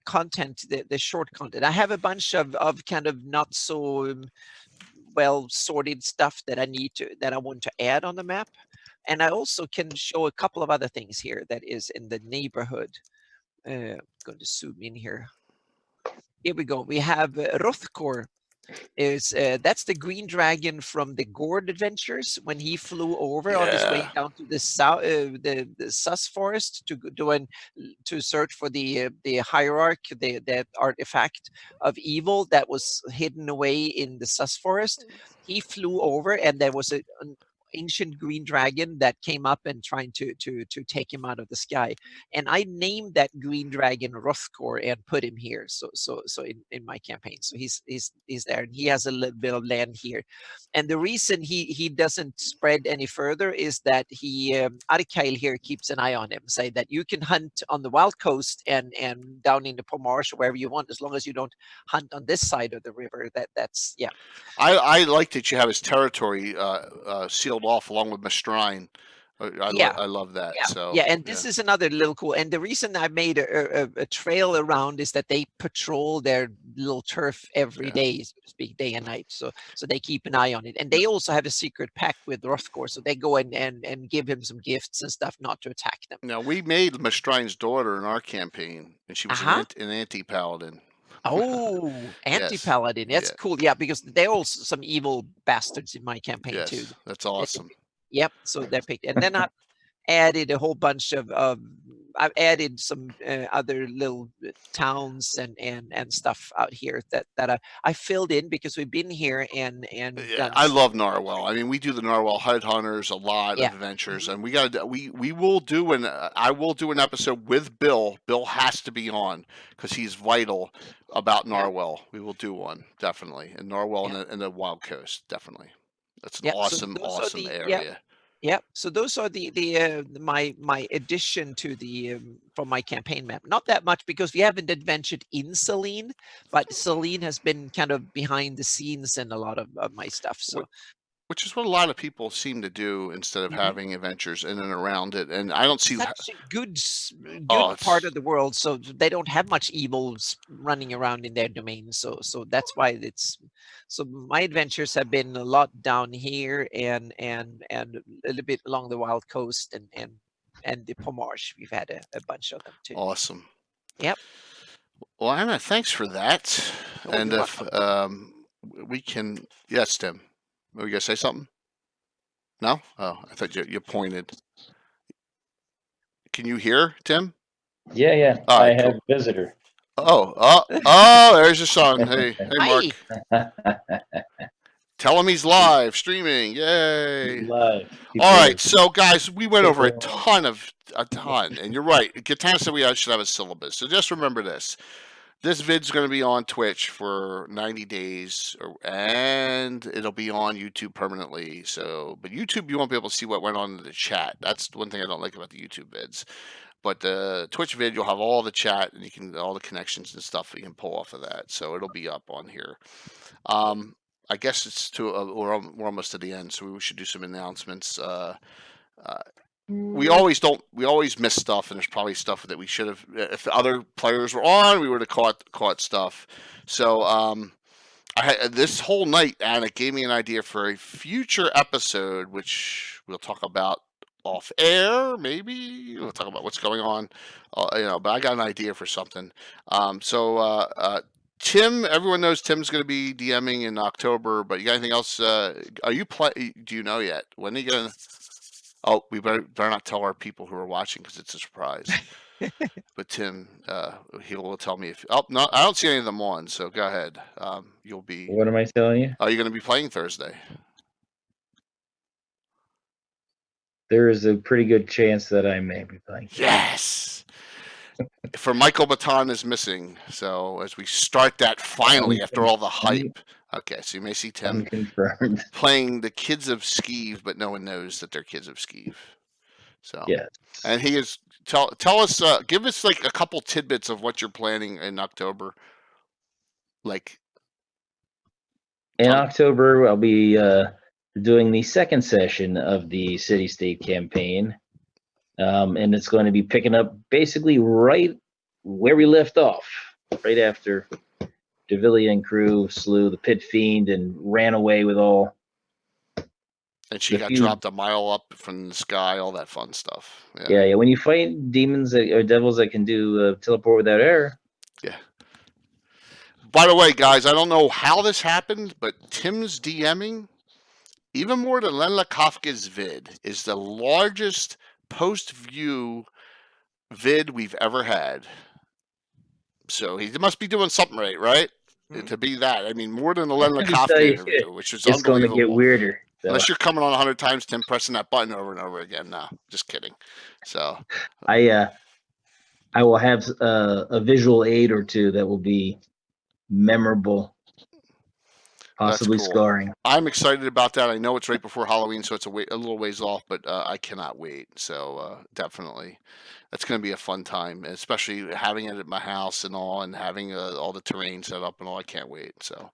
content, the short content. I have a bunch of kind of not so well sorted stuff that I want to add on the map, and I also can show a couple of other things here that is in the neighborhood. I'm going to zoom in here. Here we go. We have Rothkor. That's the green dragon from the Gord Adventures when he flew over on his way down to the south, the Sus Forest to search for the hierarch, that artifact of evil that was hidden away in the Sus Forest. He flew over, and there was an ancient green dragon that came up and trying to take him out of the sky, and I named that green dragon Rothkor and put him here. So in my campaign, so he's there, and he has a little bit of land here. And the reason he doesn't spread any further is that Arkail here keeps an eye on him, say that you can hunt on the Wild Coast and down in the Pomarsh or wherever you want, as long as you don't hunt on this side of the river. That's yeah. I like that you have his territory sealed off along with Mastrine. I love that. Yeah. So and this is another little cool. And the reason I made a trail around is that they patrol their little turf every day, so to speak, day and night. So they keep an eye on it. And they also have a secret pact with Rothkor, so they go and give him some gifts and stuff not to attack them. Now, we made Mastrine's daughter in our campaign, and she was an anti-paladin. Oh, anti-paladin. That's cool. Yeah, because they're also some evil bastards in my campaign too. That's awesome. Yep. So they're picked. And then I added a whole bunch of I've added some other little towns and stuff out here that I filled in because we've been here and Yeah, done. I love Narwhal. I mean, we do the Narwhal Headhunters, a lot Yeah. of adventures, and we will do I will do an episode with Bill. Bill has to be on because he's vital about Narwhal. We will do one definitely, and Narwhal in the Wild Coast definitely. That's an awesome, So those are awesome the area. Yeah, so those are my addition to the from my campaign map. Not that much because we haven't adventured in Celene, but Celene has been kind of behind the scenes in a lot of my stuff. So, which is what a lot of people seem to do instead of having adventures in and around it. And I don't see such a good Oh, part of the world, so they don't have much evils running around in their domain. So that's why it's so my adventures have been a lot down here and a little bit along the Wild Coast and the Pomarsh. We've had a bunch of them too. awesome. Yep. Well, Anna, thanks for that. Oh, and you're if we can, yes, Tim, were you gonna say something? No? Oh, I thought you pointed. Can you hear, Tim? Yeah, yeah. All right, I have cool. a visitor. There's your son. Hey, Mark. Tell him he's live streaming. Yay! Live. All right, so guys, we went over a ton, and you're right. Katana said we should have a syllabus. So just remember this. This vid's going to be on Twitch for 90 days, and it'll be on YouTube permanently. So, but YouTube, you won't be able to see what went on in the chat. That's one thing I don't like about the YouTube vids. But the Twitch vid, you'll have all the chat, and you can all the connections and stuff that you can pull off of that. So it'll be up on here. I guess it's we're almost to the end, so we should do some announcements. We always miss stuff, and there's probably stuff that we should have. If the other players were on, we would have caught stuff. So I had this whole night, and it gave me an idea for a future episode, which we'll talk about off air. Maybe we'll talk about what's going on, But I got an idea for something. Tim, everyone knows Tim's going to be DMing in October, but you got anything else? Are you do you know yet? When are you going to? Oh, we better not tell our people who are watching because it's a surprise. But Tim, he will tell me if. Oh, no, I don't see any of them on. So go ahead. You'll be. What am I telling you? Are you going to be playing Thursday? There is a pretty good chance that I may be playing. Yes. For Michael Baton is missing. So as we start that finally after all the hype. Okay, so you may see Tim unconfirmed playing the Kids of Skeeve, but no one knows that they're Kids of Skeeve. So yes. And he is tell us, give us like a couple tidbits of what you're planning in October. Like in October, I'll be doing the second session of the City State campaign. And it's going to be picking up basically right where we left off, right after Devillia and crew slew the Pit Fiend and ran away with all. And she got dropped a mile up from the sky, all that fun stuff. Yeah. When you fight demons or devils that can do teleport without air. Yeah. By the way, guys, I don't know how this happened, but Tim's DMing, even more than Len Kafka's vid, is the largest post-view vid we've ever had. So he must be doing something right? Mm-hmm. To be that. I mean, more than the Len Kafka interview, which is it's unbelievable. It's going to get weirder. So. Unless you're coming on 100 times, Tim, pressing that button over and over again. No, just kidding. So I will have a visual aid or two that will be memorable, possibly cool. scarring. I'm excited about that. I know it's right before Halloween, so it's a little ways off, but I cannot wait. So definitely, that's going to be a fun time, especially having it at my house and all, and having all the terrain set up and all. I can't wait. So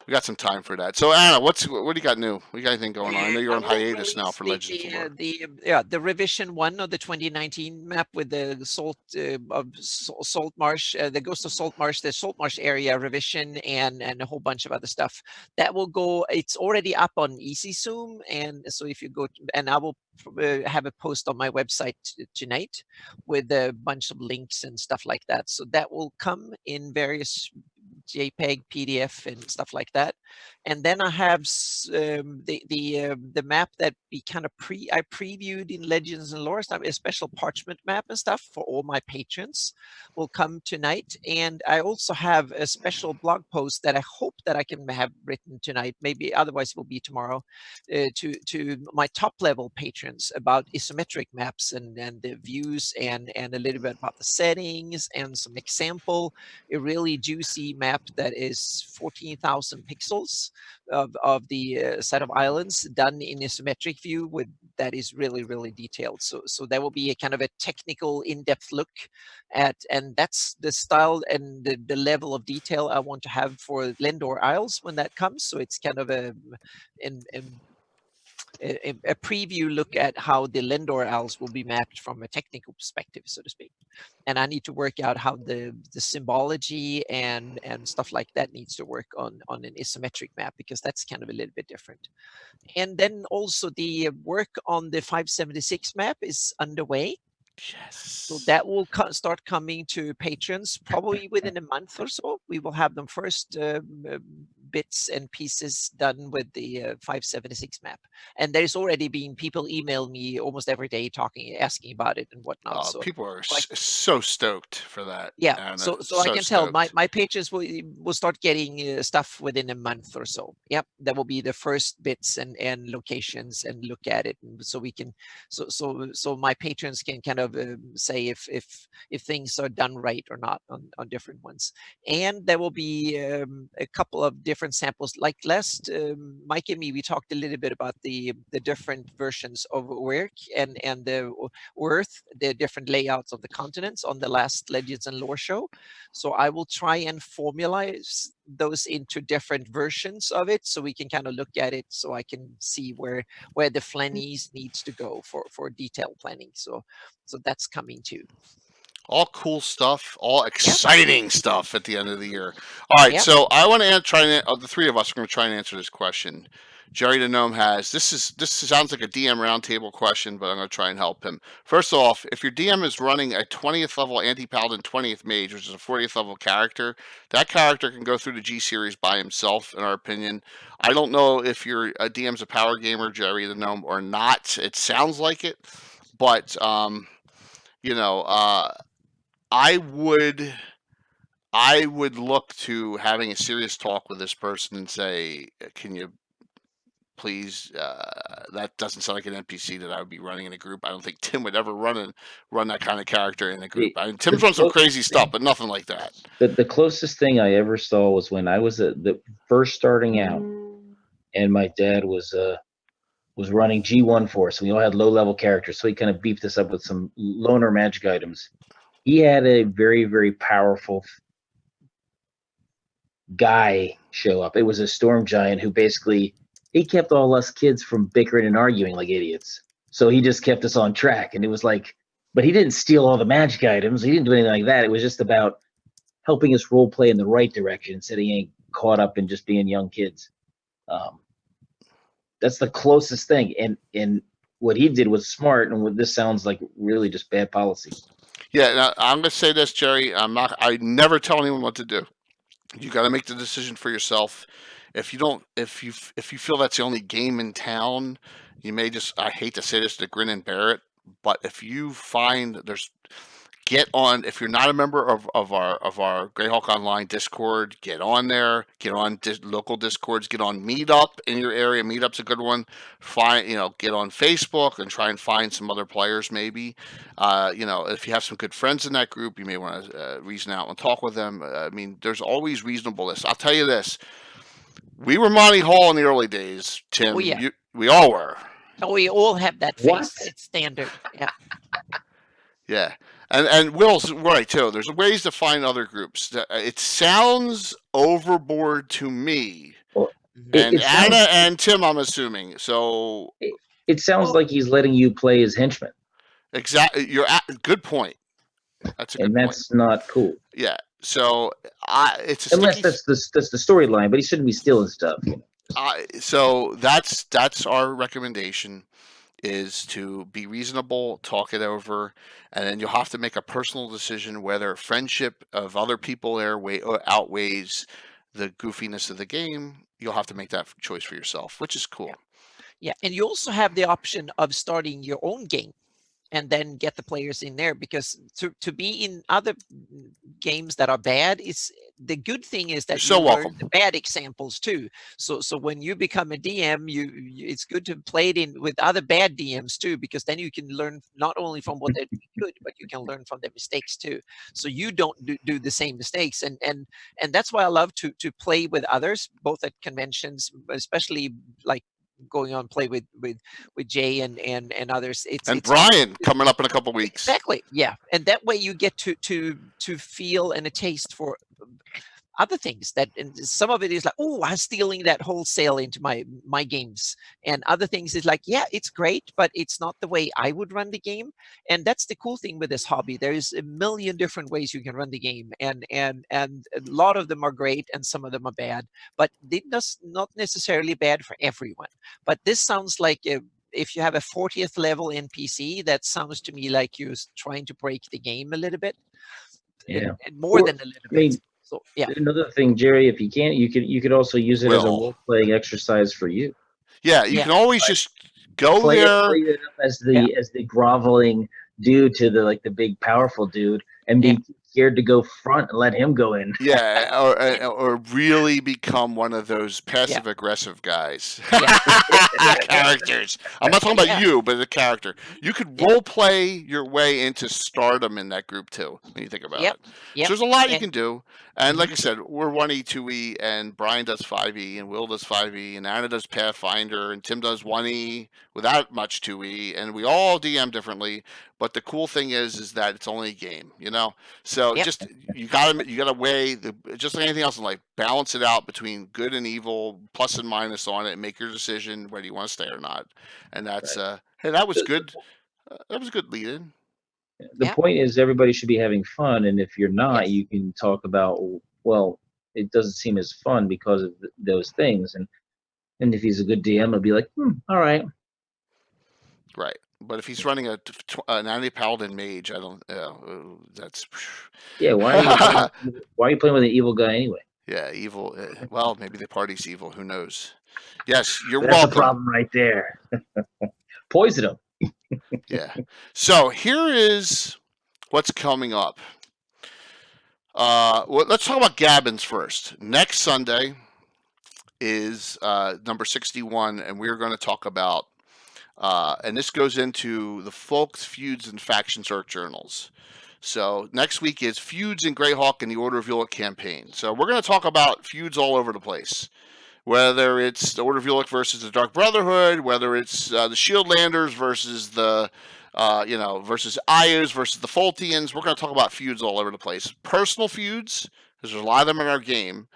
we got some time for that. So Anna, what do you got new? What do you got anything going on? I know you're on hiatus now for Legends of Lore. The revision 1 of the 2019 map with the Salt Marsh, the Ghost of Salt Marsh, the Salt Marsh area revision, and a whole bunch of other stuff that will go. It's already up on Easy Zoom, and so if you go, and I will have a post on my website tonight with a bunch of links and stuff like that. So that will come in various JPEG, PDF, and stuff like that. And then I have the map that we kind of I previewed in Legends and Lore stuff, a special parchment map and stuff for all my patrons will come tonight. And I also have a special blog post that I hope that I can have written tonight, maybe otherwise it will be tomorrow, to my top level patrons about isometric maps and the views and a little bit about the settings and some example, a really juicy map that is 14,000 pixels of the set of islands done in isometric view with that is really detailed. So there will be a kind of a technical in-depth look at, and that's the style and the level of detail I want to have for Lendor Isles when that comes. So it's kind of a preview look at how the Lendor Isles will be mapped from a technical perspective, so to speak. And I need to work out how the symbology and stuff like that needs to work on an isometric map, because that's kind of a little bit different. And then also the work on the 576 map is underway. Yes. So that will start coming to patrons probably within a month or so. We will have them first bits and pieces done with the 576 map. And there's already been people email me almost every day asking about it and whatnot. So people are so stoked for that. Yeah, Anna. so I can tell my patrons will start getting stuff within a month or so. Yep, that will be the first bits and locations and look at it, and so we can so my patrons can kind of say if things are done right or not on different ones. And there will be a couple of different samples. Like last Mike and me, we talked a little bit about the different versions of work and the Earth, the different layouts of the continents on the last Legends and Lore show. So I will try and formalize those into different versions of it, so we can kind of look at it, so I can see where the Flennies needs to go for detailed planning. So that's coming too. All cool stuff, all exciting stuff at the end of the year. All right, so I want to try and the three of us are going to try and answer this question. Jerry the Gnome has this sounds like a DM roundtable question, but I'm going to try and help him. First off, if your DM is running a 20th level anti-paladin 20th mage, which is a 40th level character, that character can go through the G series by himself, in our opinion. I don't know if your DM's a power gamer, Jerry the Gnome, or not. It sounds like it, but I would look to having a serious talk with this person and say, can you please, that doesn't sound like an NPC that I would be running in a group. I don't think Tim would ever run that kind of character in a group. I mean, Tim's run some crazy stuff, but nothing like that. The closest thing I ever saw was when I was the first starting out, and my dad was running G1 for us. We all had low-level characters, so he kind of beefed us up with some loner magic items. He had a very, very powerful guy show up. It was a storm giant who basically, he kept all us kids from bickering and arguing like idiots. So he just kept us on track. And it was like, but he didn't steal all the magic items. He didn't do anything like that. It was just about helping us role play in the right direction, so he ain't caught up in just being young kids. That's the closest thing. And what he did was smart. And what this sounds like really just bad policy. Yeah, now, I'm going to say this, Jerry. I never tell anyone what to do. You got to make the decision for yourself. If you feel that's the only game in town, you may just, I hate to say this, to grin and bear it. But if you find get on, if you're not a member of our Greyhawk Online Discord, get on there, get on local Discords, get on Meetup in your area. Meetup's a good one. Get on Facebook and try and find some other players maybe. If you have some good friends in that group, you may want to reason out and talk with them. I mean, there's always reasonableness. I'll tell you this. We were Monty Hall in the early days, Tim. Oh, yeah. We all were. Oh, we all have that face. What? It's standard. Yeah. Yeah. And Will's right, too. There's ways to find other groups. It sounds overboard to me. Well, and Anna and Tim, I'm assuming. So it sounds like he's letting you play his henchman. Exactly. Good point. That's a good point. And that's not cool. Yeah. So it's unless that's the storyline, but he shouldn't be stealing stuff. So that's our recommendation. is to be reasonable, talk it over, and then you'll have to make a personal decision whether friendship of other people there outweighs the goofiness of the game. You'll have to make that choice for yourself, which is cool. Yeah, and you also have the option of starting your own game and then get the players in there, because to be in other games that are bad, is the good thing is that You're so you welcome. learn the bad examples too. So when you become a DM, it's good to play it in with other bad DMs too, because then you can learn not only from what they're doing good, but you can learn from their mistakes too. So you don't do the same mistakes, and that's why I love to play with others, both at conventions, especially like going on play with Jay and others. It's Brian coming up in a couple weeks. Exactly, yeah, and that way you get to feel and a taste for other things, that, and some of it is like, oh, I'm stealing that wholesale into my games, and other things is like, yeah, it's great, but it's not the way I would run the game. And that's the cool thing with this hobby. There's a million different ways you can run the game, and a lot of them are great and some of them are bad, but it's not necessarily bad for everyone. But this sounds like if you have a 40th level NPC, that sounds to me like you're trying to break the game a little bit. Yeah, and more than a little bit. So yeah. Another thing, Jerry, if you can't, you could also use it as a role-playing exercise for you. Yeah, you can always just go there. Play it up as the groveling dude to the big powerful dude, and be scared to go front and let him go in. Yeah, or really become one of those passive aggressive guys. Characters. I'm not talking about you, but the character. You could role play your way into stardom in that group too, when you think about it. So there's a lot you can do. And like I said, we're 1E, 2E, and Brian does 5E, and Will does 5E, and Anna does Pathfinder, and Tim does 1E without much 2E, and we all DM differently. But the cool thing is that it's only a game, you know. So just you gotta weigh just like anything else in life, balance it out between good and evil, plus and minus on it, and make your decision whether you want to stay or not. And that's hey, that was good. That was a good lead in. The point is everybody should be having fun, and if you're not, you can talk about, well, it doesn't seem as fun because of those things, and if he's a good DM, it'll be like, all right. Right. But if he's running an anti-paladin mage, I don't. That's. Yeah. Why are you playing with an evil guy anyway? Yeah, evil. Well, maybe the party's evil. Who knows? Yes, you're That's welcome. That's a problem right there. Poison him. Yeah. So here is what's coming up. Well, let's talk about Gabbins first. Next Sunday is number 61, and we're going to talk about. And this goes into the Folks, Feuds, and Factions Art Journals. So next week is Feuds in Greyhawk and the Order of Ulick campaign. So we're going to talk about feuds all over the place. Whether it's the Order of Ulick versus the Dark Brotherhood, whether it's the Shieldlanders versus the, versus Ayus versus the Foltians. We're going to talk about feuds all over the place. Personal feuds, because there's a lot of them in our game,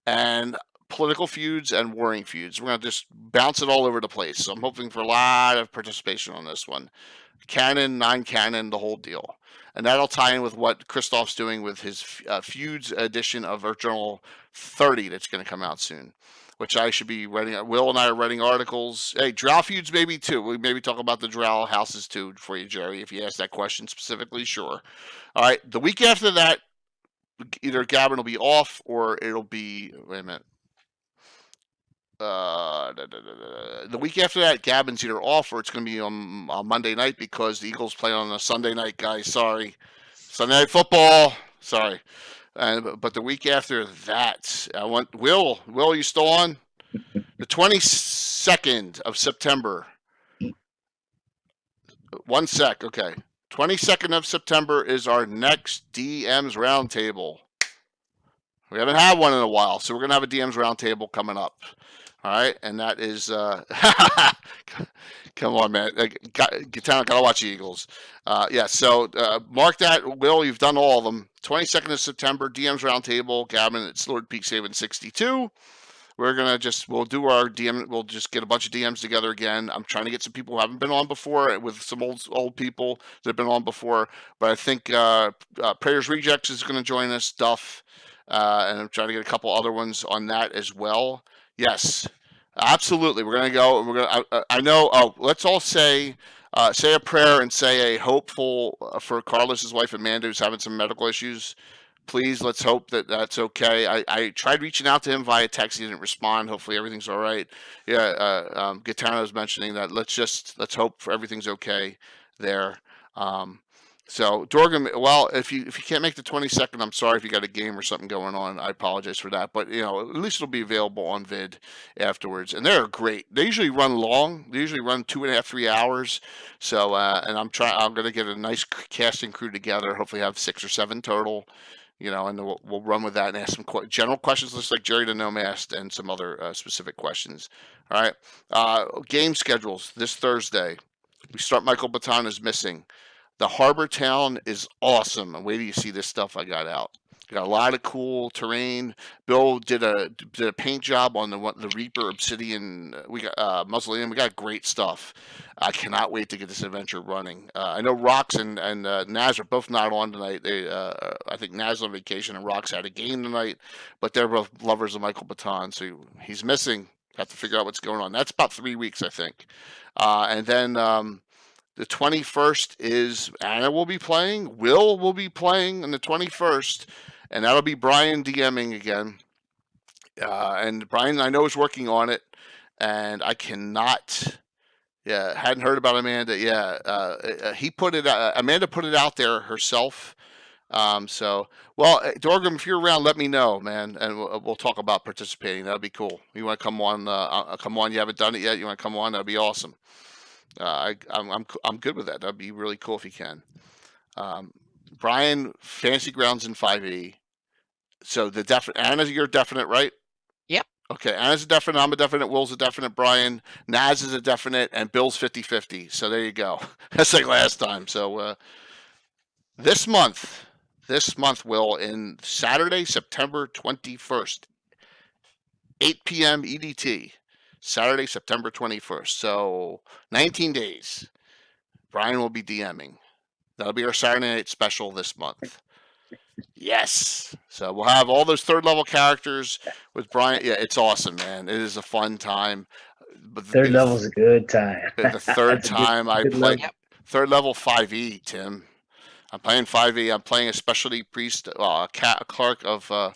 and political feuds and warring feuds. We're going to just bounce it all over the place. So I'm hoping for a lot of participation on this one. Canon, non-canon, the whole deal. And that'll tie in with what Christoph's doing with his feuds edition of Earth Journal 30 that's going to come out soon, which I should be writing. Will and I are writing articles. Hey, Drow feuds maybe too. We maybe talk about the Drow houses too for you, Jerry, if you ask that question specifically, sure. All right, the week after that, either Gabbin will be off or it'll be, wait a minute. The week after that, Gabbin's either off or it's going to be on Monday night because the Eagles play on a Sunday night, guys. Sorry. Sunday Night Football. Sorry. But the week after that, I want Will, are you still on? The 22nd of September. 1 sec. Okay. 22nd of September is our next DM's Roundtable. We haven't had one in a while, so we're going to have a DM's Roundtable coming up. All right, and that is, come on, man. Gotta watch the Eagles. So mark that. Will, you've done all of them. 22nd of September, DM's Roundtable, Gabbin, it's Lord Peak Saving 62. We're going to we'll do our DM, we'll just get a bunch of DMs together again. I'm trying to get some people who haven't been on before with some old people that have been on before. But I think Prayers Rejects is going to join us, Duff, and I'm trying to get a couple other ones on that as well. Yes. Absolutely, we're gonna go. We're gonna. I know. Let's all say a prayer and say a hopeful for Carlos's wife Amanda, who's having some medical issues. Please, let's hope that that's okay. I tried reaching out to him via text. He didn't respond. Hopefully, everything's all right. Yeah, Gaetano was mentioning that. Let's hope for everything's okay there. So Dorgan, well, if you can't make the 22nd, I'm sorry if you got a game or something going on. I apologize for that, but at least it'll be available on vid afterwards. And they're great. They usually run long. They usually run 2.5, 3 hours. So and I'm gonna get a nice casting crew together. Hopefully have 6 or 7 total. And we'll run with that and ask some general questions, just like Jerry the Gnome asked, and some other specific questions. All right. Game schedules this Thursday. We start Michael Baton is missing. The Harbor Town is awesome. And wait till you see this stuff I got out. Got a lot of cool terrain. Bill did a paint job on the Reaper Obsidian. We got Mausoleum. We got great stuff. I cannot wait to get this adventure running. I know Rox and Naz are both not on tonight. I think Naz on vacation and Rox had a game tonight, but they're both lovers of Michael Baton, so he's missing. Have to figure out what's going on. That's about 3 weeks, I think. And then the 21st is Anna will be playing. Will be playing on the 21st. And that'll be Brian DMing again. And Brian, I know, is working on it. And I cannot, hadn't heard about Amanda. He put it, Amanda put it out there herself. Dorgrim, if you're around, let me know, man. And we'll talk about participating. That'd be cool. You want to come on? Come on. You haven't done it yet. You want to come on? That'd be awesome. I'm good with that. That'd be really cool if you can. Brian, Fantasy Grounds in 5e. So the definite Anna's, you're definite, right? Yep. Okay, Anna's a definite, I'm a definite, Will's a definite, Brian, Naz is a definite, and Bill's 50-50. So there you go. That's like last time. So this month, Will, in Saturday, September 21st, 8 p.m. EDT. Saturday, September 21st. So 19 days. Brian will be DMing. That'll be our Saturday night special this month. Yes. So we'll have all those 3rd level characters with Brian. Yeah, it's awesome, man. It is a fun time. But third level's a good time. The third time I played 3rd level 5e, Tim. I'm playing 5e. I'm playing a specialty priest, a clerk of a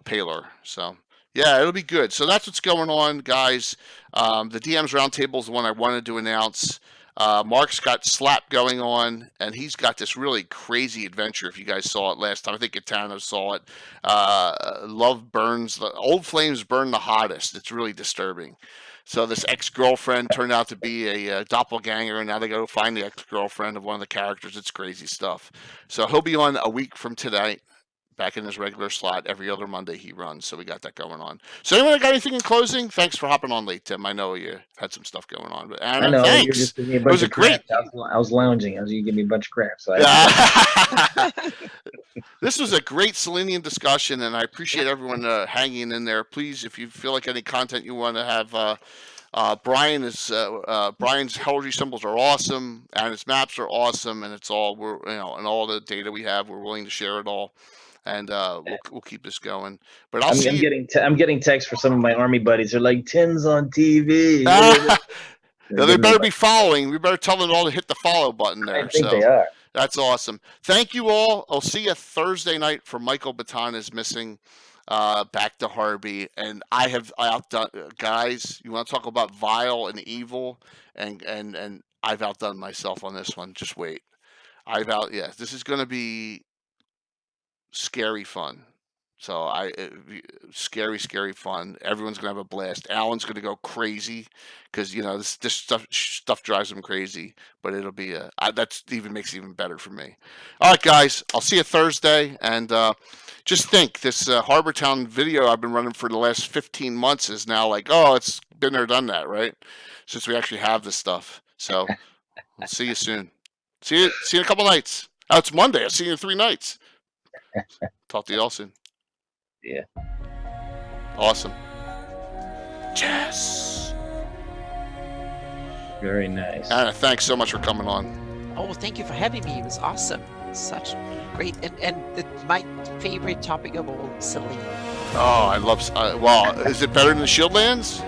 Paler. So yeah, it'll be good. So that's what's going on, guys. The DM's Roundtable is the one I wanted to announce. Mark's got Slap going on, and he's got this really crazy adventure. If you guys saw it last time, I think Gaetano saw it. Love burns, the old flames burn the hottest. It's really disturbing. So this ex-girlfriend turned out to be a doppelganger, and now they go find the ex-girlfriend of one of the characters. It's crazy stuff. So he'll be on a week from tonight. Back in his regular slot every other Monday he runs, so we got that going on. So anyone got anything in closing? Thanks for hopping on late, Tim. I know you had some stuff going on, but Anna, I know, thanks. You're just giving me a bunch of crap. I was lounging. You give me a bunch of crap. So This was a great Selenian discussion, and I appreciate everyone hanging in there. Please, if you feel like any content you want to have, Brian's heraldry symbols are awesome, and his maps are awesome, and it's all and all the data we have, we're willing to share it all. And we'll keep this going. But I'm getting texts for some of my army buddies. They're like, Tim's on TV. No, they better be following. We better tell them all to hit the follow button there. I think they are. That's awesome. Thank you all. I'll see you Thursday night for Michael Baton is missing. Back to Harvey, and I have outdone guys. You want to talk about vile and evil, and I've outdone myself on this one. Just wait. This is going to be scary fun. So scary fun. Everyone's gonna have a blast. Alan's gonna go crazy because this stuff drives him crazy. But it'll be that even makes it even better for me. All right, guys. I'll see you Thursday. And just think, this Harbor Town video I've been running for the last 15 months is now like, oh, it's been there, done that, right? Since we actually have this stuff. So I'll see you soon. See you in a couple nights. Oh, it's Monday. I'll see you in 3 nights. Talk to you all soon. Yeah. Awesome. Yes. Very nice. Anna, thanks so much for coming on. Oh, thank you for having me. It was awesome. Such great, and my favorite topic of all, Celene. Oh, I love. Wow, is it better than the Shieldlands?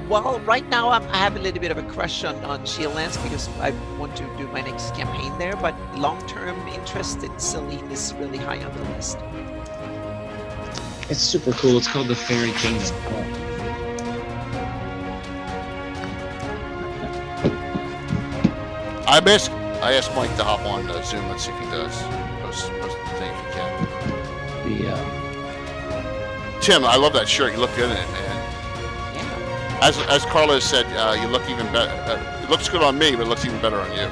Well, right now I have a little bit of a crush on Shieldlands because I want to do my next campaign there, but long-term interest in Celene is really high on the list. It's super cool. It's called the Fairy Kingdom. I asked Mike to hop on Zoom and see if he does. Post the thing if he can. Tim, I love that shirt. You look good in it, man. Yeah. As Carlos said, you look even better. It looks good on me, but it looks even better on you.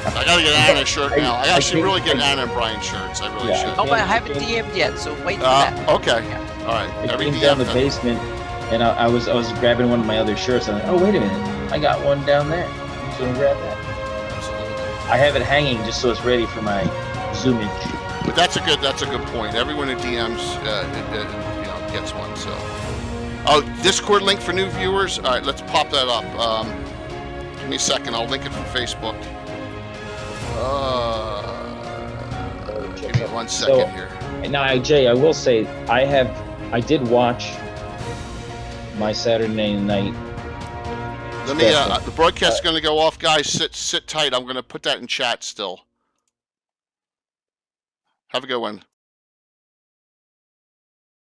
I gotta get Anna a shirt now. I should really get Anna and Brian shirts. I really should. Oh, but I haven't DM'd yet, so wait for that. Okay. Yeah. All right. I came down the basement, and I was grabbing one of my other shirts. And I'm like, oh, wait a minute, I got one down there. I'm just gonna grab that. Absolutely. I have it hanging just so it's ready for my zoomage. But that's a good point. Everyone who DMs, gets one. So, Discord link for new viewers. All right, let's pop that up. Give me a second. I'll link it from Facebook. Give me 1 second here. Now, Jay, I will say I did watch my Saturday night. Let me. The broadcast is going to go off, guys. Sit tight. I'm going to put that in chat still. Have a good one.